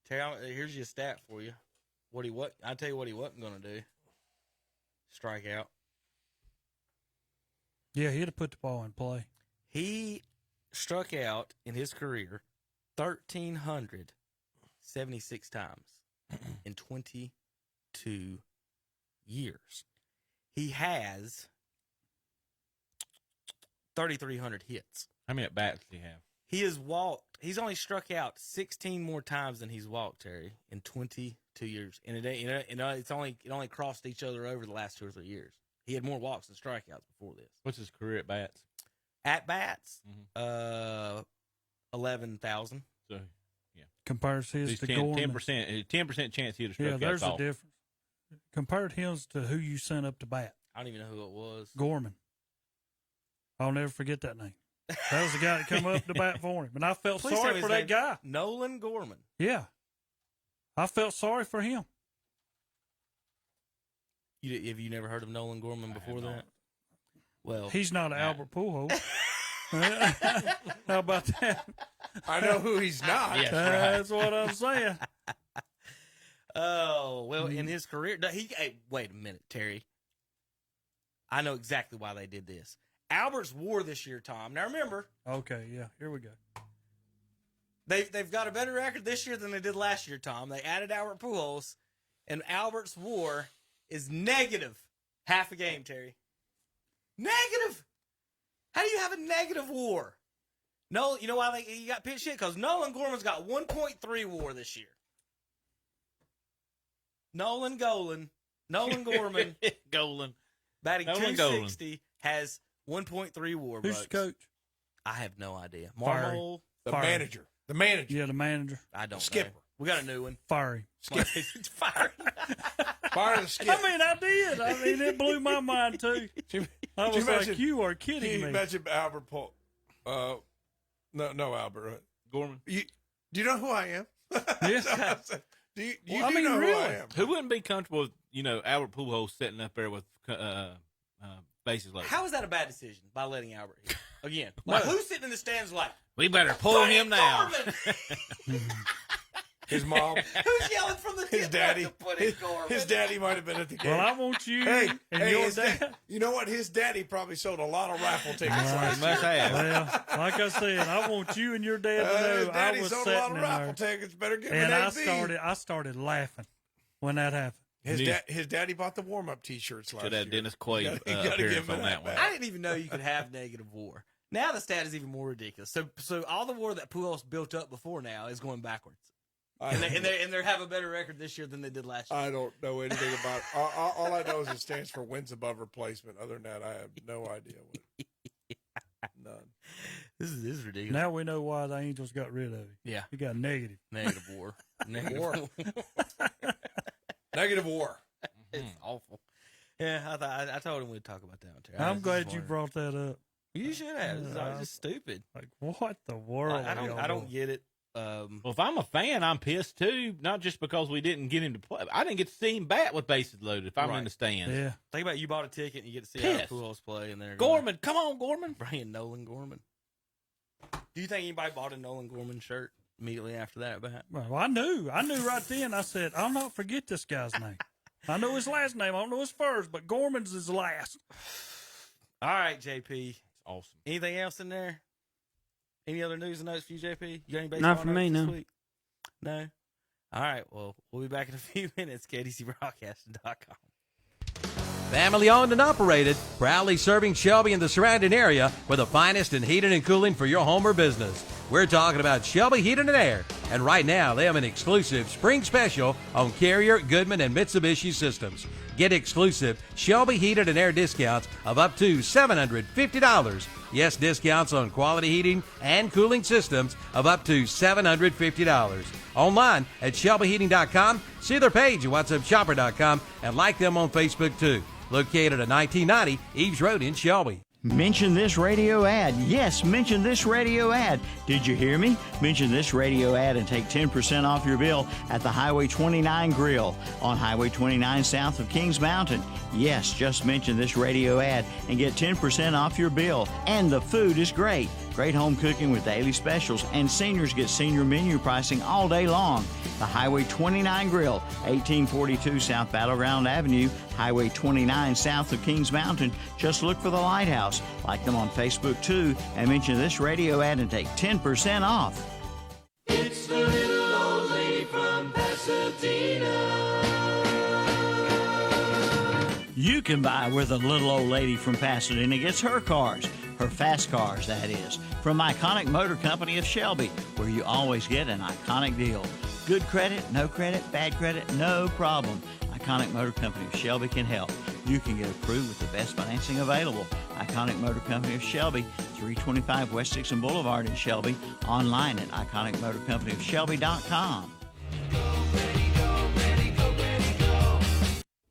Terry, here's your stat for you. I'll tell you what he wasn't going to do. Strike out. Yeah, he'd have put the ball in play. He struck out in his career 1,376 times in 22 years. He has 3,300 hits. How many at bats do you have? He has walked. He's only struck out 16 more times than he's walked, Terry, in 22 years. And it only crossed each other over the last 2 or 3 years. He had more walks than strikeouts before this. What's his career at bats? At bats, 11,000. So, yeah. Compares his to Gorman. 10% chance he'd have struck out. Yeah, there's a difference. Compared his to who you sent up to bat. I don't even know who it was. Gorman. I'll never forget that name. That was the guy that come up to bat for him. And I felt sorry for that guy. Nolan Gorman. Yeah. I felt sorry for him. Have you never heard of Nolan Gorman before that? Well, he's not Albert Pujols. How about that? I know who he's not. Yes, That's what I'm saying. Oh, well, in his career, wait a minute, Terry. I know exactly why they did this. Albert's WAR this year, Tom. Now remember. Okay, yeah, here we go. They've got a better record this year than they did last year, Tom. They added Albert Pujols, and Albert's WAR is negative half a game, Terry. Negative. How do you have a negative WAR? No, you know why he got pitch hit? Because Nolan Gorman's got 1.3 WAR this year. Nolan Gorman, batting 260, has 1.3 WAR. Who's the coach? I have no idea. Fiery. The manager. The manager. Yeah, the manager. I don't Skipper. know. We got a new one. Fiery. It's Fiery. Fire the skipper. I mean, I did. It blew my mind, too. I was like, you are kidding me. Can you imagine Albert No, Albert. Gorman. Do you know who I am? Yes. Do you Well, I mean, know really? who I am? Who wouldn't be comfortable with, Albert Pujols sitting up there with bases loaded? How is that a bad decision by letting Albert hit? Again, like, who's sitting in the stands like, We better pull him now. His mom. Who's yelling from the His daddy. Gorman? His daddy might have been at the game. Well, I want you Hey, and your his dad. you know what? His daddy probably sold a lot of raffle tickets He last must year. have. Well, like I said, I want you and your dad to His know I daddy was sold a lot sitting of in raffle there, tickets. Better give him and an I started laughing when that happened. His daddy bought the warm-up T-shirts last Should year. have Dennis Quaid You gotta appearance give him on that one. I didn't even know you could have negative WAR. Now the stat is even more ridiculous. So all the WAR that Pujols built up before now is going backwards. And they have a better record this year than they did last year. I don't know anything about it. All I know is it stands for wins above replacement. Other than that, I have no idea. None. This is ridiculous. Now we know why the Angels got rid of him. Yeah. He got negative. Negative WAR. Negative War. Negative WAR. It's awful. Yeah, I told him we'd talk about that one too. I'm glad you brought that up. You should have. It's just stupid. Like, what the world? Like, I don't get it. Well, if I'm a fan, I'm pissed too. Not just because we didn't get him to play. I didn't get to see him bat with bases loaded. If I'm in the stands, Yeah. Think about it, you bought a ticket and you get to see Pissed. how Pujols play, and they're Gorman, come on, Gorman. bringing Nolan Gorman. Do you think anybody bought a Nolan Gorman shirt immediately after that bat? Well, I knew right then. I said, I'll not forget this guy's name. I know his last name. I don't know his first, but Gorman's his last. All right, JP. Awesome. Anything else in there? Any other news and notes for you, JP? You got any baseball Not for me, notes this no. week? No? All right, well, we'll be back in a few minutes. KDCBroadcasting.com. Family owned and operated, proudly serving Shelby and the surrounding area with the finest in heating and cooling for your home or business. We're talking about Shelby Heating and Air, and right now they have an exclusive spring special on Carrier, Goodman, and Mitsubishi systems. Get exclusive Shelby Heating and Air discounts of up to $750. Yes, discounts on quality heating and cooling systems of up to $750. Online at ShelbyHeating.com, see their page at WhatsUpShopper.com, and like them on Facebook too. Located at 1990 Eves Road in Shelby. Mention this radio ad. Yes, mention this radio ad. Did you hear me? Mention this radio ad and take 10% off your bill at the Highway 29 Grill on Highway 29 south of Kings Mountain. Yes, just mention this radio ad and get 10% off your bill. And the food is great. Great home cooking with daily specials, and seniors get senior menu pricing all day long. The Highway 29 Grill, 1842 South Battleground Avenue, Highway 29 south of Kings Mountain. Just look for the lighthouse. Like them on Facebook too, and mention this radio ad and take 10% off. It's the little old lady from Pasadena. You can buy where the little old lady from Pasadena gets her cars. Her fast cars, that is, from Iconic Motor Company of Shelby, where you always get an iconic deal. Good credit, no credit, bad credit, no problem. Iconic Motor Company of Shelby can help. You can get approved with the best financing available. Iconic Motor Company of Shelby, 325 West Dixon Boulevard in Shelby. Online at iconicmotorcompanyofshelby.com.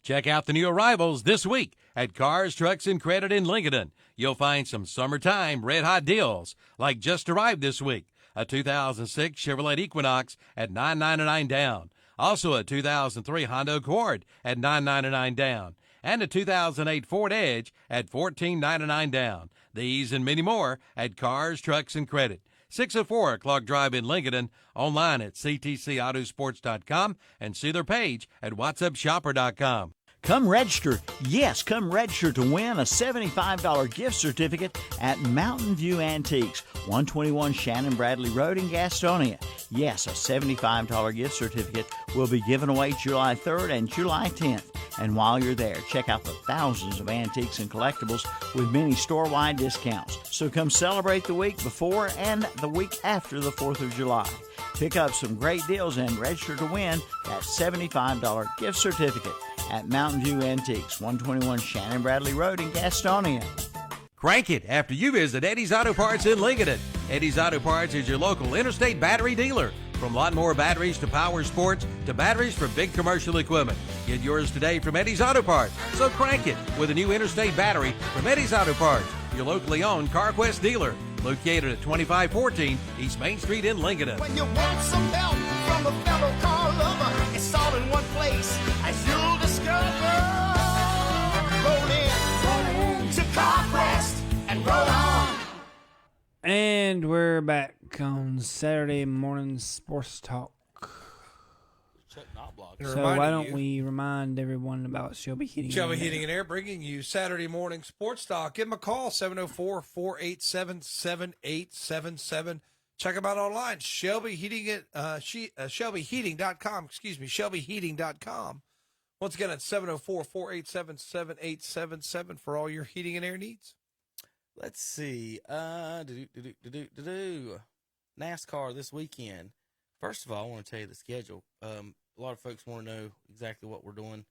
Check out the new arrivals this week at Cars, Trucks, and Credit in Lincoln. You'll find some summertime red-hot deals, like just arrived this week, a 2006 Chevrolet Equinox at $999 down. Also a 2003 Honda Accord at $999 down. And a 2008 Ford Edge at $1499 down. These and many more at Cars, Trucks, and Credit. 604 Clark Drive in Lincoln. Online at ctcautosports.com and see their page at whatsupshopper.com. Come register. Yes, come register to win a $75 gift certificate at Mountain View Antiques, 121 Shannon Bradley Road in Gastonia. Yes, a $75 gift certificate will be given away July 3rd and July 10th. And while you're there, check out the thousands of antiques and collectibles with many store-wide discounts. So come celebrate the week before and the week after the 4th of July. Pick up some great deals and register to win that $75 gift certificate at Mountain View Antiques, 121 Shannon Bradley Road in Gastonia. Crank it after you visit Eddie's Auto Parts in Lincoln. Eddie's Auto Parts is your local interstate battery dealer. From lawnmower batteries to power sports to batteries for big commercial equipment. Get yours today from Eddie's Auto Parts. So crank it with a new interstate battery from Eddie's Auto Parts, your locally owned CarQuest dealer. located at 2514 East Main Street in Lincoln. When you want some help from a fellow car lover, it's all in one place, as you'll discover. Roll in to CarQuest and roll on. And we're back on Saturday morning sports talk. So why don't we remind everyone about Shelby Heating? Shelby Heating and Air bringing you Saturday morning sports talk. Give them a call, 704-487-7877. Check them out online, shelbyheating.com. Excuse me, shelbyheating.com. Once again, it's 704-487-7877 for all your heating and air needs. Let's see. NASCAR this weekend. First of all, I want to tell you the schedule. A lot of folks want to know exactly what we're doing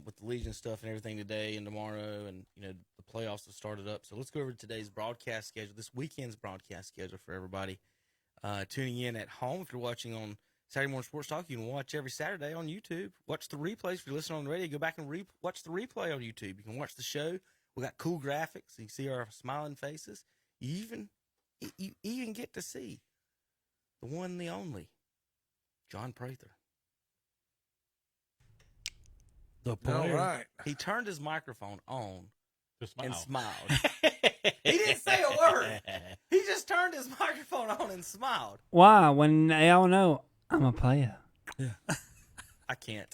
with the Legion stuff and everything today and tomorrow, and the playoffs have started up. So let's go over to today's broadcast schedule, this weekend's broadcast schedule for everybody tuning in at home. If you're watching on Saturday Morning Sports Talk, you can watch every Saturday on YouTube. Watch the replays. If you're listening on the radio, go back and watch the replay on YouTube. You can watch the show. We got cool graphics. So you can see our smiling faces. You even get to see the one and the only John Prather. All right. He turned his microphone on and smiled. He didn't say a word. He just turned his microphone on and smiled. Why? When y'all know I'm a player. Yeah. I can't.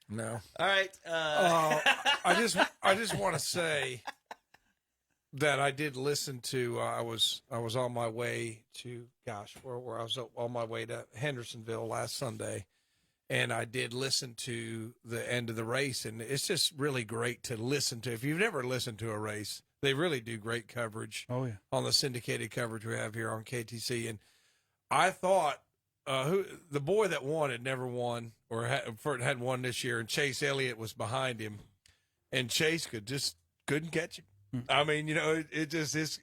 No. All right. I just want to say that I did listen to. I was on my way to where I was on my way to Hendersonville last Sunday, and I did listen to the end of the race, and it's just really great to listen to. If you've never listened to a race, they really do great coverage. Oh yeah, on the syndicated coverage we have here on KTC, and I thought. The boy that won had never won or hadn't won this year, and Chase Elliott was behind him, and Chase couldn't catch him. I mean, it just is.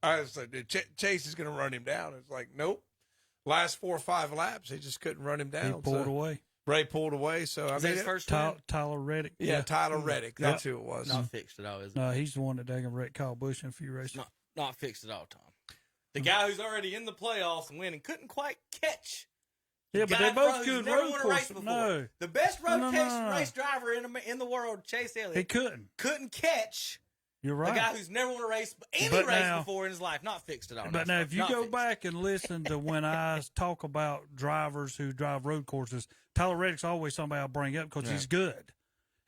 I was like, Chase is going to run him down. It's like, nope. Last 4 or 5 laps, he just couldn't run him down. He pulled away. Ray pulled away. So I mean, his first Tyler Reddick. Yeah, Tyler Reddick. That's who it was. Not fixed at all, is it? No, he's the one that dang wrecked Kyle Busch in a few races. Not fixed at all, Tom. The guy who's already in the playoffs and winning couldn't quite catch. Yeah, but they're both good road courses. No, the best race driver in the world, Chase Elliott. He couldn't catch. You're right. The guy who's never won a race before in his life, not fixed at all. But now, if you go back and listen to when I talk about drivers who drive road courses, Tyler Reddick's always somebody I'll bring up because he's good.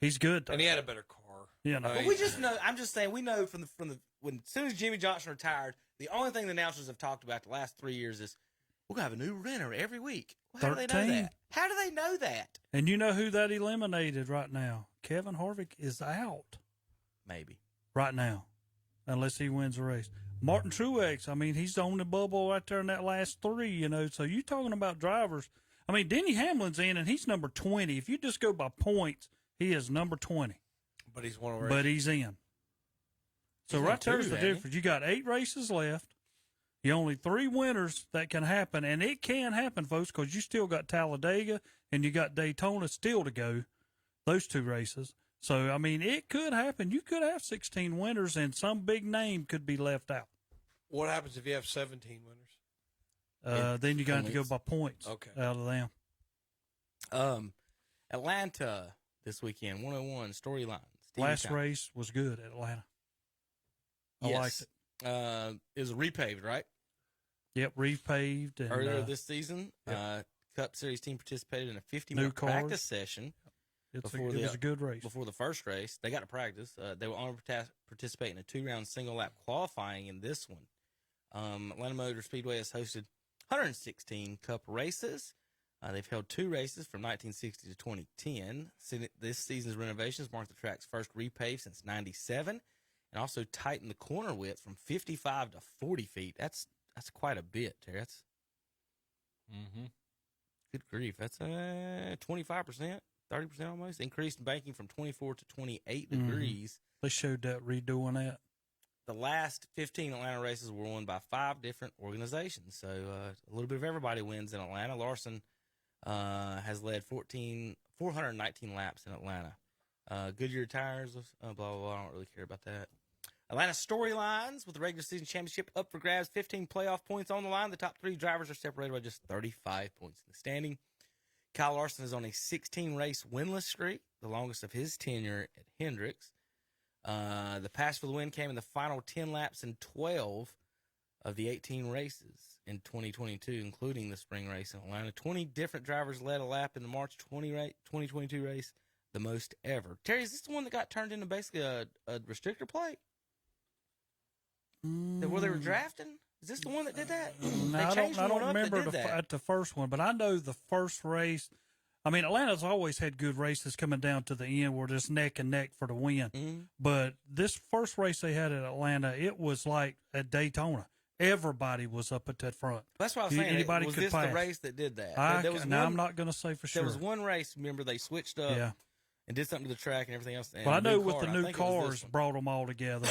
He's good, and he had a better car. But we just know. I'm just saying, we know from the when as soon as Jimmy Johnson retired, the only thing the announcers have talked about the last 3 years is we're gonna have a new renter every week. Well, how do they know that? How do they know that? And you know who that eliminated right now? Kevin Harvick is out. Maybe. Right now, unless he wins the race. Martin Truex, I mean, he's on the bubble right there in that last 3, So you're talking about drivers. I mean, Denny Hamlin's in, and he's number 20. If you just go by points, he is number 20. But he's one of But he's in. So right there's the difference. You got 8 races left. You only 3 winners that can happen, and it can happen, folks, because you still got Talladega and you got Daytona still to go, those 2 races. So, I mean, it could happen. You could have 16 winners, and some big name could be left out. What happens if you have 17 winners? Then you got to go by points out of them. Atlanta this weekend, 101 storylines. Last race was good at Atlanta. I liked it. It was repaved, right? Yep, repaved. And, earlier this season, Cup Series team participated in a 50-minute practice session. It was a good race. Before the first race, they got to practice. They were honored to participate in a 2-round single-lap qualifying in this one. Atlanta Motor Speedway has hosted 116 Cup races. They've held 2 races from 1960 to 2010. This season's renovations marked the track's first repave since '97, and also tightened the corner width from 55 to 40 feet. That's quite a bit, Terry. That's good grief. That's 25%. 30% almost. Increased banking from 24 to 28 degrees. They showed that redoing that. The last 15 Atlanta races were won by 5 different organizations. So a little bit of everybody wins in Atlanta. Larson has led 419 laps in Atlanta. Goodyear tires, blah, blah, blah. I don't really care about that. Atlanta storylines with the regular season championship up for grabs. 15 playoff points on the line. The top 3 drivers are separated by just 35 points in the standing. Kyle Larson is on a 16-race winless streak, the longest of his tenure at Hendricks. The pass for the win came in the final 10 laps in 12 of the 18 races in 2022, including the spring race in Atlanta. 20 different drivers led a lap in the March 2022 race, the most ever. Terry, is this the one that got turned into basically a restrictor plate? Where they were drafting? Is this the one that did that? No, I don't remember the first one, but I know the first race. I mean, Atlanta's always had good races coming down to the end where it's neck and neck for the win. Mm-hmm. But this first race they had at Atlanta, it was like at Daytona. Everybody was up at that front. That's what I was saying. Anybody was could this pass. the race that did that? I'm not going to say for sure. There was one race, remember, they switched up and did something to the track and everything else. Well, I know with the new cars brought them all together.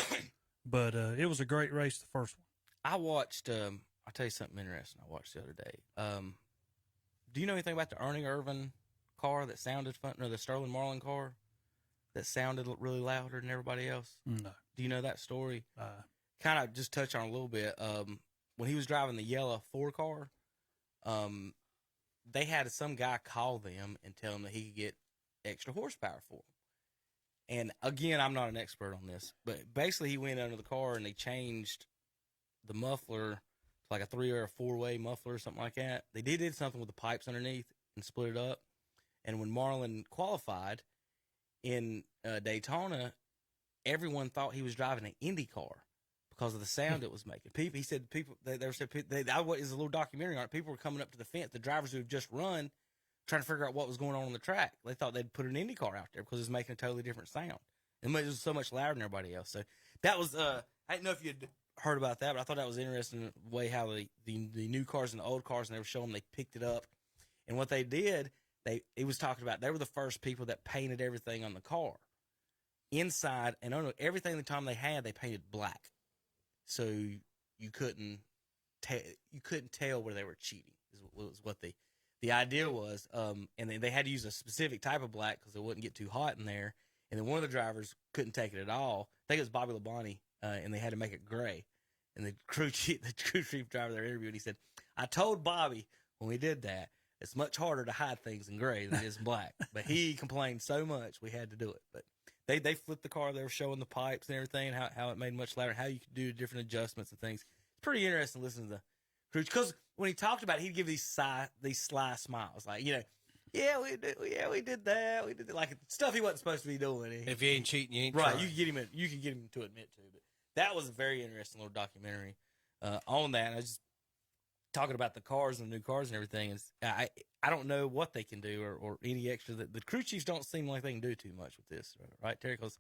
But it was a great race, the first one. I watched, I'll tell you something interesting I watched the other day. Do you know anything about the Ernie Irvin car that sounded fun, or the Sterling Marlin car that sounded really louder than everybody else? No. Do you know that story? Kind of just touch on a little bit. When he was driving the yellow 4 car, they had some guy call them and tell them that he could get extra horsepower for them. And again, I'm not an expert on this, but basically he went under the car and they changed the muffler to like a 3 or a 4-way muffler or something like that. They did something with the pipes underneath and split it up. And when Marlin qualified in Daytona, everyone thought he was driving an Indy car because of the sound it was making. He said is a little documentary on it. People were coming up to the fence, the drivers who had just run, trying to figure out what was going on the track. They thought they'd put an Indy car out there because it was making a totally different sound. And it was so much louder than everybody else. So that was, I didn't know if you'd heard about that, but I thought that was interesting the way how the new cars and the old cars, and they were showing they picked it up. And what they did, it was talking about, they were the first people that painted everything on the car. Inside, and on everything the time they had, they painted black. So you couldn't tell where they were cheating, was what the idea was. And then they had to use a specific type of black because it wouldn't get too hot in there. And then one of the drivers couldn't take it at all. I think it was Bobby Labonte, and they had to make it gray. And the crew chief driver there interviewed, he said, "I told Bobby when we did that, it's much harder to hide things in gray than it is in black." But he complained so much we had to do it. But they flipped the car. They were showing the pipes and everything, how it made much louder, how you could do different adjustments and things. It's pretty interesting to listen to the crew, because when he talked about it, he'd give these sly smiles, like, we did that, like stuff he wasn't supposed to be doing. If he ain't cheating, you ain't right. trying. You can get him to admit to, but that was a very interesting little documentary on that. And I was just talking about the cars and the new cars and everything. Is I don't know what they can do or any extra. The crew chiefs don't seem like they can do too much with this, right, Terry? Because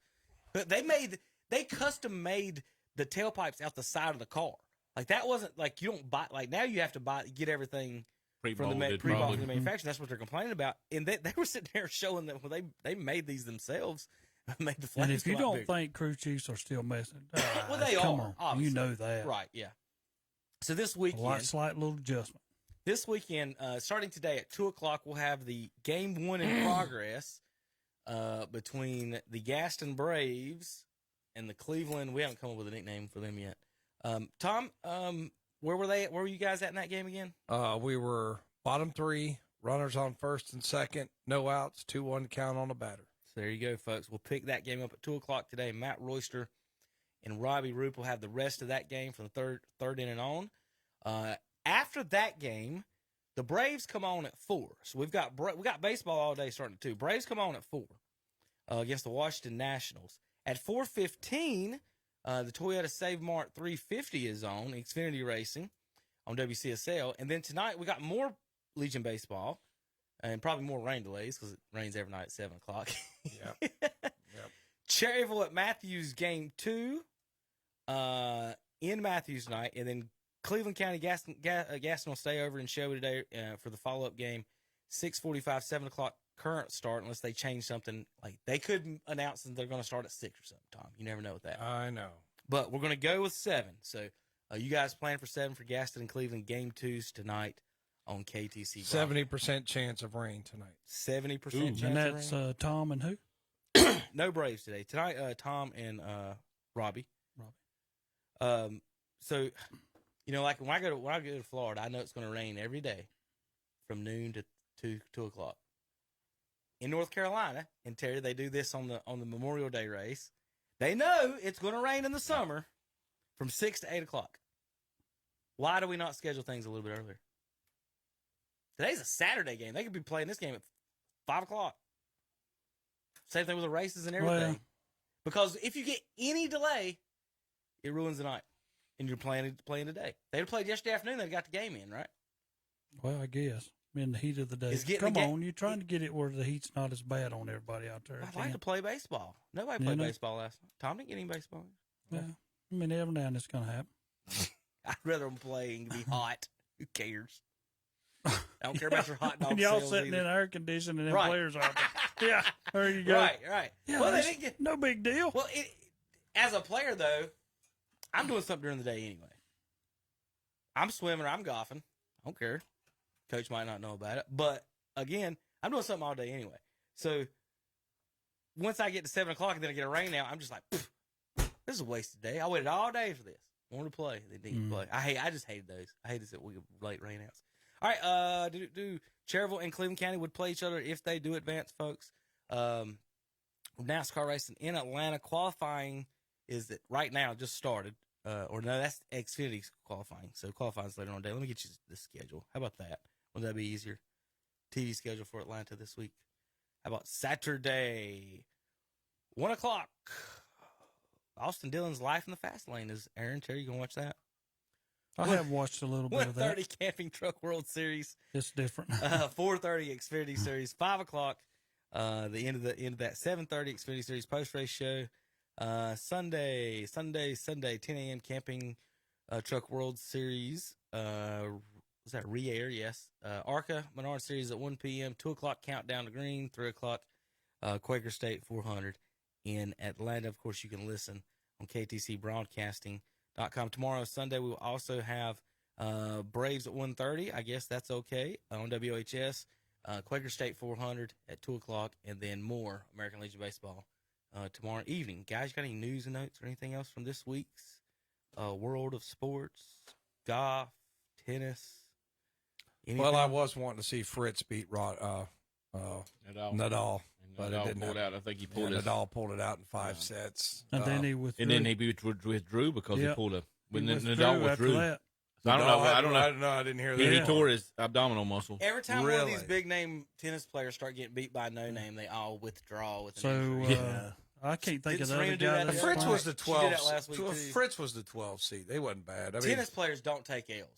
they custom made the tailpipes out the side of the car. Like that wasn't like you don't buy. Like now you have to get everything from the manufacturer. That's what they're complaining about. And they were sitting there showing that they made these themselves. Made the flames. And if you don't think crew chiefs are still messing, well, they come are. on, obviously. you know that, right? Yeah. So this weekend, a slight little adjustment. This weekend, starting today at 2:00, we'll have the game 1 in progress between the Gaston Braves and the Cleveland. We haven't come up with a nickname for them yet. Tom, where were they? Where were you guys at in that game again? We were bottom 3, runners on first and second, no outs, 2-1 count on the batter. So there you go, folks. We'll pick that game up at 2:00 today. Matt Royster and Robbie Roop will have the rest of that game from the third inning on. After that game, the Braves come on at 4. So we got baseball all day starting at 2. Braves come on at 4 against the Washington Nationals. At 4:15, the Toyota Save Mart 350 is on, Xfinity Racing on WCSL. And then tonight we got more Legion baseball and probably more rain delays because it rains every night at 7 o'clock. Yep. Cherryville at Matthews game 2 in Matthews tonight. And then Cleveland County Gaston will stay over in Shelby today for the follow-up game. 6:45, 7 o'clock current start unless they change something. Like they could announce that they're going to start at 6 or something, Tom. You never know with that. I know. But we're going to go with 7. So you guys plan for 7 for Gaston and Cleveland game 2s tonight on KTC. 70% chance of rain tonight. 70% chance and of that's Tom and who? No Braves today. Tonight, Tom and Robbie. So, like when I go to Florida, I know it's going to rain every day from noon to 2 o'clock. In North Carolina, and Terry, they do this on the Memorial Day race. They know it's going to rain in the summer from 6 to 8 o'clock. Why do we not schedule things a little bit earlier? Today's a Saturday game. They could be playing this game at 5 o'clock. Same thing with the races and everything. Well, because if you get any delay, it ruins the night. And you're playing today. They would played yesterday afternoon. They got the game in, right? well, I guess in the heat of the day. It's getting Come the on, you're trying to get it where the heat's not as bad on everybody out there. I'd like to play baseball. Nobody played baseball last night. Tom didn't get any baseball. Yeah, I mean, every now and it's going to happen. I'd rather them play and be hot. Who cares? I don't care about your hot dog And y'all sales sitting either. in air conditioning and Right. players out there. Yeah, there you go. Right. Yeah, Well, they that's didn't get. no big deal. Well, as a player though, I'm doing something during the day anyway. I'm swimming or I'm golfing. I don't care. Coach might not know about it, but again, I'm doing something all day anyway. So once I get to 7 o'clock and then I get a rain out, I'm just like, this is a wasted day. I waited all day for this. I wanted to play. They didn't play. I just hated those. I hated that we late rainouts. All right, do Cherryville and Cleveland County would play each other if they do advance, folks. NASCAR racing in Atlanta. Qualifying is that right now just started. Or no, that's Xfinity qualifying. So qualifying's later on today. Let me get you the schedule. How about that? Would that be easier? TV schedule for Atlanta this week. How about Saturday? 1 o'clock. Austin Dillon's Life in the Fast Lane is Aaron. Terry, you gonna watch that? I have watched a little bit of that. 1:30 Camping Truck World Series. It's different. 4:30 Xfinity Series. 5 o'clock. The end of that 7:30 Xfinity Series post race show. Sunday, 10 a.m. Camping Truck World Series. Was that re-air? Yes. ARCA Menard Series at 1 p.m. 2 o'clock Countdown to Green. 3 o'clock Quaker State 400 in Atlanta. Of course, you can listen on KTCBroadcasting.com. Tomorrow, Sunday, we will also have Braves at 1:30. I guess that's okay on WHS. Quaker State 400 at 2 o'clock, and then more American Legion Baseball tomorrow evening. Guys, got any news and notes or anything else from this week's world of sports, golf, tennis? Anything? Well, I was wanting to see Fritz beat Nadal, but it didn't pulled happen. out. I think he pulled it. Nadal pulled it out in 5 sets. And then he withdrew. And then he withdrew because he pulled when Nadal after withdrew. that. So I don't know. I don't know. I didn't hear that. Yeah, he tore his abdominal muscle. Every time one Really? of these big name tennis players start getting beat by a no name, they all withdraw with an So injury. I can't think Didn't of the other Serena do guy. that? that's Fritz playing. was the She did 12. that last week, too. Fritz was the 12 seed. They wasn't bad. I mean, Tennis players don't take L's.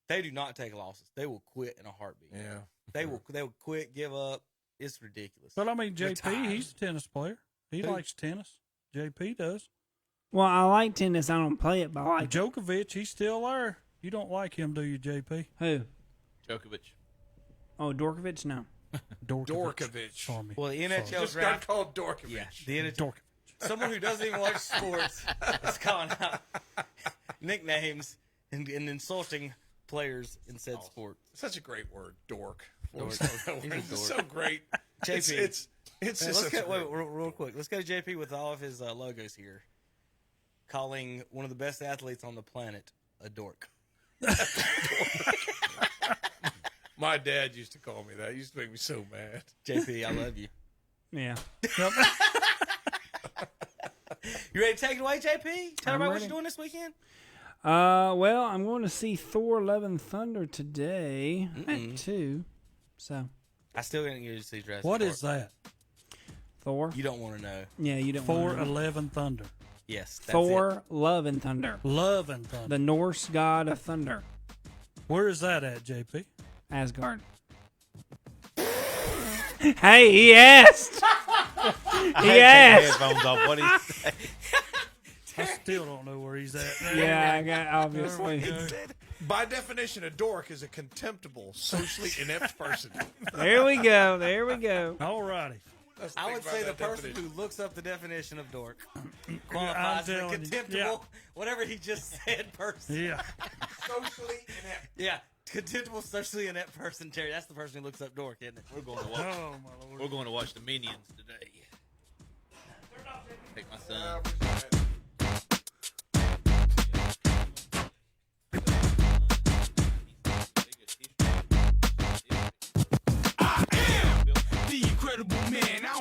They do not take losses. They will quit in a heartbeat. yeah. They will quit, give up. It's ridiculous. But I mean, JP, Retired. he's a tennis player. He Who? likes tennis. JP does. Well, I like tennis. I don't play it, but I like it. Djokovic, he's still there. You don't like him, do you, JP? Who? Djokovic. Oh, Dorkovich? No. Dorkovich. Sorry. Well, the NHL Just got draft. called Dorkovich. Yeah, the NHL. Dorkovich. Someone who doesn't even watch sports is calling out nicknames and insulting players in said sport. Such a great word, dork. Dork. It's so great. JP. It's Let's just such a go, wait, great- real quick. Let's go to JP with all of his logos here, calling one of the best athletes on the planet a dork. My dad used to call me that. It used to make me so mad. JP, I love you. Yeah. You ready to take it away, JP? Tell I'm everybody what ready. you're doing this weekend. Well, I'm going to see Thor: Love and Thunder today at 2. So, I still didn't get to see Jurassic What Park. is that? Thor. You don't want to know. Yeah, you don't want to know. 4:11 Thunder. Yes. That's Thor: Love and Thunder. Love and Thunder. The Norse god of thunder. Where is that at, JP? Asgard. Hey, he asked. He asked. Headphones off. What he say? I still don't know where he's at. Yeah, I got obviously. By definition, a dork is a contemptible, socially inept person. There we go. There we go. All righty. I would say the person who looks up the definition of dork qualifies as a telling you, contemptible, yeah. whatever he just said, person. Yeah. Socially inept. Yeah, contemptible, socially inept person, Terry. That's the person who looks up dork, isn't it? We're going to watch. Oh, my Lord. We're going to watch the Minions today. Take my son.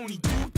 only do